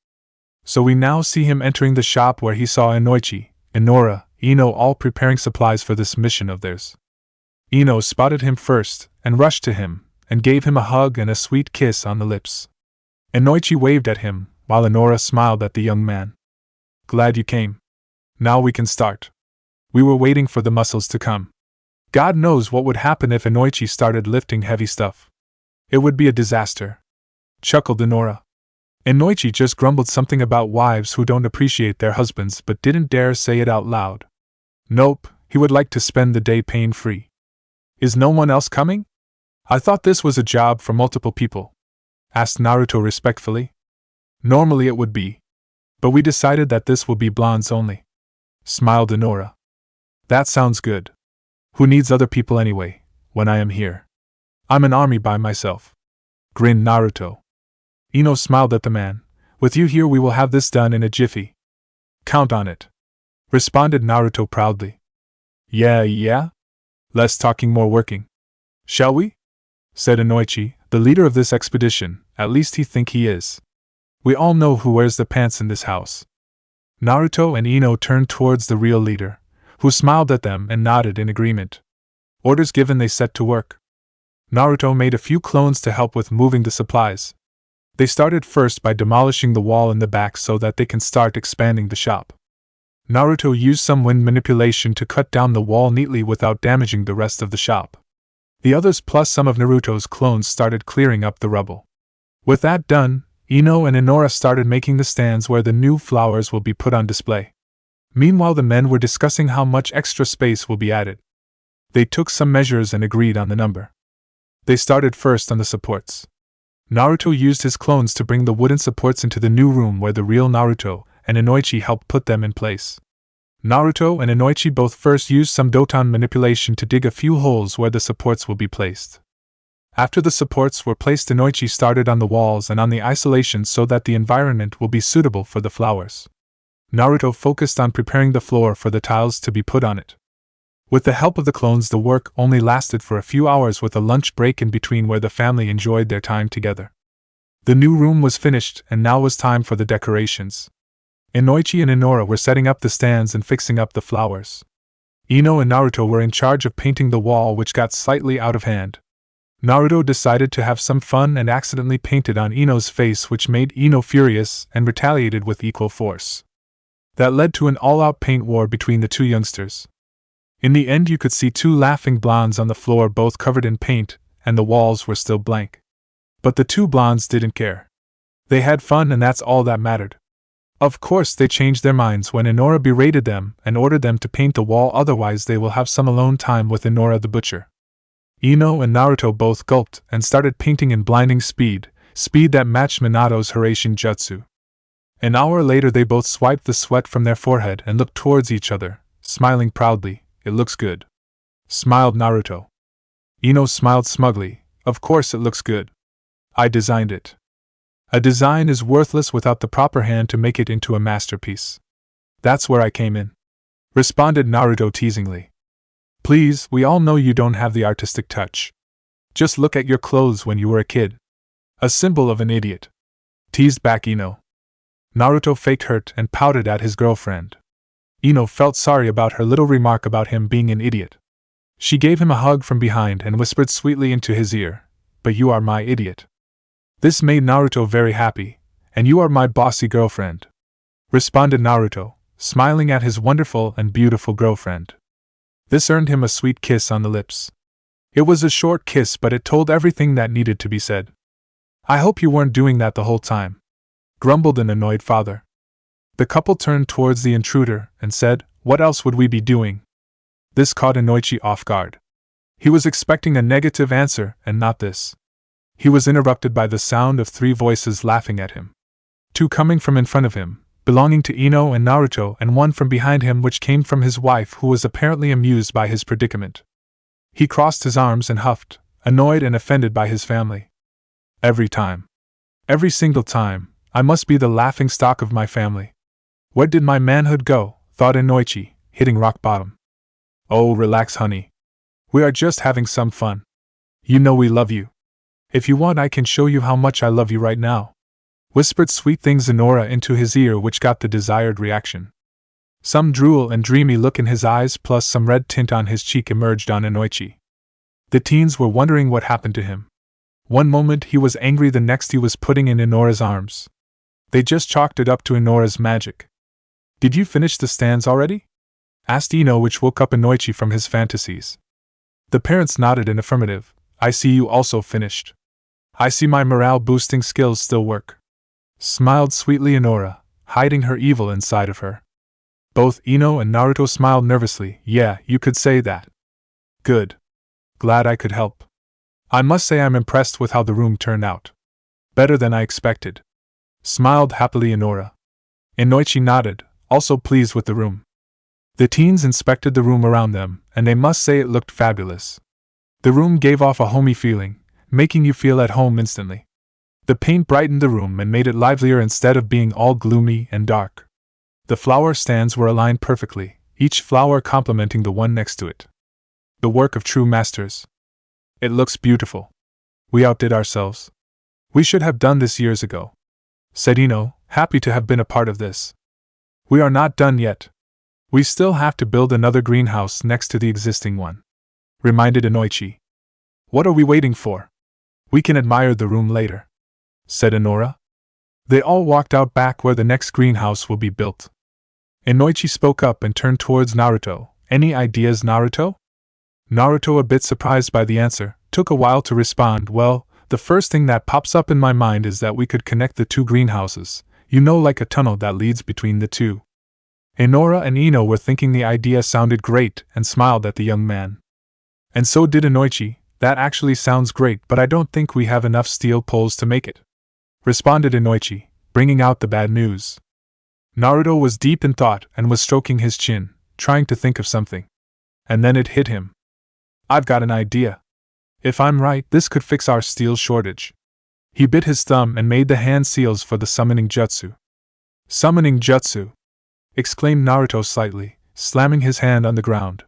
So we now see him entering the shop where he saw Inoichi, Inora, Ino all preparing supplies for this mission of theirs. Ino spotted him first and rushed to him and gave him a hug and a sweet kiss on the lips. Inoichi waved at him, while Inora smiled at the young man. "Glad you came. Now we can start. We were waiting for the muscles to come. God knows what would happen if Inoichi started lifting heavy stuff. It would be a disaster," chuckled Inora. Inoichi just grumbled something about wives who don't appreciate their husbands but didn't dare say it out loud. Nope, he would like to spend the day pain-free. "Is no one else coming? I thought this was a job for multiple people," asked Naruto respectfully. "Normally it would be. But we decided that this will be blondes only," smiled Inora. "That sounds good. Who needs other people anyway, when I am here? I'm an army by myself," grinned Naruto. Ino smiled at the man. "With you here we will have this done in a jiffy." "Count on it," responded Naruto proudly. Yeah? Less talking, more working. "Shall we?" said Inoichi, the leader of this expedition, at least he think he is. "We all know who wears the pants in this house." Naruto and Ino turned towards the real leader, who smiled at them and nodded in agreement. Orders given, they set to work. Naruto made a few clones to help with moving the supplies. They started first by demolishing the wall in the back so that they can start expanding the shop. Naruto used some wind manipulation to cut down the wall neatly without damaging the rest of the shop. The others plus some of Naruto's clones started clearing up the rubble. With that done, Ino and Inora started making the stands where the new flowers will be put on display. Meanwhile, the men were discussing how much extra space will be added. They took some measures and agreed on the number. They started first on the supports. Naruto used his clones to bring the wooden supports into the new room where the real Naruto and Inoichi helped put them in place. Naruto and Inoichi both first used some Doton manipulation to dig a few holes where the supports will be placed. After the supports were placed, Inoichi started on the walls and on the isolation so that the environment will be suitable for the flowers. Naruto focused on preparing the floor for the tiles to be put on it. With the help of the clones, the work only lasted for a few hours with a lunch break in between where the family enjoyed their time together. The new room was finished and now was time for the decorations. Inoichi and Inora were setting up the stands and fixing up the flowers. Ino and Naruto were in charge of painting the wall, which got slightly out of hand. Naruto decided to have some fun and accidentally painted on Ino's face, which made Ino furious and retaliated with equal force. That led to an all-out paint war between the two youngsters. In the end, you could see two laughing blondes on the floor, both covered in paint, and the walls were still blank. But the two blondes didn't care. They had fun, and that's all that mattered. Of course, they changed their minds when Inora berated them and ordered them to paint the wall, otherwise they will have some alone time with Inora the butcher. Ino and Naruto both gulped and started painting in blinding speed that matched Minato's Hiraishin jutsu. An hour later they both swiped the sweat from their forehead and looked towards each other, smiling proudly. It looks good, smiled Naruto. Ino smiled smugly. Of course it looks good. I designed it. A design is worthless without the proper hand to make it into a masterpiece. That's where I came in, responded Naruto teasingly. Please, we all know you don't have the artistic touch. Just look at your clothes when you were a kid. A symbol of an idiot, teased back Ino. Naruto faked hurt and pouted at his girlfriend. Ino felt sorry about her little remark about him being an idiot. She gave him a hug from behind and whispered sweetly into his ear, "But you are my idiot." This made Naruto very happy. "And you are my bossy girlfriend," responded Naruto, smiling at his wonderful and beautiful girlfriend. This earned him a sweet kiss on the lips. It was a short kiss, but it told everything that needed to be said. "I hope you weren't doing that the whole time," grumbled an annoyed father. The couple turned towards the intruder and said, "What else would we be doing?" This caught Inoichi off guard. He was expecting a negative answer and not this. He was interrupted by the sound of 3 voices laughing at him. 2 coming from in front of him, belonging to Ino and Naruto, and 1 from behind him which came from his wife, who was apparently amused by his predicament. He crossed his arms and huffed, annoyed and offended by his family. Every single time, I must be the laughing stock of my family. Where did my manhood go? Thought Inoichi, hitting rock bottom. Oh, relax, honey. We are just having some fun. You know we love you. If you want, I can show you how much I love you right now, whispered sweet things Zenora into his ear, which got the desired reaction. Some drool and dreamy look in his eyes plus some red tint on his cheek emerged on Inoichi. The teens were wondering what happened to him. One moment he was angry, the next he was putting in Inora's arms. They just chalked it up to Inora's magic. "Did you finish the stands already?" asked Ino, which woke up Inoichi from his fantasies. The parents nodded in affirmative. "I see you also finished. I see my morale-boosting skills still work," smiled sweetly Inora, hiding her evil inside of her. Both Ino and Naruto smiled nervously. "Yeah, you could say that." "Good. Glad I could help. I must say I'm impressed with how the room turned out. Better than I expected," smiled happily Inora. Inoichi nodded, also pleased with the room. The teens inspected the room around them, and they must say it looked fabulous. The room gave off a homey feeling, making you feel at home instantly. The paint brightened the room and made it livelier instead of being all gloomy and dark. The flower stands were aligned perfectly, each flower complementing the one next to it. The work of true masters. "It looks beautiful. We outdid ourselves. We should have done this years ago," said Ino, happy to have been a part of this. "We are not done yet. We still have to build another greenhouse next to the existing one," reminded Inoichi. "What are we waiting for? We can admire the room later," said Inora. They all walked out back where the next greenhouse will be built. Inoichi spoke up and turned towards Naruto. "Any ideas, Naruto?" Naruto, a bit surprised by the answer, took a while to respond. "Well, the first thing that pops up in my mind is that we could connect the 2 greenhouses, like a tunnel that leads between the 2. Inora and Ino were thinking the idea sounded great and smiled at the young man. And so did Inoichi. "That actually sounds great, but I don't think we have enough steel poles to make it," responded Inoichi, bringing out the bad news. Naruto was deep in thought and was stroking his chin, trying to think of something. And then it hit him. "I've got an idea. If I'm right, this could fix our steel shortage." He bit his thumb and made the hand seals for the summoning jutsu. "Summoning jutsu!" exclaimed Naruto slightly, slamming his hand on the ground.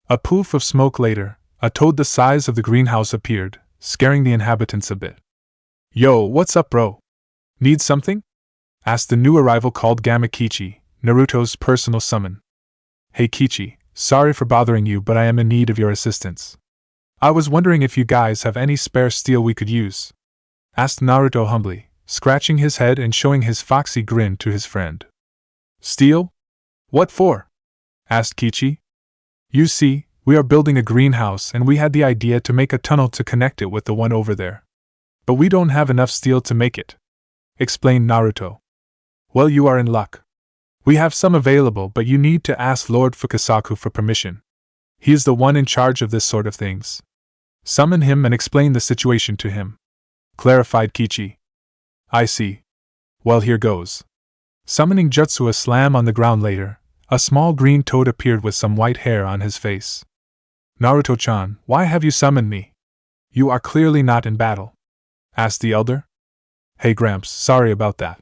A poof of smoke later, a toad the size of the greenhouse appeared, scaring the inhabitants a bit. "Yo, what's up, bro? Need something?" asked the new arrival called Gamma Kichi, Naruto's personal summon. "Hey Kichi, sorry for bothering you, but I am in need of your assistance. I was wondering if you guys have any spare steel we could use," asked Naruto humbly, scratching his head and showing his foxy grin to his friend. "Steel? What for?" asked Kichi. "You see, we are building a greenhouse and we had the idea to make a tunnel to connect it with the one over there. But we don't have enough steel to make it," explained Naruto. "Well, you are in luck. We have some available, but you need to ask Lord Fukasaku for permission. He is the one in charge of this sort of things. Summon him and explain the situation to him," clarified Kichi. "I see. Well, here goes. Summoning jutsu a slam on the ground later, a small green toad appeared with some white hair on his face. Naruto-chan, why have you summoned me? You are clearly not in battle, asked the elder. Hey Gramps, sorry about that.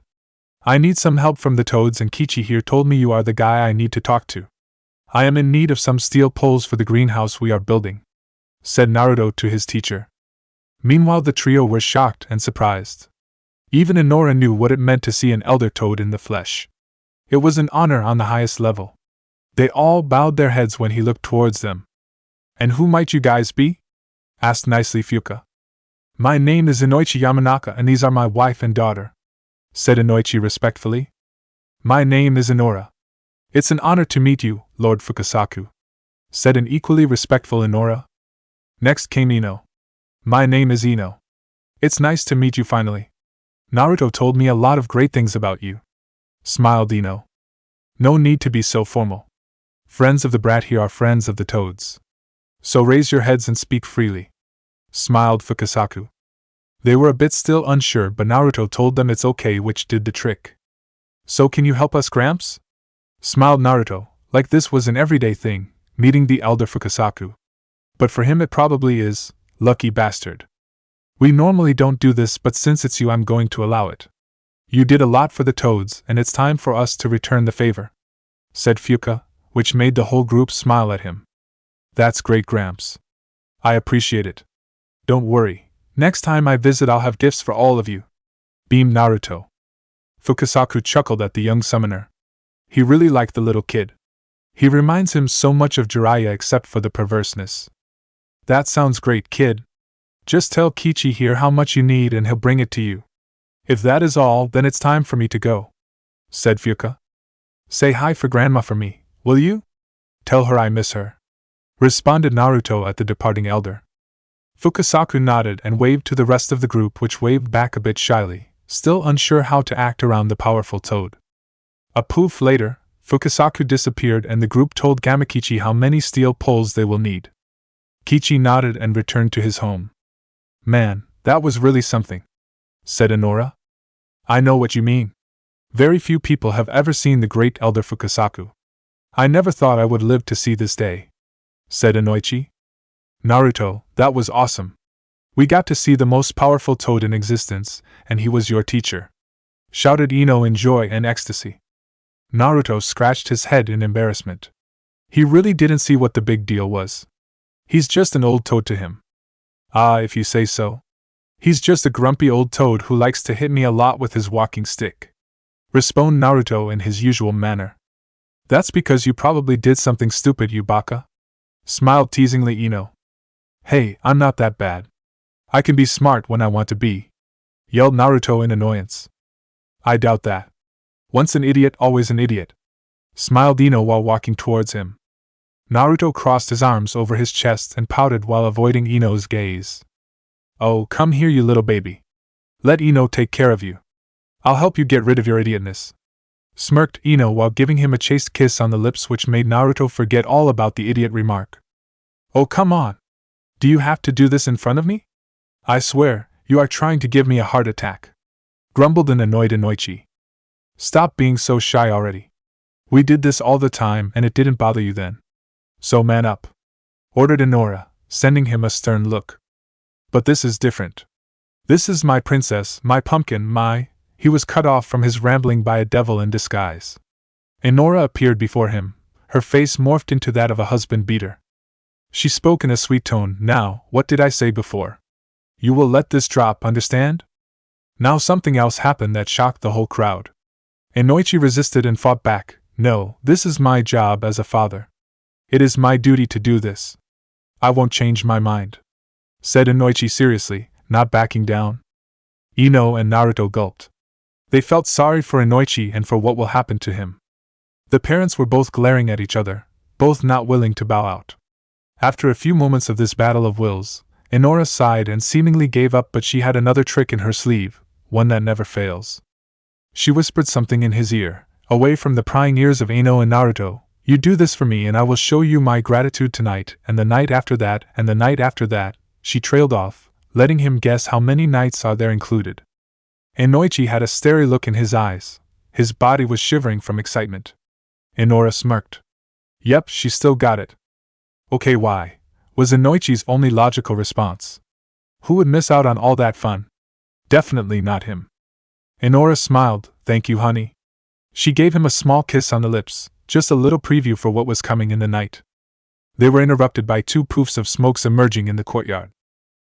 I need some help from the toads and Kichi here told me you are the guy I need to talk to. I am in need of some steel poles for the greenhouse we are building, said Naruto to his teacher. Meanwhile the trio were shocked and surprised. Even Inora knew what it meant to see an elder toad in the flesh. It was an honor on the highest level. They all bowed their heads when he looked towards them. And who might you guys be? Asked nicely Fuka. My name is Ino Yamanaka and these are my wife and daughter, said Inoichi respectfully. My name is Inora. It's an honor to meet you, Lord Fukasaku, said an equally respectful Inora. Next came Ino. My name is Ino. It's nice to meet you finally. Naruto told me a lot of great things about you, smiled Ino. No need to be so formal. Friends of the brat here are friends of the toads. So raise your heads and speak freely, smiled Fukasaku. They were a bit still unsure, but Naruto told them it's okay, which did the trick. So can you help us, Gramps? Smiled Naruto, like this was an everyday thing, meeting the elder Fukasaku. But for him it probably is, lucky bastard. We normally don't do this, but since it's you I'm going to allow it. You did a lot for the toads and it's time for us to return the favor, said Fuka, which made the whole group smile at him. That's great, Gramps. I appreciate it. Don't worry, next time I visit I'll have gifts for all of you, beamed Naruto. Fukasaku chuckled at the young summoner. He really liked the little kid. He reminds him so much of Jiraiya except for the perverseness. That sounds great, kid. Just tell Kichi here how much you need and he'll bring it to you. If that is all, then it's time for me to go, said Fuka. Say hi for Grandma for me, will you? Tell her I miss her, responded Naruto at the departing elder. Fukasaku nodded and waved to the rest of the group, which waved back a bit shyly, still unsure how to act around the powerful toad. A poof later, Fukasaku disappeared and the group told Gamakichi how many steel poles they will need. Kichi nodded and returned to his home. Man, that was really something, said Inora. I know what you mean. Very few people have ever seen the great elder Fukasaku. I never thought I would live to see this day, said Inoichi. Naruto, that was awesome. We got to see the most powerful toad in existence, and he was your teacher, shouted Ino in joy and ecstasy. Naruto scratched his head in embarrassment. He really didn't see what the big deal was. He's just an old toad to him. Ah, if you say so. He's just a grumpy old toad who likes to hit me a lot with his walking stick, responded Naruto in his usual manner. That's because you probably did something stupid, you baka, smiled teasingly Ino. Hey, I'm not that bad. I can be smart when I want to be, yelled Naruto in annoyance. I doubt that. Once an idiot, always an idiot, smiled Ino while walking towards him. Naruto crossed his arms over his chest and pouted while avoiding Ino's gaze. Oh, come here, you little baby. Let Ino take care of you. I'll help you get rid of your idiotness, smirked Ino while giving him a chaste kiss on the lips, which made Naruto forget all about the idiot remark. Oh, come on. Do you have to do this in front of me? I swear, you are trying to give me a heart attack, grumbled an annoyed Inoichi. Stop being so shy already. We did this all the time and it didn't bother you then. So man up, ordered Inora, sending him a stern look. But this is different. This is my princess, my pumpkin, He was cut off from his rambling by a devil in disguise. Inora appeared before him, her face morphed into that of a husband-beater. She spoke in a sweet tone. Now, what did I say before? You will let this drop, understand? Now something else happened that shocked the whole crowd. Inoichi resisted and fought back. No, this is my job as a father. It is my duty to do this. I won't change my mind, said Inoichi seriously, not backing down. Ino and Naruto gulped. They felt sorry for Inoichi and for what will happen to him. The parents were both glaring at each other, both not willing to bow out. After a few moments of this battle of wills, Inora sighed and seemingly gave up, but she had another trick in her sleeve, one that never fails. She whispered something in his ear, away from the prying ears of Ino and Naruto. You do this for me and I will show you my gratitude tonight, and the night after that, and the night after that. She trailed off, letting him guess how many nights are there included. Inoichi had a starry look in his eyes, His body was shivering from excitement. Inora smirked. Yep, she still got it. Okay, why? Was Inoichi's only logical response. Who would miss out on all that fun? Definitely not him. Inora smiled, thank you, honey. She gave him a small kiss on the lips, just a little preview for what was coming in the night. They were interrupted by two poofs of smokes emerging in the courtyard.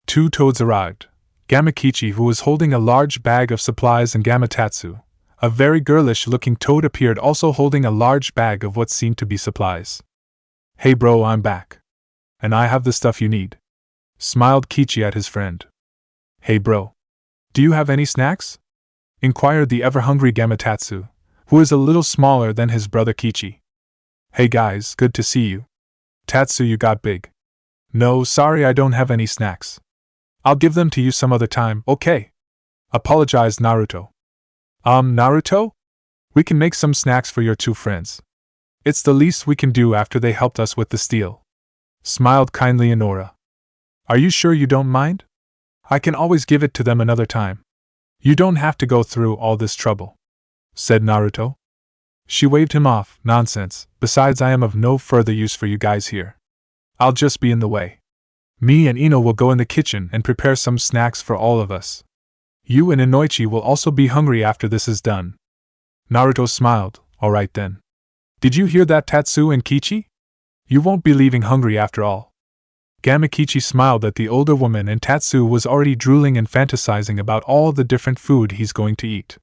Two toads arrived. Gamakichi, who was holding a large bag of supplies, and Gamatatsu, a very girlish-looking toad, appeared also holding a large bag of what seemed to be supplies. Hey bro, I'm back. And I have the stuff you need. Smiled Kichi at his friend. Hey bro. Do you have any snacks? Inquired the ever-hungry Gamatatsu, who is a little smaller than his brother Kichi. Hey guys, good to see you. Tatsu, you got big. No, sorry, I don't have any snacks. I'll give them to you some other time, okay? Apologized Naruto. Naruto? We can make some snacks for your two friends. It's the least we can do after they helped us with the steal. Smiled kindly Inora. Are you sure you don't mind? I can always give it to them another time. You don't have to go through all this trouble, said Naruto. She waved him off. Nonsense, besides I am of no further use for you guys here. I'll just be in the way. Me and Ino will go in the kitchen and prepare some snacks for all of us. You and Inoichi will also be hungry after this is done. Naruto smiled. Alright then. Did you hear that, Tatsu and Kichi? You won't be leaving hungry after all. Gamakichi smiled at the older woman, and Tatsu was already drooling and fantasizing about all the different food he's going to eat.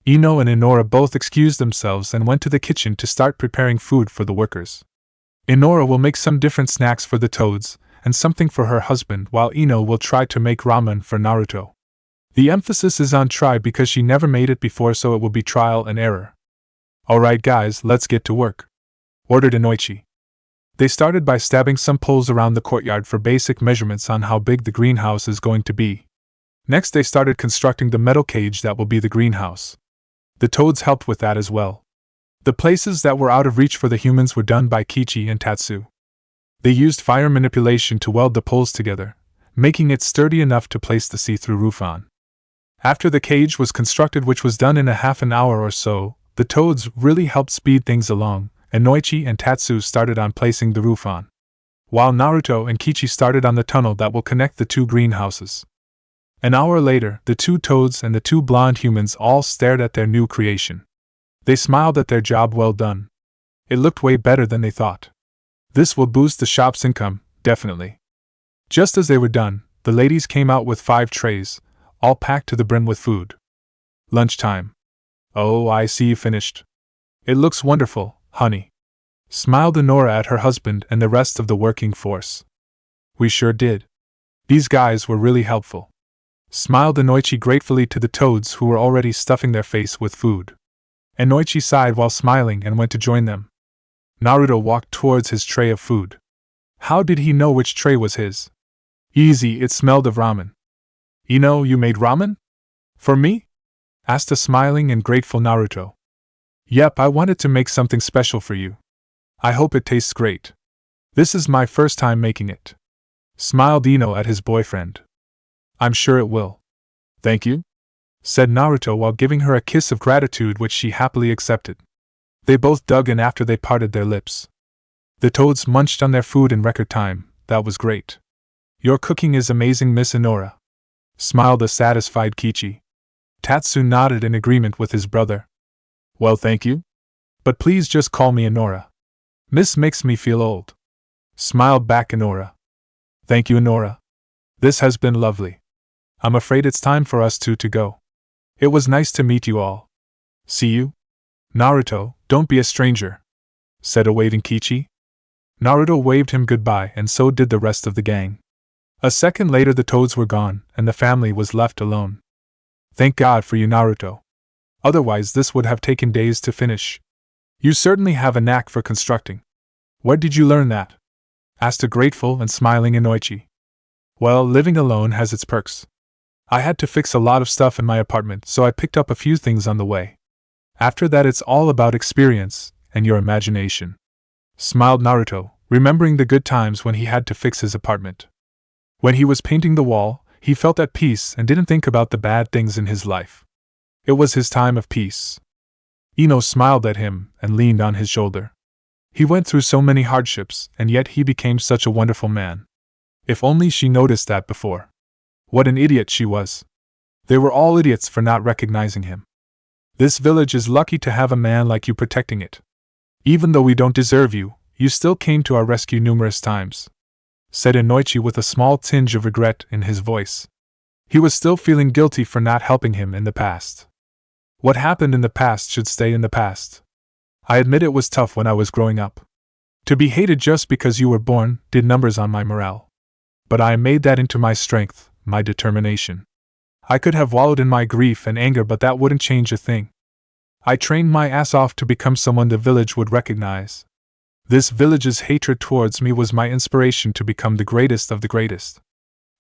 Ino and Inora both excused themselves and went to the kitchen to start preparing food for the workers. Inora will make some different snacks for the toads, and something for her husband, while Ino will try to make ramen for Naruto. The emphasis is on try because she never made it before, so it will be trial and error. Alright guys, let's get to work, ordered Inoichi. They started by stabbing some poles around the courtyard for basic measurements on how big the greenhouse is going to be. Next they started constructing the metal cage that will be the greenhouse. The toads helped with that as well. The places that were out of reach for the humans were done by Kichi and Tatsu. They used fire manipulation to weld the poles together, making it sturdy enough to place the see-through roof on. After the cage was constructed, which was done in a half an hour or so, the toads really helped speed things along, and Inoichi and Tatsu started on placing the roof on, while Naruto and Kichi started on the tunnel that will connect the two greenhouses. An hour later, the two toads and the two blonde humans all stared at their new creation. They smiled at their job well done. It looked way better than they thought. This will boost the shop's income, definitely. Just as they were done, the ladies came out with 5 trays, all packed to the brim with food. Lunchtime. Oh, I see you finished. It looks wonderful, honey. Smiled Inora at her husband and the rest of the working force. We sure did. These guys were really helpful. Smiled Inoichi gratefully to the toads who were already stuffing their face with food. Inoichi sighed while smiling and went to join them. Naruto walked towards his tray of food. How did he know which tray was his? Easy, it smelled of ramen. Ino, you made ramen? For me? Asked a smiling and grateful Naruto. Yep, I wanted to make something special for you. I hope it tastes great. This is my first time making it. Smiled Ino at his boyfriend. I'm sure it will. Thank you, said Naruto while giving her a kiss of gratitude, which she happily accepted. They both dug in after they parted their lips. The toads munched on their food in record time. That was great. Your cooking is amazing, Miss Inora, smiled a satisfied Kichi. Tatsu nodded in agreement with his brother. Well, thank you. But please just call me Inora. Miss makes me feel old. Smiled back Inora. Thank you, Inora. This has been lovely. I'm afraid it's time for us two to go. It was nice to meet you all. See you? Naruto, don't be a stranger, said a waving Kichi. Naruto waved him goodbye, and so did the rest of the gang. A second later the toads were gone, and the family was left alone. Thank God for you, Naruto. Otherwise this would have taken days to finish. You certainly have a knack for constructing. Where did you learn that? Asked a grateful and smiling Inoichi. Well, living alone has its perks. I had to fix a lot of stuff in my apartment, so I picked up a few things on the way. After that it's all about experience and your imagination. Smiled Naruto, remembering the good times when he had to fix his apartment. When he was painting the wall, he felt at peace and didn't think about the bad things in his life. It was his time of peace. Ino smiled at him and leaned on his shoulder. He went through so many hardships, and yet he became such a wonderful man. If only she noticed that before. What an idiot she was. They were all idiots for not recognizing him. This village is lucky to have a man like you protecting it. Even though we don't deserve you, you still came to our rescue numerous times, said Inoichi with a small tinge of regret in his voice. He was still feeling guilty for not helping him in the past. What happened in the past should stay in the past. I admit it was tough when I was growing up. To be hated just because you were born did numbers on my morale. But I made that into my strength, my determination. I could have wallowed in my grief and anger, but that wouldn't change a thing. I trained my ass off to become someone the village would recognize. This village's hatred towards me was my inspiration to become the greatest of the greatest.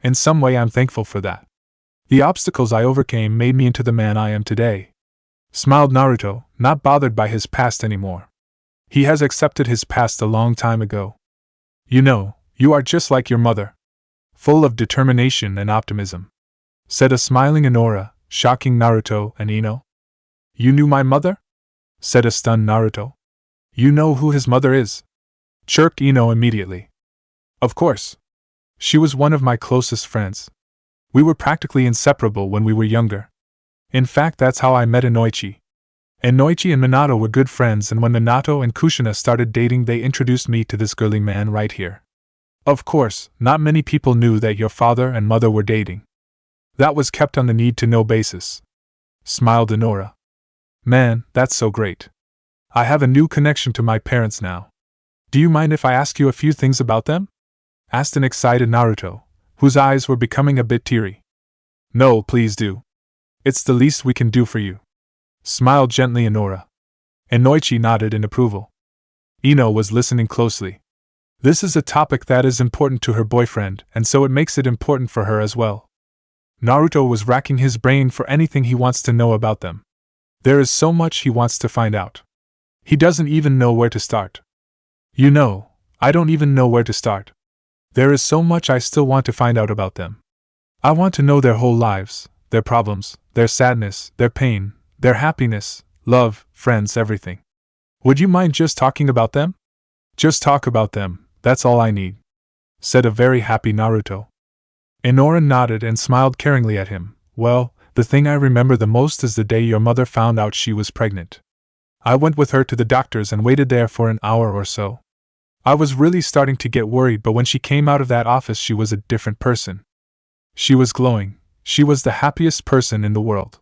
In some way I'm thankful for that. The obstacles I overcame made me into the man I am today. Smiled Naruto, not bothered by his past anymore. He has accepted his past a long time ago. You know, you are just like your mother. Full of determination and optimism, said a smiling Inora, shocking Naruto and Ino. You knew my mother? Said a stunned Naruto. You know who his mother is? Chirped Ino immediately. Of course. She was one of my closest friends. We were practically inseparable when we were younger. In fact, that's how I met Inoichi. Inoichi and Minato were good friends, and when Minato and Kushina started dating, they introduced me to this girly man right here. Of course, not many people knew that your father and mother were dating. That was kept on the need-to-know basis. Smiled Inora. Man, that's so great. I have a new connection to my parents now. Do you mind if I ask you a few things about them? Asked an excited Naruto, whose eyes were becoming a bit teary. No, please do. It's the least we can do for you. Smiled gently Inora. Inoichi nodded in approval. Ino was listening closely. This is a topic that is important to her boyfriend, and so it makes it important for her as well. Naruto was racking his brain for anything he wants to know about them. There is so much he wants to find out. He doesn't even know where to start. You know, I don't even know where to start. There is so much I still want to find out about them. I want to know their whole lives, their problems, their sadness, their pain, their happiness, love, friends, everything. Would you mind just talking about them? Just talk about them, that's all I need, said a very happy Naruto. Inora nodded and smiled caringly at him. Well, the thing I remember the most is the day your mother found out she was pregnant. I went with her to the doctor's and waited there for an hour or so. I was really starting to get worried, but when she came out of that office she was a different person. She was glowing. She was the happiest person in the world.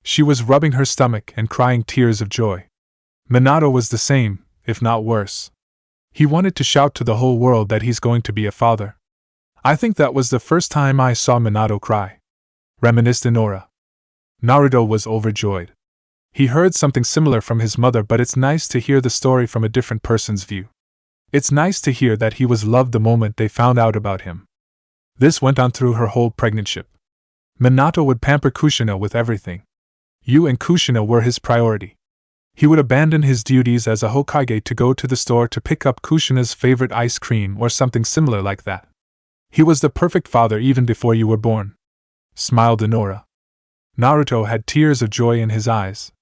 She was rubbing her stomach and crying tears of joy. Minato was the same, if not worse. He wanted to shout to the whole world that he's going to be a father. I think that was the first time I saw Minato cry. Reminisced Inora. Naruto was overjoyed. He heard something similar from his mother, but it's nice to hear the story from a different person's view. It's nice to hear that he was loved the moment they found out about him. This went on through her whole pregnancy. Minato would pamper Kushina with everything. You and Kushina were his priority. He would abandon his duties as a Hokage to go to the store to pick up Kushina's favorite ice cream or something similar like that. He was the perfect father even before you were born. Smiled Inora. Naruto had tears of joy in his eyes.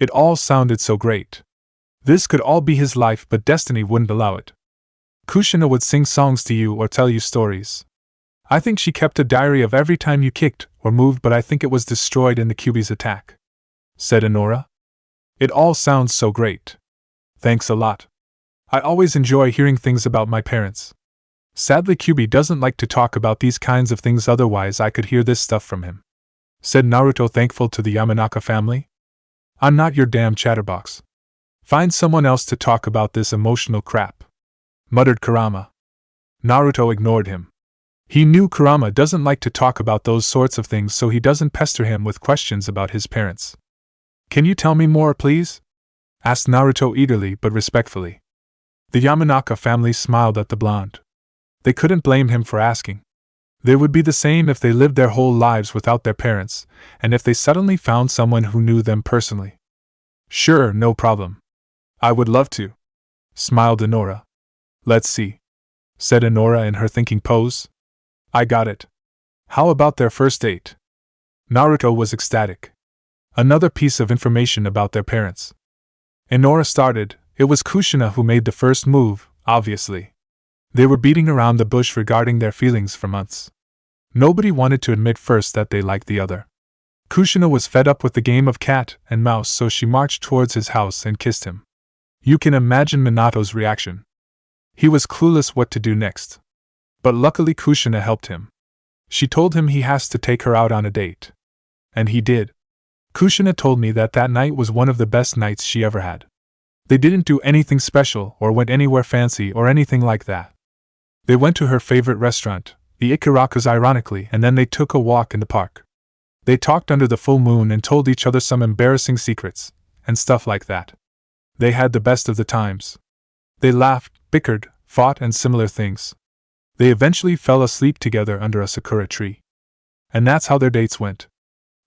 It all sounded so great. This could all be his life, but destiny wouldn't allow it. Kushina would sing songs to you or tell you stories. I think she kept a diary of every time you kicked or moved, but I think it was destroyed in the Kyuubi's attack, said Inora. It all sounds so great. Thanks a lot. I always enjoy hearing things about my parents. Sadly, Kyuubi doesn't like to talk about these kinds of things, otherwise I could hear this stuff from him, said Naruto, thankful to the Yamanaka family. I'm not your damn chatterbox. Find someone else to talk about this emotional crap, muttered Kurama. Naruto ignored him. He knew Kurama doesn't like to talk about those sorts of things, so he doesn't pester him with questions about his parents. Can you tell me more, please? Asked Naruto eagerly but respectfully. The Yamanaka family smiled at the blonde. They couldn't blame him for asking. They would be the same if they lived their whole lives without their parents, and if they suddenly found someone who knew them personally. Sure, no problem. I would love to, smiled Inora. Let's see, said Inora in her thinking pose. I got it. How about their first date? Naruto was ecstatic. Another piece of information about their parents. Inora started. It was Kushina who made the first move, obviously. They were beating around the bush regarding their feelings for months. Nobody wanted to admit first that they liked the other. Kushina was fed up with the game of cat and mouse, so she marched towards his house and kissed him. You can imagine Minato's reaction. He was clueless what to do next. But luckily Kushina helped him. She told him he has to take her out on a date. And he did. Kushina told me that night was one of the best nights she ever had. They didn't do anything special or went anywhere fancy or anything like that. They went to her favorite restaurant, the Ikaraku's ironically, and then they took a walk in the park. They talked under the full moon and told each other some embarrassing secrets, and stuff like that. They had the best of the times. They laughed, bickered, fought, and similar things. They eventually fell asleep together under a sakura tree. And that's how their dates went.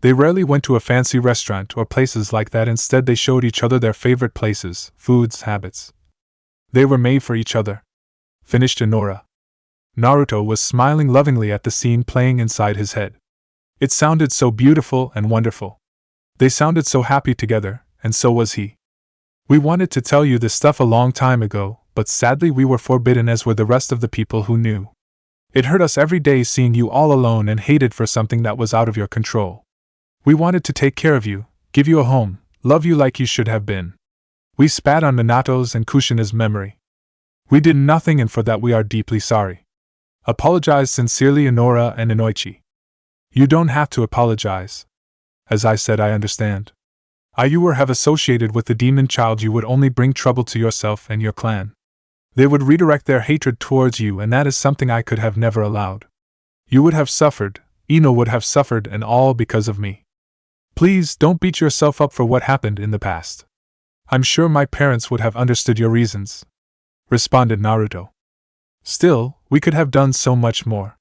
They rarely went to a fancy restaurant or places like that. Instead, they showed each other their favorite places, foods, habits. They were made for each other. Finished Inora. Naruto was smiling lovingly at the scene playing inside his head. It sounded so beautiful and wonderful. They sounded so happy together, and so was he. We wanted to tell you this stuff a long time ago, but sadly we were forbidden, as were the rest of the people who knew. It hurt us every day seeing you all alone and hated for something that was out of your control. We wanted to take care of you, give you a home, love you like you should have been. We spat on Minato's and Kushina's memory. We did nothing, and for that we are deeply sorry. Apologize sincerely, Inora and Inoichi. You don't have to apologize. As I said, I understand. You were have associated with the demon child, you would only bring trouble to yourself and your clan. They would redirect their hatred towards you, and that is something I could have never allowed. You would have suffered, Ino would have suffered, and all because of me. Please don't beat yourself up for what happened in the past. I'm sure my parents would have understood your reasons, responded Naruto. Still, we could have done so much more.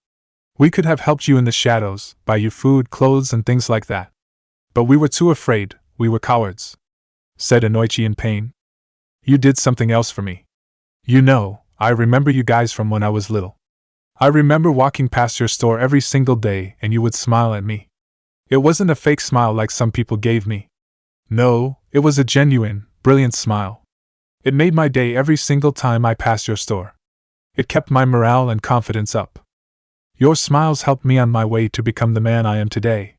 We could have helped you in the shadows, buy you food, clothes, and things like that. But we were too afraid, we were cowards, said Inoichi in pain. You did something else for me. You know, I remember you guys from when I was little. I remember walking past your store every single day and you would smile at me. It wasn't a fake smile like some people gave me. No, it was a genuine, brilliant smile. It made my day every single time I passed your store. It kept my morale and confidence up. Your smiles helped me on my way to become the man I am today.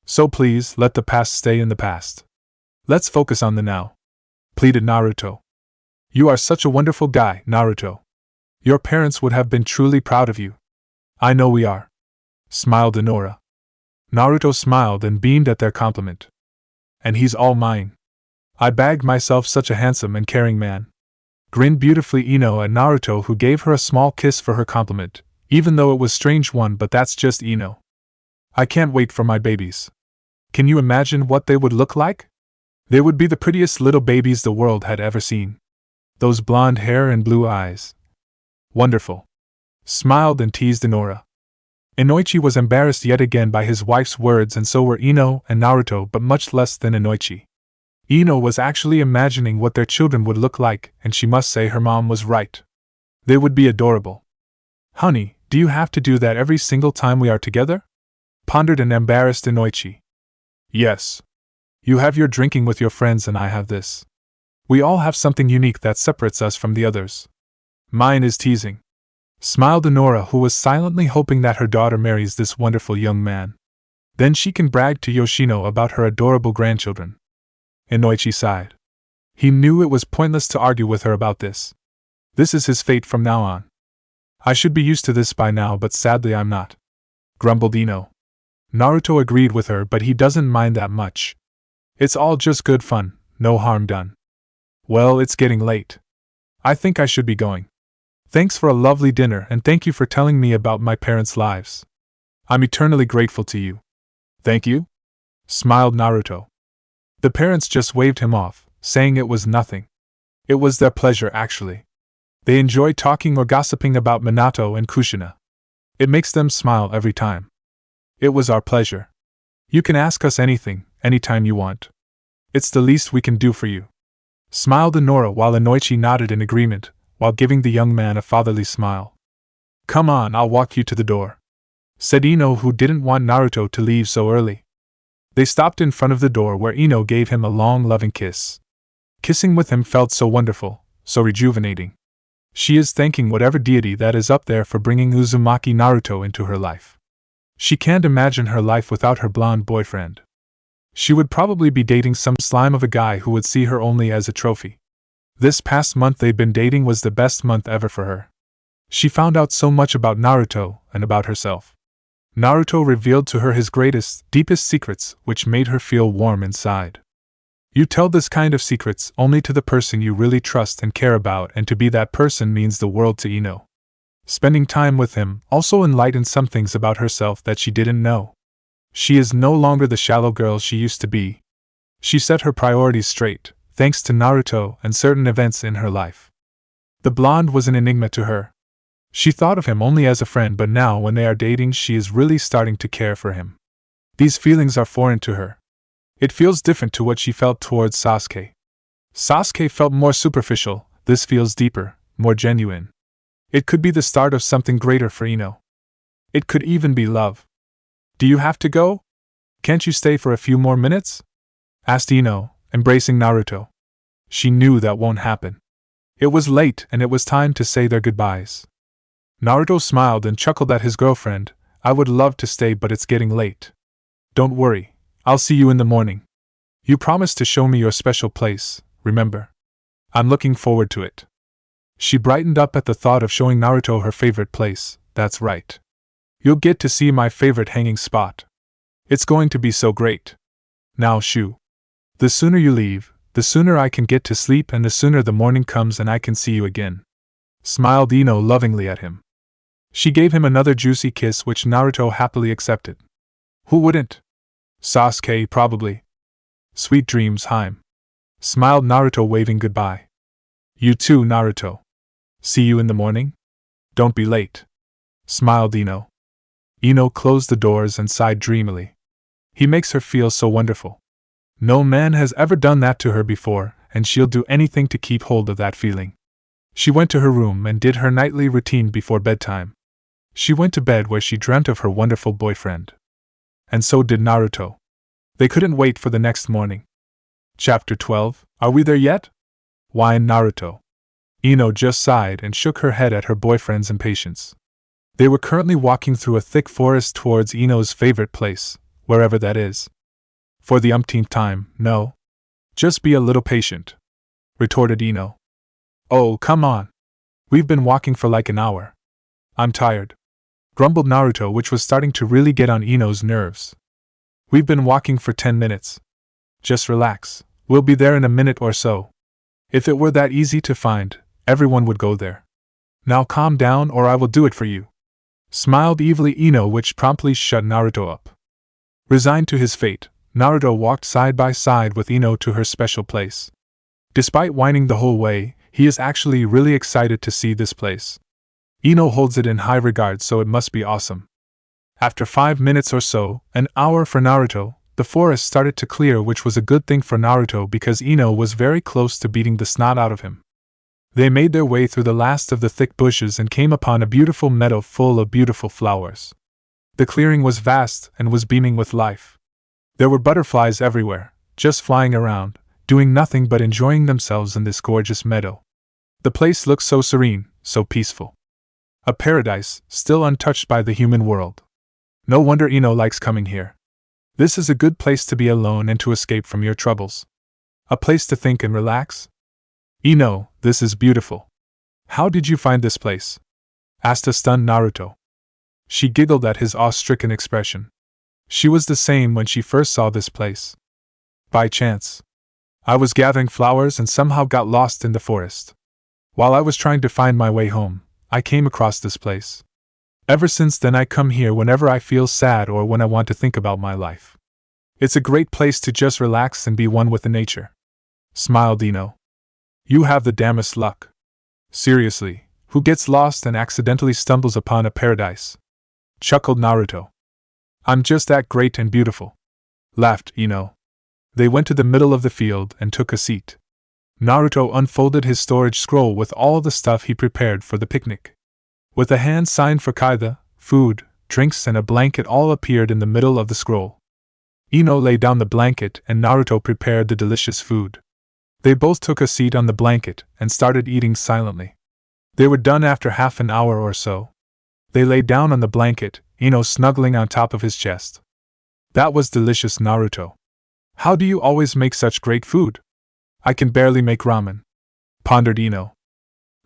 So please, let the past stay in the past. Let's focus on the now, pleaded Naruto. You are such a wonderful guy, Naruto. Your parents would have been truly proud of you. I know we are, smiled Inora. Naruto smiled and beamed at their compliment. And he's all mine. I bagged myself such a handsome and caring man. Grinned beautifully Ino at Naruto, who gave her a small kiss for her compliment, even though it was a strange one, but that's just Ino. I can't wait for my babies. Can you imagine what they would look like? They would be the prettiest little babies the world had ever seen. Those blonde hair and blue eyes. Wonderful. Smiled and teased Inora. Inoichi was embarrassed yet again by his wife's words, and so were Ino and Naruto, but much less than Inoichi. Ino was actually imagining what their children would look like, and she must say her mom was right. They would be adorable. Honey, do you have to do that every single time we are together? Pondered an embarrassed Inoichi. Yes. You have your drinking with your friends and I have this. We all have something unique that separates us from the others. Mine is teasing. Smiled Inora, who was silently hoping that her daughter marries this wonderful young man. Then she can brag to Yoshino about her adorable grandchildren. Inoichi sighed. He knew it was pointless to argue with her about this. This is his fate from now on. I should be used to this by now, but sadly I'm not, grumbled Ino. Naruto agreed with her, but he doesn't mind that much. It's all just good fun, no harm done. Well, it's getting late. I think I should be going. Thanks for a lovely dinner and thank you for telling me about my parents' lives. I'm eternally grateful to you. Thank you? Smiled Naruto. The parents just waved him off, saying it was nothing. It was their pleasure, actually. They enjoy talking or gossiping about Minato and Kushina. It makes them smile every time. It was our pleasure. You can ask us anything, anytime you want. It's the least we can do for you. Smiled Inora while Inoichi nodded in agreement, while giving the young man a fatherly smile. Come on, I'll walk you to the door, said Ino, who didn't want Naruto to leave so early. They stopped in front of the door where Ino gave him a long loving kiss. Kissing with him felt so wonderful, so rejuvenating. She is thanking whatever deity that is up there for bringing Uzumaki Naruto into her life. She can't imagine her life without her blonde boyfriend. She would probably be dating some slime of a guy who would see her only as a trophy. This past month they'd been dating was the best month ever for her. She found out so much about Naruto and about herself. Naruto revealed to her his greatest, deepest secrets, which made her feel warm inside. You tell this kind of secrets only to the person you really trust and care about, and to be that person means the world to Ino. Spending time with him also enlightened some things about herself that she didn't know. She is no longer the shallow girl she used to be. She set her priorities straight, thanks to Naruto and certain events in her life. The blonde was an enigma to her. She thought of him only as a friend, but now when they are dating she is really starting to care for him. These feelings are foreign to her. It feels different to what she felt towards Sasuke. Sasuke felt more superficial, this feels deeper, more genuine. It could be the start of something greater for Ino. It could even be love. Do you have to go? Can't you stay for a few more minutes? Asked Ino, embracing Naruto. She knew that won't happen. It was late and it was time to say their goodbyes. Naruto smiled and chuckled at his girlfriend. I would love to stay, but it's getting late. Don't worry. I'll see you in the morning. You promised to show me your special place, remember? I'm looking forward to it. She brightened up at the thought of showing Naruto her favorite place. That's right. You'll get to see my favorite hanging spot. It's going to be so great. Now shoo. The sooner you leave, the sooner I can get to sleep, and the sooner the morning comes and I can see you again. Smiled Ino lovingly at him. She gave him another juicy kiss which Naruto happily accepted. Who wouldn't? Sasuke, probably. Sweet dreams, Haim. Smiled Naruto, waving goodbye. You too, Naruto. See you in the morning? Don't be late. Smiled Ino. Ino closed the doors and sighed dreamily. He makes her feel so wonderful. No man has ever done that to her before, and she'll do anything to keep hold of that feeling. She went to her room and did her nightly routine before bedtime. She went to bed where she dreamt of her wonderful boyfriend. And so did Naruto. They couldn't wait for the next morning. Chapter 12. Are we there yet? Whined Naruto. Ino just sighed and shook her head at her boyfriend's impatience. They were currently walking through a thick forest towards Ino's favorite place, wherever that is. For the umpteenth time, no. Just be a little patient, retorted Ino. Oh, come on. We've been walking for like an hour. I'm tired, grumbled Naruto, which was starting to really get on Ino's nerves. We've been walking for 10 minutes. Just relax, we'll be there in a minute or so. If it were that easy to find, everyone would go there. Now calm down or I will do it for you. Smiled evilly Ino, which promptly shut Naruto up. Resigned to his fate, Naruto walked side by side with Ino to her special place. Despite whining the whole way, he is actually really excited to see this place. Ino holds it in high regard, so it must be awesome. After 5 minutes or so, an hour for Naruto, the forest started to clear, which was a good thing for Naruto because Ino was very close to beating the snot out of him. They made their way through the last of the thick bushes and came upon a beautiful meadow full of beautiful flowers. The clearing was vast and was beaming with life. There were butterflies everywhere, just flying around, doing nothing but enjoying themselves in this gorgeous meadow. The place looked so serene, so peaceful. A paradise, still untouched by the human world. No wonder Ino likes coming here. This is a good place to be alone and to escape from your troubles. A place to think and relax. Ino, this is beautiful. How did you find this place? Asked a stunned Naruto. She giggled at his awe-stricken expression. She was the same when she first saw this place. By chance. I was gathering flowers and somehow got lost in the forest. While I was trying to find my way home, I came across this place. Ever since then I come here whenever I feel sad or when I want to think about my life. It's a great place to just relax and be one with the nature. Smiled Ino. You have the damnest luck. Seriously, who gets lost and accidentally stumbles upon a paradise? Chuckled Naruto. I'm just that great and beautiful. Laughed Ino. They went to the middle of the field and took a seat. Naruto unfolded his storage scroll with all the stuff he prepared for the picnic. With a hand sign for Kaida, food, drinks and a blanket all appeared in the middle of the scroll. Ino lay down the blanket and Naruto prepared the delicious food. They both took a seat on the blanket and started eating silently. They were done after half an hour or so. They lay down on the blanket, Ino snuggling on top of his chest. That was delicious, Naruto. How do you always make such great food? I can barely make ramen, pondered Ino.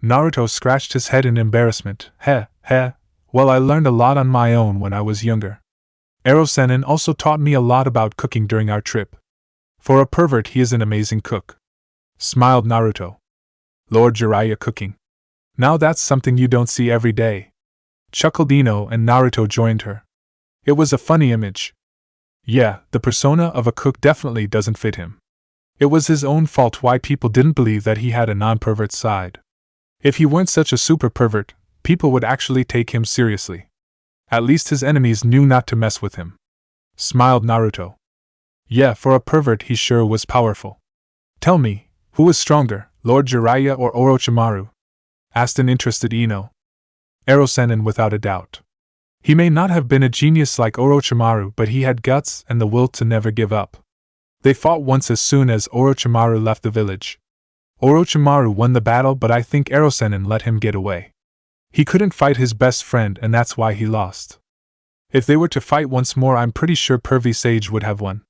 Naruto scratched his head in embarrassment. Well, I learned a lot on my own when I was younger. Ero-sennin also taught me a lot about cooking during our trip. For a pervert, he is an amazing cook, smiled Naruto. Lord Jiraiya cooking. Now that's something you don't see every day, chuckled Ino, and Naruto joined her. It was a funny image. Yeah, the persona of a cook definitely doesn't fit him. It was his own fault why people didn't believe that he had a non-pervert side. If he weren't such a super pervert, people would actually take him seriously. At least his enemies knew not to mess with him, smiled Naruto. Yeah, for a pervert he sure was powerful. Tell me, who was stronger, Lord Jiraiya or Orochimaru? Asked an interested Ino. Ero-sennin without a doubt. He may not have been a genius like Orochimaru, but he had guts and the will to never give up. They fought once as soon as Orochimaru left the village. Orochimaru won the battle, but I think Ero-sennin let him get away. He couldn't fight his best friend, and that's why he lost. If they were to fight once more, I'm pretty sure Pervy Sage would have won,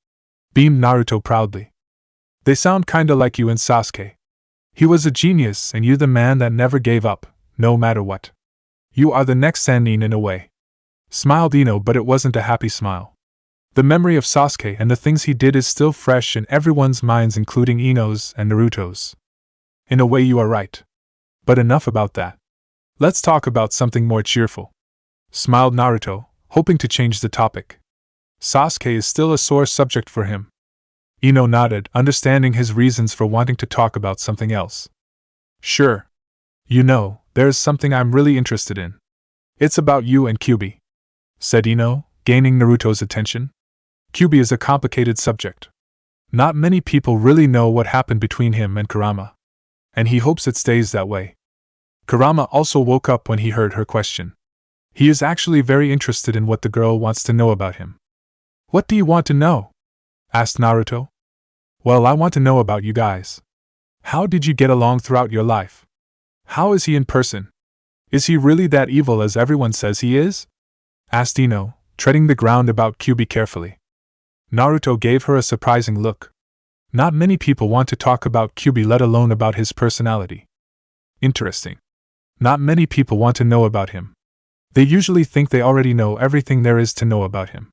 beamed Naruto proudly. They sound kinda like you and Sasuke. He was a genius, and you the man that never gave up, no matter what. You are the next Sannin in a way, smiled Ino, but it wasn't a happy smile. The memory of Sasuke and the things he did is still fresh in everyone's minds, including Ino's and Naruto's. In a way, you are right. But enough about that. Let's talk about something more cheerful, smiled Naruto, hoping to change the topic. Sasuke is still a sore subject for him. Ino nodded, understanding his reasons for wanting to talk about something else. Sure. You know, there is something I'm really interested in. It's about you and Kyuubi, said Ino, gaining Naruto's attention. Kyuubi is a complicated subject. Not many people really know what happened between him and Kurama, and he hopes it stays that way. Kurama also woke up when he heard her question. He is actually very interested in what the girl wants to know about him. What do you want to know? Asked Naruto. Well, I want to know about you guys. How did you get along throughout your life? How is he in person? Is he really that evil as everyone says he is? Asked Ino, treading the ground about Kyuubi carefully. Naruto gave her a surprising look. Not many people want to talk about Kyuubi, let alone about his personality. Interesting. Not many people want to know about him. They usually think they already know everything there is to know about him.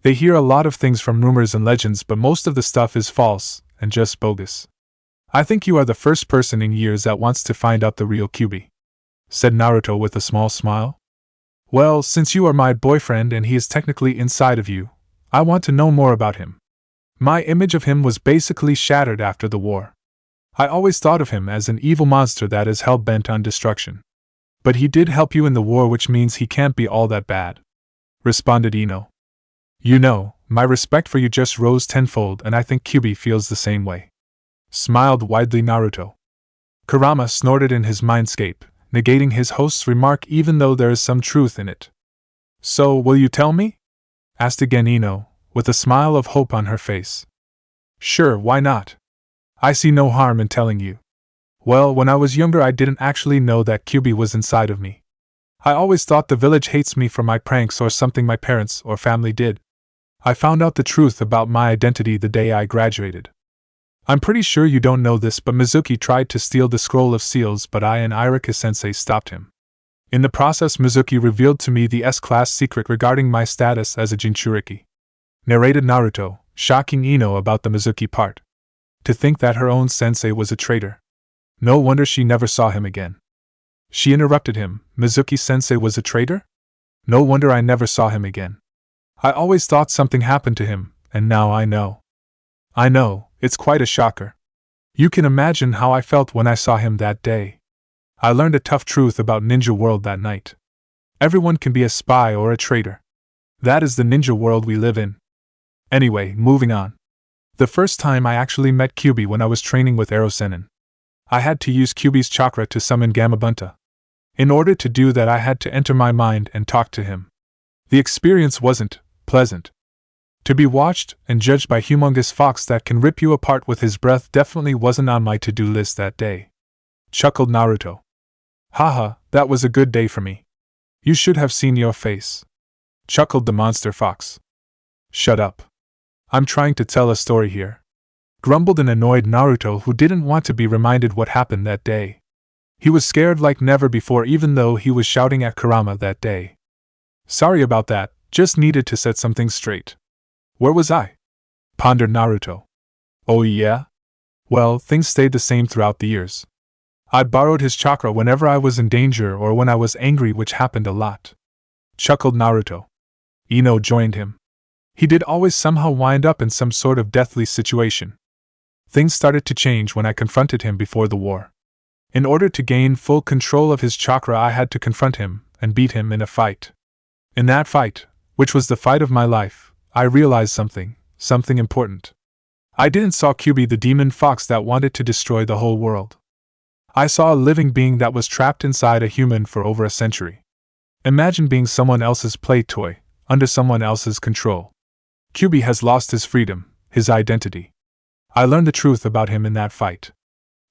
They hear a lot of things from rumors and legends, but most of the stuff is false and just bogus. I think you are the first person in years that wants to find out the real Kyuubi, said Naruto with a small smile. Well, since you are my boyfriend and he is technically inside of you, I want to know more about him. My image of him was basically shattered after the war. I always thought of him as an evil monster that is hell-bent on destruction. But he did help you in the war, which means he can't be all that bad, responded Ino. You know, my respect for you just rose tenfold, and I think Kyuubi feels the same way, smiled widely Naruto. Kurama snorted in his Mindscape, negating his host's remark even though there is some truth in it. So, will you tell me? Asked again Ino, with a smile of hope on her face. Sure, why not? I see no harm in telling you. Well, when I was younger I didn't actually know that Kyuubi was inside of me. I always thought the village hates me for my pranks or something my parents or family did. I found out the truth about my identity the day I graduated. I'm pretty sure you don't know this, but Mizuki tried to steal the scroll of seals, but I and Irika-sensei stopped him. In the process, Mizuki revealed to me the S-class secret regarding my status as a Jinchuriki, narrated Naruto, shocking Ino about the Mizuki part. To think that her own sensei was a traitor. No wonder she never saw him again. She interrupted him. Mizuki-sensei was a traitor? No wonder I never saw him again. I always thought something happened to him, and now I know. I know, it's quite a shocker. You can imagine how I felt when I saw him that day. I learned a tough truth about ninja world that night. Everyone can be a spy or a traitor. That is the ninja world we live in. Anyway, moving on. The first time I actually met Kyuubi when I was training with Ero-sennin. I had to use Kyuubi's chakra to summon Gamabunta. In order to do that I had to enter my mind and talk to him. The experience wasn't pleasant. To be watched and judged by humongous fox that can rip you apart with his breath definitely wasn't on my to-do list that day. Chuckled Naruto. Haha, that was a good day for me. You should have seen your face. Chuckled the monster fox. Shut up. I'm trying to tell a story here. Grumbled an annoyed Naruto who didn't want to be reminded what happened that day. He was scared like never before even though he was shouting at Kurama that day. Sorry about that, just needed to set something straight. Where was I? Pondered Naruto. Oh yeah? Well, things stayed the same throughout the years. I borrowed his chakra whenever I was in danger or when I was angry, which happened a lot. Chuckled Naruto. Ino joined him. He did always somehow wind up in some sort of deathly situation. Things started to change when I confronted him before the war. In order to gain full control of his chakra, I had to confront him and beat him in a fight. In that fight, which was the fight of my life, I realized something important. I didn't saw Kyuubi the demon fox that wanted to destroy the whole world. I saw a living being that was trapped inside a human for over a century. Imagine being someone else's play toy, under someone else's control. Kyuubi has lost his freedom, his identity. I learned the truth about him in that fight.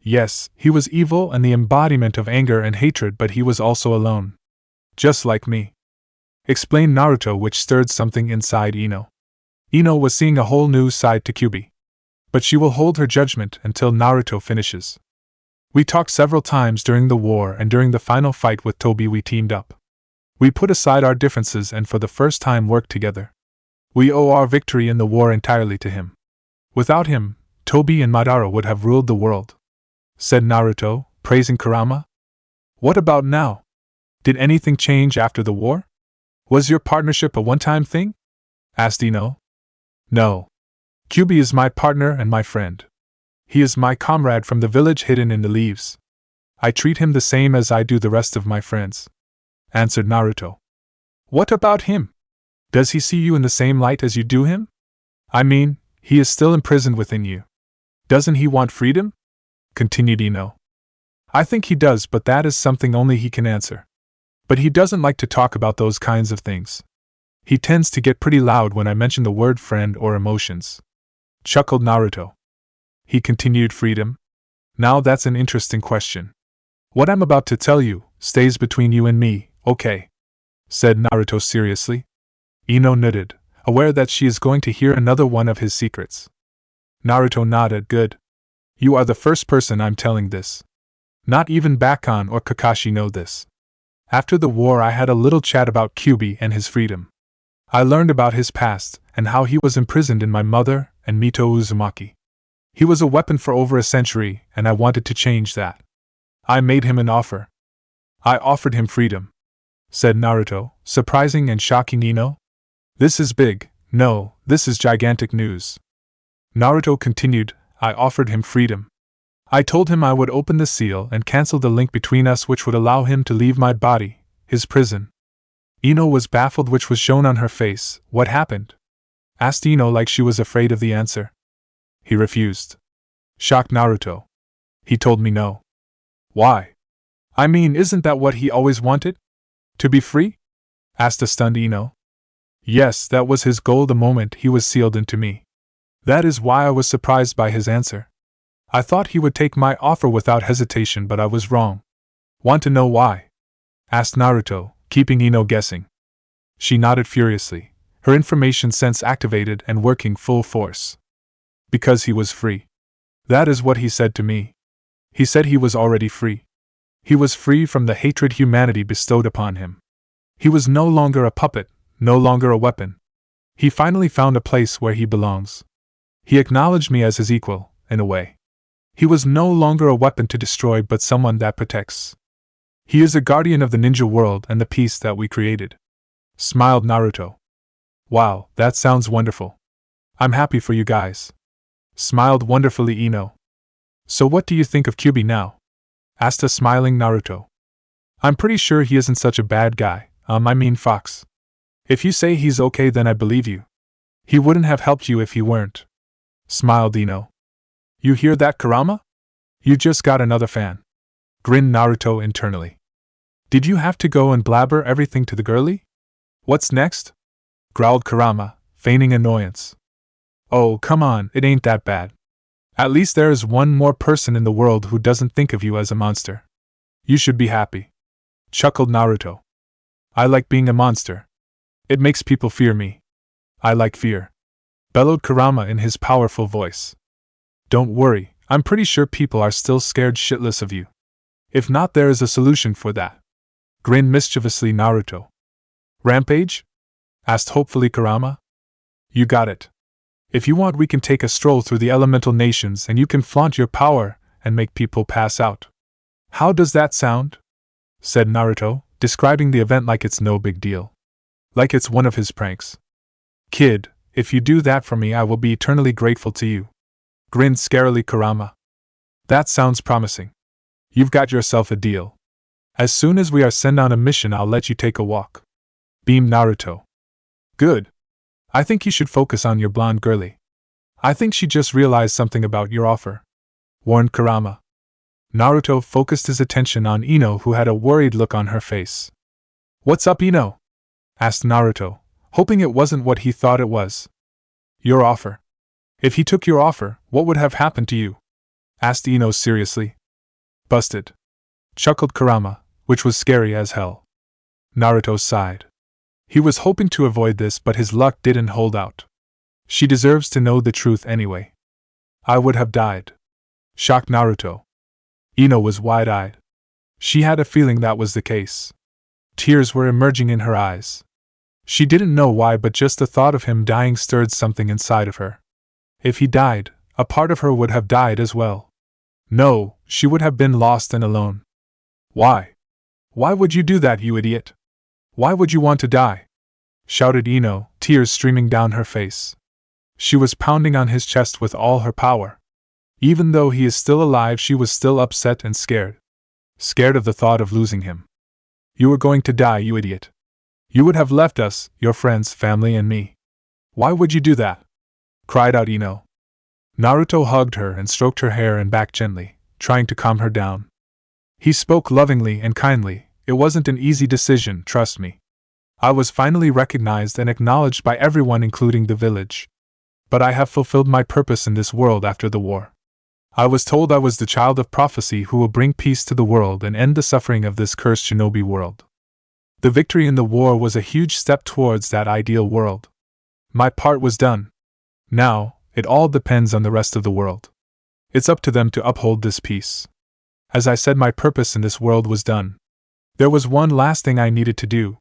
Yes, he was evil and the embodiment of anger and hatred, but he was also alone. Just like me. Explained Naruto, which stirred something inside Ino. Ino was seeing a whole new side to Kyuubi. But she will hold her judgment until Naruto finishes. We talked several times during the war, and during the final fight with Tobi we teamed up. We put aside our differences and for the first time worked together. We owe our victory in the war entirely to him. Without him, Tobi and Madara would have ruled the world. Said Naruto, praising Kurama. What about now? Did anything change after the war? Was your partnership a one-time thing? Asked Ino. No. Kyuubi is my partner and my friend. He is my comrade from the village hidden in the leaves. I treat him the same as I do the rest of my friends. Answered Naruto. What about him? Does he see you in the same light as you do him? I mean, he is still imprisoned within you. Doesn't he want freedom? Continued Ino. I think he does, but that is something only he can answer. But he doesn't like to talk about those kinds of things. He tends to get pretty loud when I mention the word friend or emotions. Chuckled Naruto. He continued, freedom? Now that's an interesting question. What I'm about to tell you stays between you and me, okay? Said Naruto seriously. Ino nodded, aware that she is going to hear another one of his secrets. Naruto nodded, good. You are the first person I'm telling this. Not even Bakon or Kakashi know this. After the war I had a little chat about Kyuubi and his freedom. I learned about his past and how he was imprisoned in my mother and Mito Uzumaki. He was a weapon for over a century, and I wanted to change that. I made him an offer. I offered him freedom. Said Naruto, surprising and shocking Ino. This is big, no, this is gigantic news. Naruto continued, I offered him freedom. I told him I would open the seal and cancel the link between us, which would allow him to leave my body, his prison. Ino was baffled, which was shown on her face. What happened? Asked Ino like she was afraid of the answer. He refused. Shocked Naruto. He told me no. Why? I mean, isn't that what he always wanted? To be free? Asked a stunned Ino. Yes, that was his goal the moment he was sealed into me. That is why I was surprised by his answer. I thought he would take my offer without hesitation, but I was wrong. Want to know why? Asked Naruto, keeping Ino guessing. She nodded furiously, her information sense activated and working full force. Because he was free. That is what he said to me. He said he was already free. He was free from the hatred humanity bestowed upon him. He was no longer a puppet, no longer a weapon. He finally found a place where he belongs. He acknowledged me as his equal, in a way. He was no longer a weapon to destroy but someone that protects. He is a guardian of the ninja world and the peace that we created. Smiled Naruto. Wow, that sounds wonderful. I'm happy for you guys. Smiled wonderfully Ino. So what do you think of Kyuubi now? Asked a smiling Naruto. I'm pretty sure he isn't such a bad guy, I mean Fox. If you say he's okay then I believe you. He wouldn't have helped you if he weren't. Smiled Ino. You hear that, Kurama? You just got another fan. Grinned Naruto internally. Did you have to go and blabber everything to the girlie? What's next? Growled Kurama, feigning annoyance. Oh, come on, it ain't that bad. At least there is one more person in the world who doesn't think of you as a monster. You should be happy. Chuckled Naruto. I like being a monster. It makes people fear me. I like fear. Bellowed Kurama in his powerful voice. Don't worry, I'm pretty sure people are still scared shitless of you. If not, there is a solution for that. Grinned mischievously Naruto. Rampage? Asked hopefully Kurama. You got it. If you want, we can take a stroll through the elemental nations and you can flaunt your power and make people pass out. How does that sound? Said Naruto, describing the event like it's no big deal. Like it's one of his pranks. Kid, if you do that for me, I will be eternally grateful to you. Grinned scarily Kurama. That sounds promising. You've got yourself a deal. As soon as we are sent on a mission, I'll let you take a walk. Beamed Naruto. Good. I think you should focus on your blonde girlie. I think she just realized something about your offer. Warned Kurama. Naruto focused his attention on Ino, who had a worried look on her face. What's up, Ino? Asked Naruto, hoping it wasn't what he thought it was. Your offer. If he took your offer, what would have happened to you? Asked Ino seriously. Busted. Chuckled Kurama, which was scary as hell. Naruto sighed. He was hoping to avoid this, but his luck didn't hold out. She deserves to know the truth anyway. I would have died. Shocked Naruto. Ino was wide-eyed. She had a feeling that was the case. Tears were emerging in her eyes. She didn't know why, but just the thought of him dying stirred something inside of her. If he died, a part of her would have died as well. No, she would have been lost and alone. Why? Why would you do that, you idiot? Why would you want to die? Shouted Ino, tears streaming down her face. She was pounding on his chest with all her power. Even though he is still alive, she was still upset and scared. Scared of the thought of losing him. You were going to die, you idiot. You would have left us, your friends, family, and me. Why would you do that? Cried out Ino. Naruto hugged her and stroked her hair and back gently, trying to calm her down. He spoke lovingly and kindly. It wasn't an easy decision, trust me. I was finally recognized and acknowledged by everyone, including the village. But I have fulfilled my purpose in this world after the war. I was told I was the child of prophecy who will bring peace to the world and end the suffering of this cursed shinobi world. The victory in the war was a huge step towards that ideal world. My part was done. Now, it all depends on the rest of the world. It's up to them to uphold this peace. As I said, my purpose in this world was done. There was one last thing I needed to do.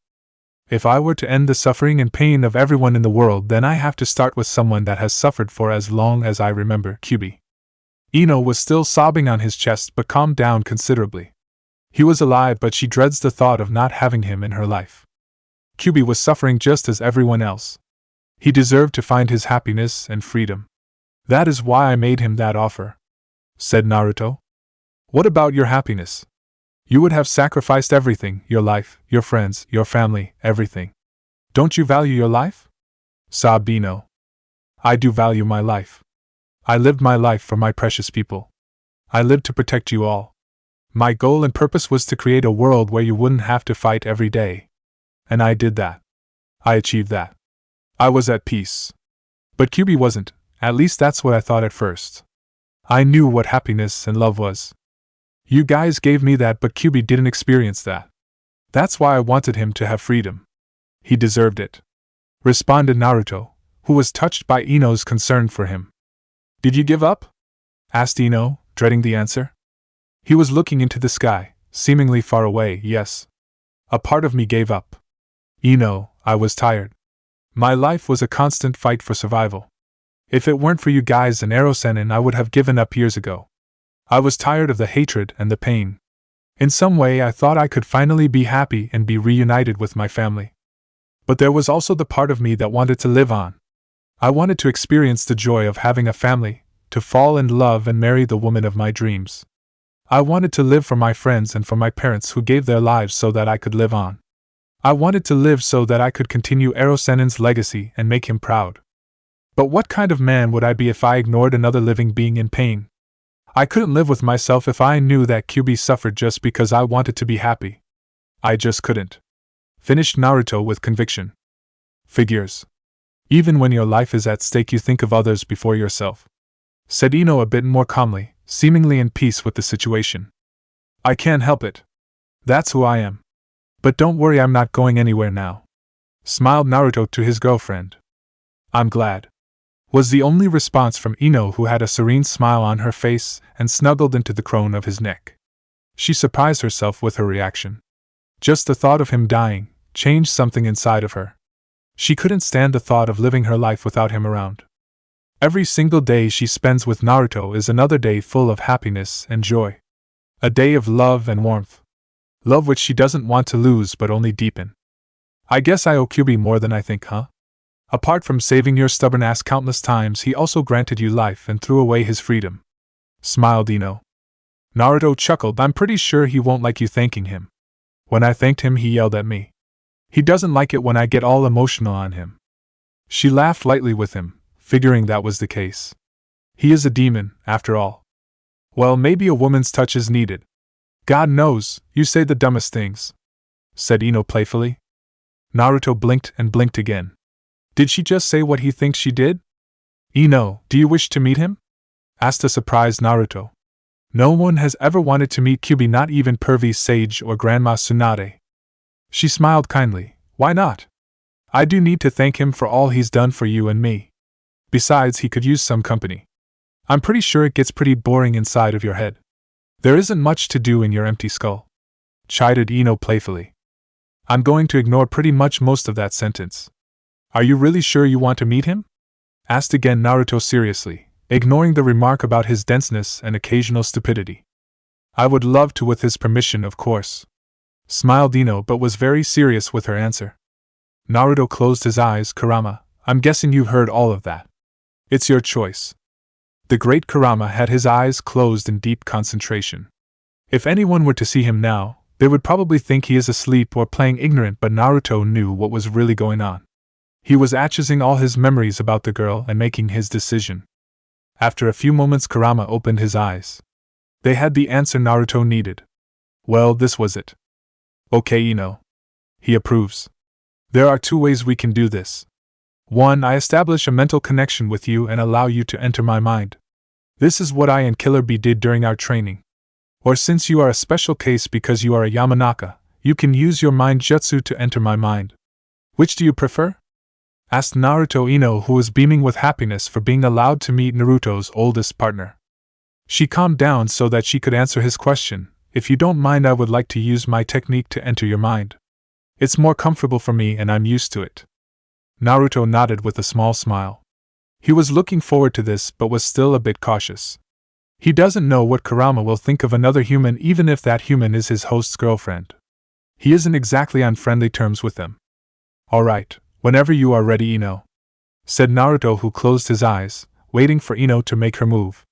If I were to end the suffering and pain of everyone in the world, then I have to start with someone that has suffered for as long as I remember, Kyubi. Ino was still sobbing on his chest but calmed down considerably. He was alive, but she dreads the thought of not having him in her life. Kyubi was suffering just as everyone else. He deserved to find his happiness and freedom. That is why I made him that offer. Said Naruto. What about your happiness? You would have sacrificed everything, your life, your friends, your family, everything. Don't you value your life? Sobbed Ino. I do value my life. I lived my life for my precious people. I lived to protect you all. My goal and purpose was to create a world where you wouldn't have to fight every day. And I did that. I achieved that. I was at peace. But Kyubi wasn't, at least that's what I thought at first. I knew what happiness and love was. You guys gave me that, but Kyubi didn't experience that. That's why I wanted him to have freedom. He deserved it. Responded Naruto, who was touched by Ino's concern for him. Did you give up? Asked Ino, dreading the answer. He was looking into the sky, seemingly far away. Yes. A part of me gave up. Ino, I was tired. My life was a constant fight for survival. If it weren't for you guys and Erosenin, I would have given up years ago. I was tired of the hatred and the pain. In some way, I thought I could finally be happy and be reunited with my family. But there was also the part of me that wanted to live on. I wanted to experience the joy of having a family, to fall in love and marry the woman of my dreams. I wanted to live for my friends and for my parents who gave their lives so that I could live on. I wanted to live so that I could continue Erosenin's legacy and make him proud. But what kind of man would I be if I ignored another living being in pain? I couldn't live with myself if I knew that Kyubi suffered just because I wanted to be happy. I just couldn't. Finished Naruto with conviction. Figures. Even when your life is at stake, you think of others before yourself," said Ino a bit more calmly, seemingly in peace with the situation. "I can't help it. That's who I am. But don't worry, I'm not going anywhere now," smiled Naruto to his girlfriend. "I'm glad," was the only response from Ino, who had a serene smile on her face and snuggled into the crone of his neck. She surprised herself with her reaction. Just the thought of him dying changed something inside of her. She couldn't stand the thought of living her life without him around. Every single day she spends with Naruto is another day full of happiness and joy. A day of love and warmth. Love which she doesn't want to lose but only deepen. "I guess I owe Kyubi more than I think, huh? Apart from saving your stubborn ass countless times, he also granted you life and threw away his freedom," smiled Ino. Naruto chuckled. "I'm pretty sure he won't like you thanking him. When I thanked him, he yelled at me. He doesn't like it when I get all emotional on him." She laughed lightly with him, figuring that was the case. He is a demon, after all. Well, maybe a woman's touch is needed. "God knows, you say the dumbest things," said Ino playfully. Naruto blinked and blinked again. Did she just say what he thinks she did? "Ino, do you wish to meet him?" asked a surprised Naruto. No one has ever wanted to meet Kyubi, not even pervy Sage or Grandma Tsunade. She smiled kindly. "Why not? I do need to thank him for all he's done for you and me. Besides, he could use some company. I'm pretty sure it gets pretty boring inside of your head. There isn't much to do in your empty skull," chided Ino playfully. "I'm going to ignore pretty much most of that sentence. Are you really sure you want to meet him?" asked again Naruto seriously, ignoring the remark about his denseness and occasional stupidity. "I would love to, with his permission, of course," smiled Ino, but was very serious with her answer. Naruto closed his eyes. "Kurama, I'm guessing you've heard all of that. It's your choice." The great Kurama had his eyes closed in deep concentration. If anyone were to see him now, they would probably think he is asleep or playing ignorant, but Naruto knew what was really going on. He was accessing all his memories about the girl and making his decision. After a few moments, Kurama opened his eyes. They had the answer Naruto needed. Well, this was it. "Okay, Ino. He approves. There are two ways we can do this. One, I establish a mental connection with you and allow you to enter my mind. This is what I and Killer Bee did during our training. Or since you are a special case because you are a Yamanaka, you can use your mind jutsu to enter my mind. Which do you prefer?" asked Naruto Ino, who was beaming with happiness for being allowed to meet Naruto's oldest partner. She calmed down so that she could answer his question. "If you don't mind, I would like to use my technique to enter your mind. It's more comfortable for me and I'm used to it." Naruto nodded with a small smile. He was looking forward to this but was still a bit cautious. He doesn't know what Kurama will think of another human, even if that human is his host's girlfriend. He isn't exactly on friendly terms with them. "All right, whenever you are ready, Ino," said Naruto, who closed his eyes, waiting for Ino to make her move.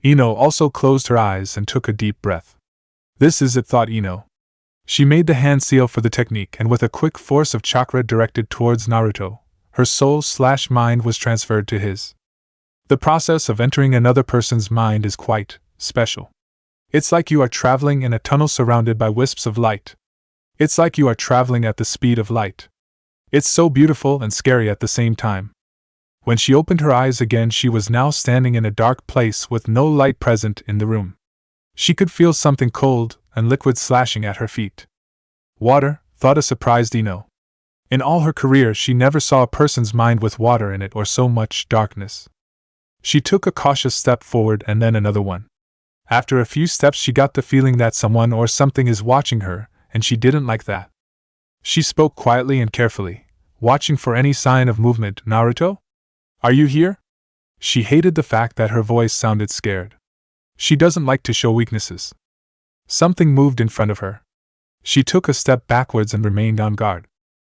Ino also closed her eyes and took a deep breath. This is it, thought Ino. She made the hand seal for the technique, and with a quick force of chakra directed towards Naruto, her soul/mind was transferred to his. The process of entering another person's mind is quite special. It's like you are traveling in a tunnel surrounded by wisps of light. It's like you are traveling at the speed of light. It's so beautiful and scary at the same time. When she opened her eyes again, she was now standing in a dark place with no light present in the room. She could feel something cold and liquid slashing at her feet. Water, thought a surprised Ino. In all her career, she never saw a person's mind with water in it or so much darkness. She took a cautious step forward and then another one. After a few steps, she got the feeling that someone or something is watching her, and she didn't like that. She spoke quietly and carefully, watching for any sign of movement. "Naruto? Are you here?" She hated the fact that her voice sounded scared. She doesn't like to show weaknesses. Something moved in front of her. She took a step backwards and remained on guard.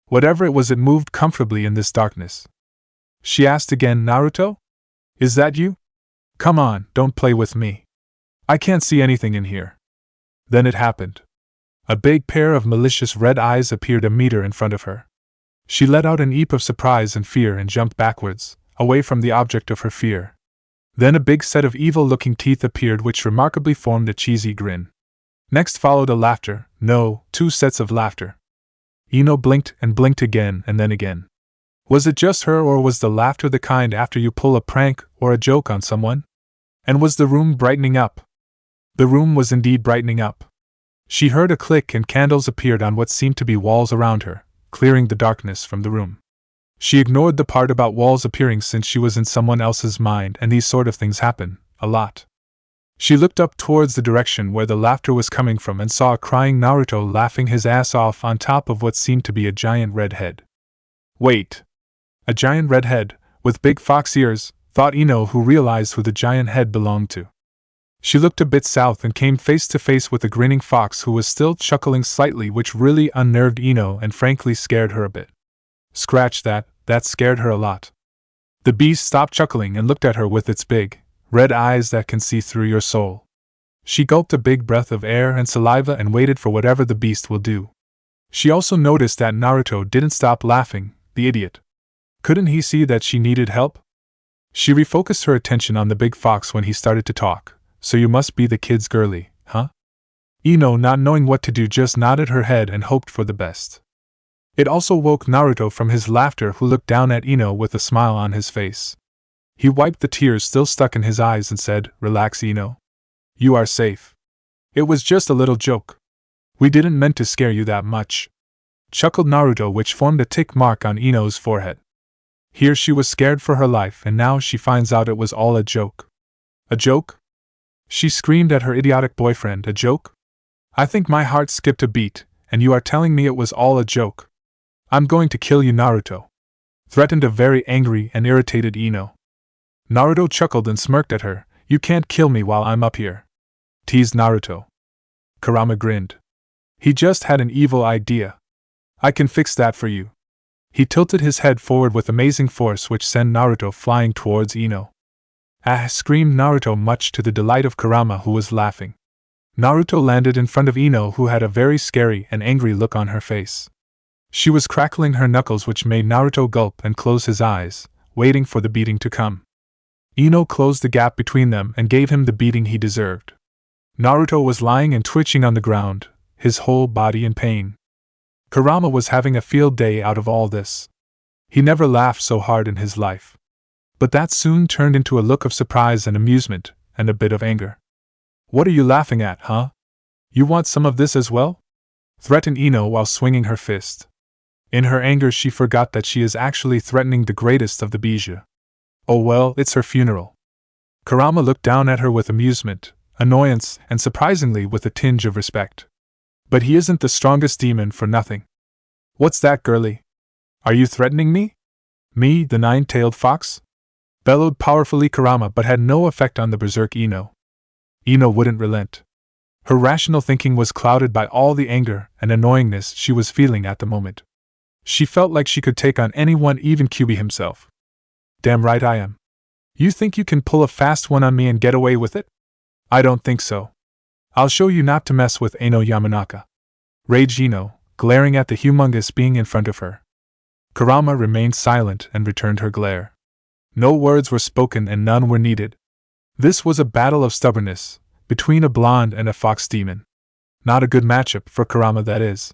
Whatever it was, it moved comfortably in this darkness. She asked again, "Naruto? Is that you? Come on, don't play with me. I can't see anything in here." Then it happened. A big pair of malicious red eyes appeared a meter in front of her. She let out an eep of surprise and fear and jumped backwards, away from the object of her fear. Then a big set of evil-looking teeth appeared, which remarkably formed a cheesy grin. Next followed a laughter, no, two sets of laughter. Ino blinked and blinked again and then again. Was it just her, or was the laughter the kind after you pull a prank or a joke on someone? And was the room brightening up? The room was indeed brightening up. She heard a click and candles appeared on what seemed to be walls around her, clearing the darkness from the room. She ignored the part about walls appearing since she was in someone else's mind, and these sort of things happen a lot. She looked up towards the direction where the laughter was coming from and saw a crying Naruto laughing his ass off on top of what seemed to be a giant red head. Wait! A giant red head, with big fox ears, thought Ino, who realized who the giant head belonged to. She looked a bit south and came face to face with a grinning fox who was still chuckling slightly, which really unnerved Ino and frankly scared her a bit. Scratch that, that scared her a lot. The beast stopped chuckling and looked at her with its big, red eyes that can see through your soul. She gulped a big breath of air and saliva and waited for whatever the beast will do. She also noticed that Naruto didn't stop laughing, the idiot. Couldn't he see that she needed help? She refocused her attention on the big fox when he started to talk. So you must be the kid's girly, huh? Ino, not knowing what to do, just nodded her head and hoped for the best. It also woke Naruto from his laughter, who looked down at Ino with a smile on his face. He wiped the tears still stuck in his eyes and said, "Relax, Ino. You are safe. It was just a little joke. We didn't meant to scare you that much," chuckled Naruto, which formed a tick mark on Ino's forehead. Here she was scared for her life, and now she finds out it was all a joke. A joke? She screamed at her idiotic boyfriend. A joke? I think my heart skipped a beat, and you are telling me it was all a joke. I'm going to kill you, Naruto, threatened a very angry and irritated Ino. Naruto chuckled and smirked at her. You can't kill me while I'm up here, teased Naruto. Kurama grinned. He just had an evil idea. I can fix that for you. He tilted his head forward with amazing force, which sent Naruto flying towards Ino. Ah! Screamed Naruto, much to the delight of Kurama, who was laughing. Naruto landed in front of Ino, who had a very scary and angry look on her face. She was crackling her knuckles, which made Naruto gulp and close his eyes, waiting for the beating to come. Ino closed the gap between them and gave him the beating he deserved. Naruto was lying and twitching on the ground, his whole body in pain. Kurama was having a field day out of all this. He never laughed so hard in his life. But that soon turned into a look of surprise and amusement, and a bit of anger. What are you laughing at, huh? You want some of this as well? Threatened Ino while swinging her fist. In her anger she forgot that she is actually threatening the greatest of the Bijou. Oh well, it's her funeral. Kurama looked down at her with amusement, annoyance, and surprisingly with a tinge of respect. But he isn't the strongest demon for nothing. What's that, girlie? Are you threatening me? Me, the nine-tailed fox? Bellowed powerfully Kurama, but had no effect on the berserk Ino. Ino wouldn't relent. Her rational thinking was clouded by all the anger and annoyingness she was feeling at the moment. She felt like she could take on anyone, even Kyuubi himself. Damn right I am. You think you can pull a fast one on me and get away with it? I don't think so. I'll show you not to mess with Ino Yamanaka, raged Ino, glaring at the humongous being in front of her. Kurama remained silent and returned her glare. No words were spoken and none were needed. This was a battle of stubbornness, between a blonde and a fox demon. Not a good matchup for Kurama, that is.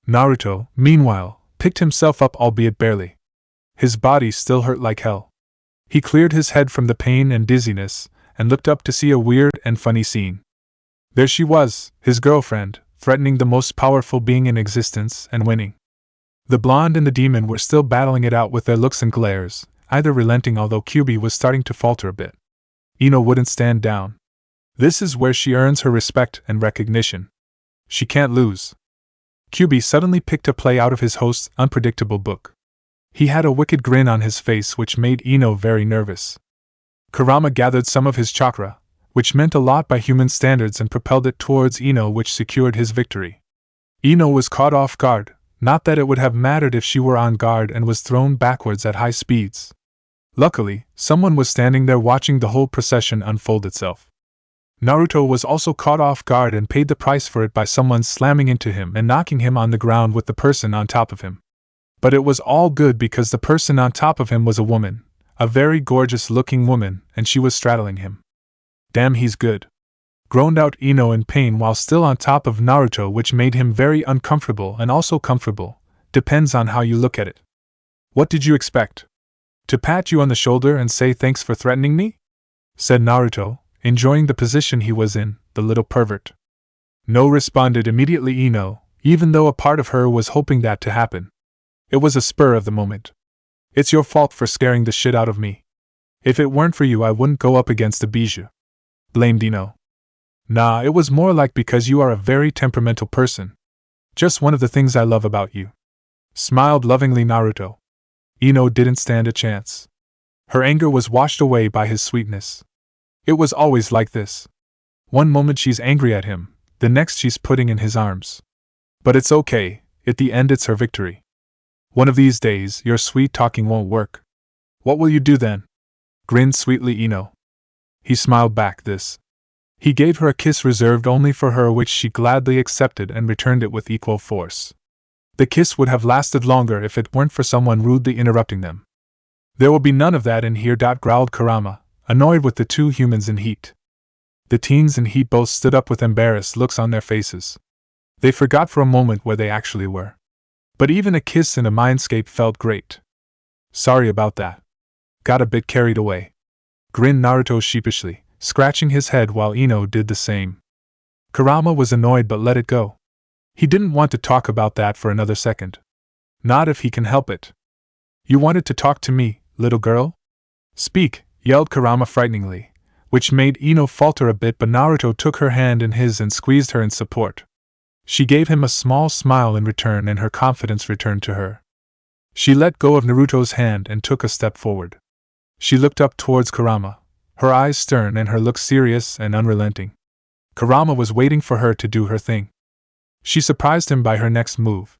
Naruto, meanwhile, picked himself up, albeit barely. His body still hurt like hell. He cleared his head from the pain and dizziness, and looked up to see a weird and funny scene. There she was, his girlfriend, threatening the most powerful being in existence and winning. The blonde and the demon were still battling it out with their looks and glares, either relenting, although Kyuubi was starting to falter a bit. Ino wouldn't stand down. This is where she earns her respect and recognition. She can't lose. Kyuubi suddenly picked a play out of his host's unpredictable book. He had a wicked grin on his face, which made Ino very nervous. Kurama gathered some of his chakra, which meant a lot by human standards, and propelled it towards Ino, which secured his victory. Ino was caught off guard, not that it would have mattered if she were on guard, and was thrown backwards at high speeds. Luckily, someone was standing there watching the whole procession unfold itself. Naruto was also caught off guard and paid the price for it by someone slamming into him and knocking him on the ground with the person on top of him. But it was all good because the person on top of him was a woman, a very gorgeous-looking woman, and she was straddling him. Damn, he's good, groaned out Ino in pain while still on top of Naruto, which made him very uncomfortable and also comfortable, depends on how you look at it. What did you expect? To pat you on the shoulder and say thanks for threatening me? Said Naruto, enjoying the position he was in, the little pervert. No, responded immediately Ino, even though a part of her was hoping that to happen. It was a spur of the moment. It's your fault for scaring the shit out of me. If it weren't for you I wouldn't go up against a bijou. Blamed Ino. Nah, it was more like because you are a very temperamental person. Just one of the things I love about you. Smiled lovingly Naruto. Ino didn't stand a chance. Her anger was washed away by his sweetness. It was always like this. One moment she's angry at him, the next she's putting in his arms. But it's okay, at the end it's her victory. One of these days, your sweet talking won't work. What will you do then? Grinned sweetly Ino. He smiled back this. He gave her a kiss reserved only for her which she gladly accepted and returned it with equal force. The kiss would have lasted longer if it weren't for someone rudely interrupting them. There will be none of that in here, growled Kurama, annoyed with the two humans in heat. The teens in heat both stood up with embarrassed looks on their faces. They forgot for a moment where they actually were. But even a kiss in a Mindscape felt great. Sorry about that. Got a bit carried away. Grinned Naruto sheepishly, scratching his head while Ino did the same. Kurama was annoyed but let it go. He didn't want to talk about that for another second. Not if he can help it. You wanted to talk to me, little girl? Speak, yelled Kurama frighteningly, which made Ino falter a bit, but Naruto took her hand in his and squeezed her in support. She gave him a small smile in return and her confidence returned to her. She let go of Naruto's hand and took a step forward. She looked up towards Kurama, her eyes stern and her look serious and unrelenting. Kurama was waiting for her to do her thing. She surprised him by her next move.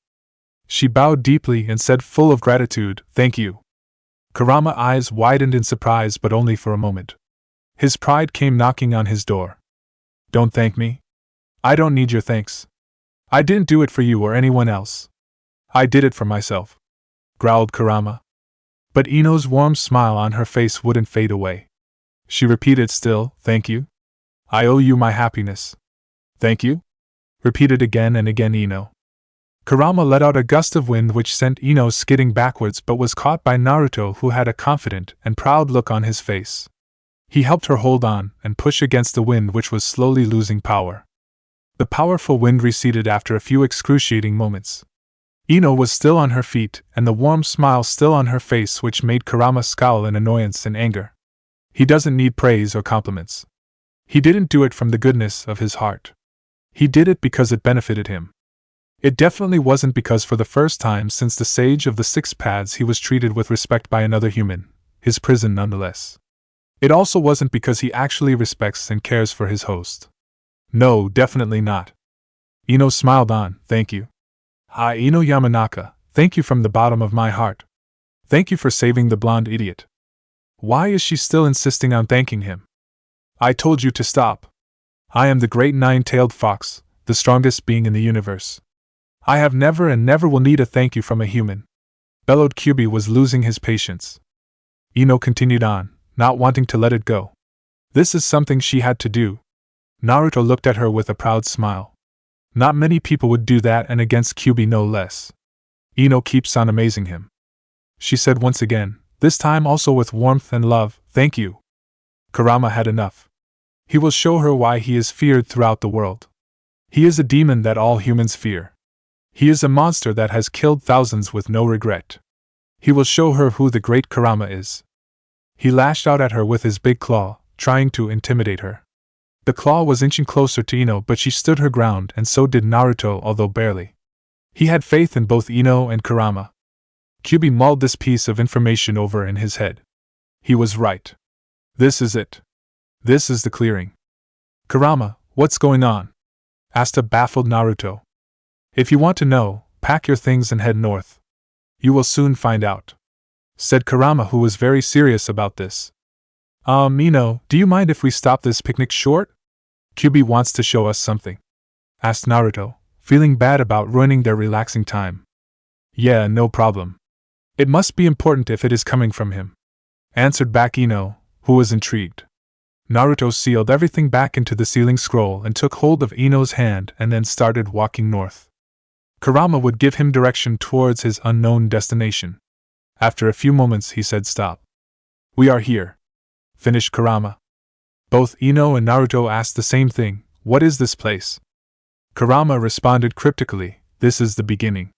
She bowed deeply and said full of gratitude, "Thank you." Kurama's eyes widened in surprise but only for a moment. His pride came knocking on his door. Don't thank me. I don't need your thanks. I didn't do it for you or anyone else. I did it for myself, growled Kurama. But Ino's warm smile on her face wouldn't fade away. She repeated still, "Thank you? I owe you my happiness." "Thank you?" repeated again and again Ino. Kurama let out a gust of wind which sent Ino skidding backwards but was caught by Naruto, who had a confident and proud look on his face. He helped her hold on and push against the wind which was slowly losing power. The powerful wind receded after a few excruciating moments. Ino was still on her feet and the warm smile still on her face, which made Kurama scowl in annoyance and anger. He doesn't need praise or compliments. He didn't do it from the goodness of his heart. He did it because it benefited him. It definitely wasn't because for the first time since the Sage of the Six Paths he was treated with respect by another human, his prison nonetheless. It also wasn't because he actually respects and cares for his host. No, definitely not. Ino smiled on, "Thank you. Hi, Ino Yamanaka, thank you from the bottom of my heart. Thank you for saving the blonde idiot." Why is she still insisting on thanking him? I told you to stop. I am the great nine-tailed fox, the strongest being in the universe. I have never and never will need a thank you from a human. Bellowed Kyubi was losing his patience. Ino continued on, not wanting to let it go. This is something she had to do. Naruto looked at her with a proud smile. Not many people would do that, and against Kyubi no less. Ino keeps on amazing him. She said once again, this time also with warmth and love, "Thank you." Kurama had enough. He will show her why he is feared throughout the world. He is a demon that all humans fear. He is a monster that has killed thousands with no regret. He will show her who the great Kurama is. He lashed out at her with his big claw, trying to intimidate her. The claw was inching closer to Ino, but she stood her ground, and so did Naruto, although barely. He had faith in both Ino and Kurama. Kyubi mulled this piece of information over in his head. He was right. This is it. This is the clearing. "Kurama, what's going on?" asked a baffled Naruto. "If you want to know, pack your things and head north. You will soon find out," said Kurama, who was very serious about this. Ino, do you mind if we stop this picnic short? Kyubi wants to show us something," asked Naruto, feeling bad about ruining their relaxing time. "Yeah, no problem. It must be important if it is coming from him," answered back Ino, who was intrigued. Naruto sealed everything back into the sealing scroll and took hold of Ino's hand and then started walking north. Kurama would give him direction towards his unknown destination. After a few moments, he said, "Stop." "We are here," finished Kurama. Both Ino and Naruto asked the same thing: "What is this place?" Kurama responded cryptically, "This is the beginning."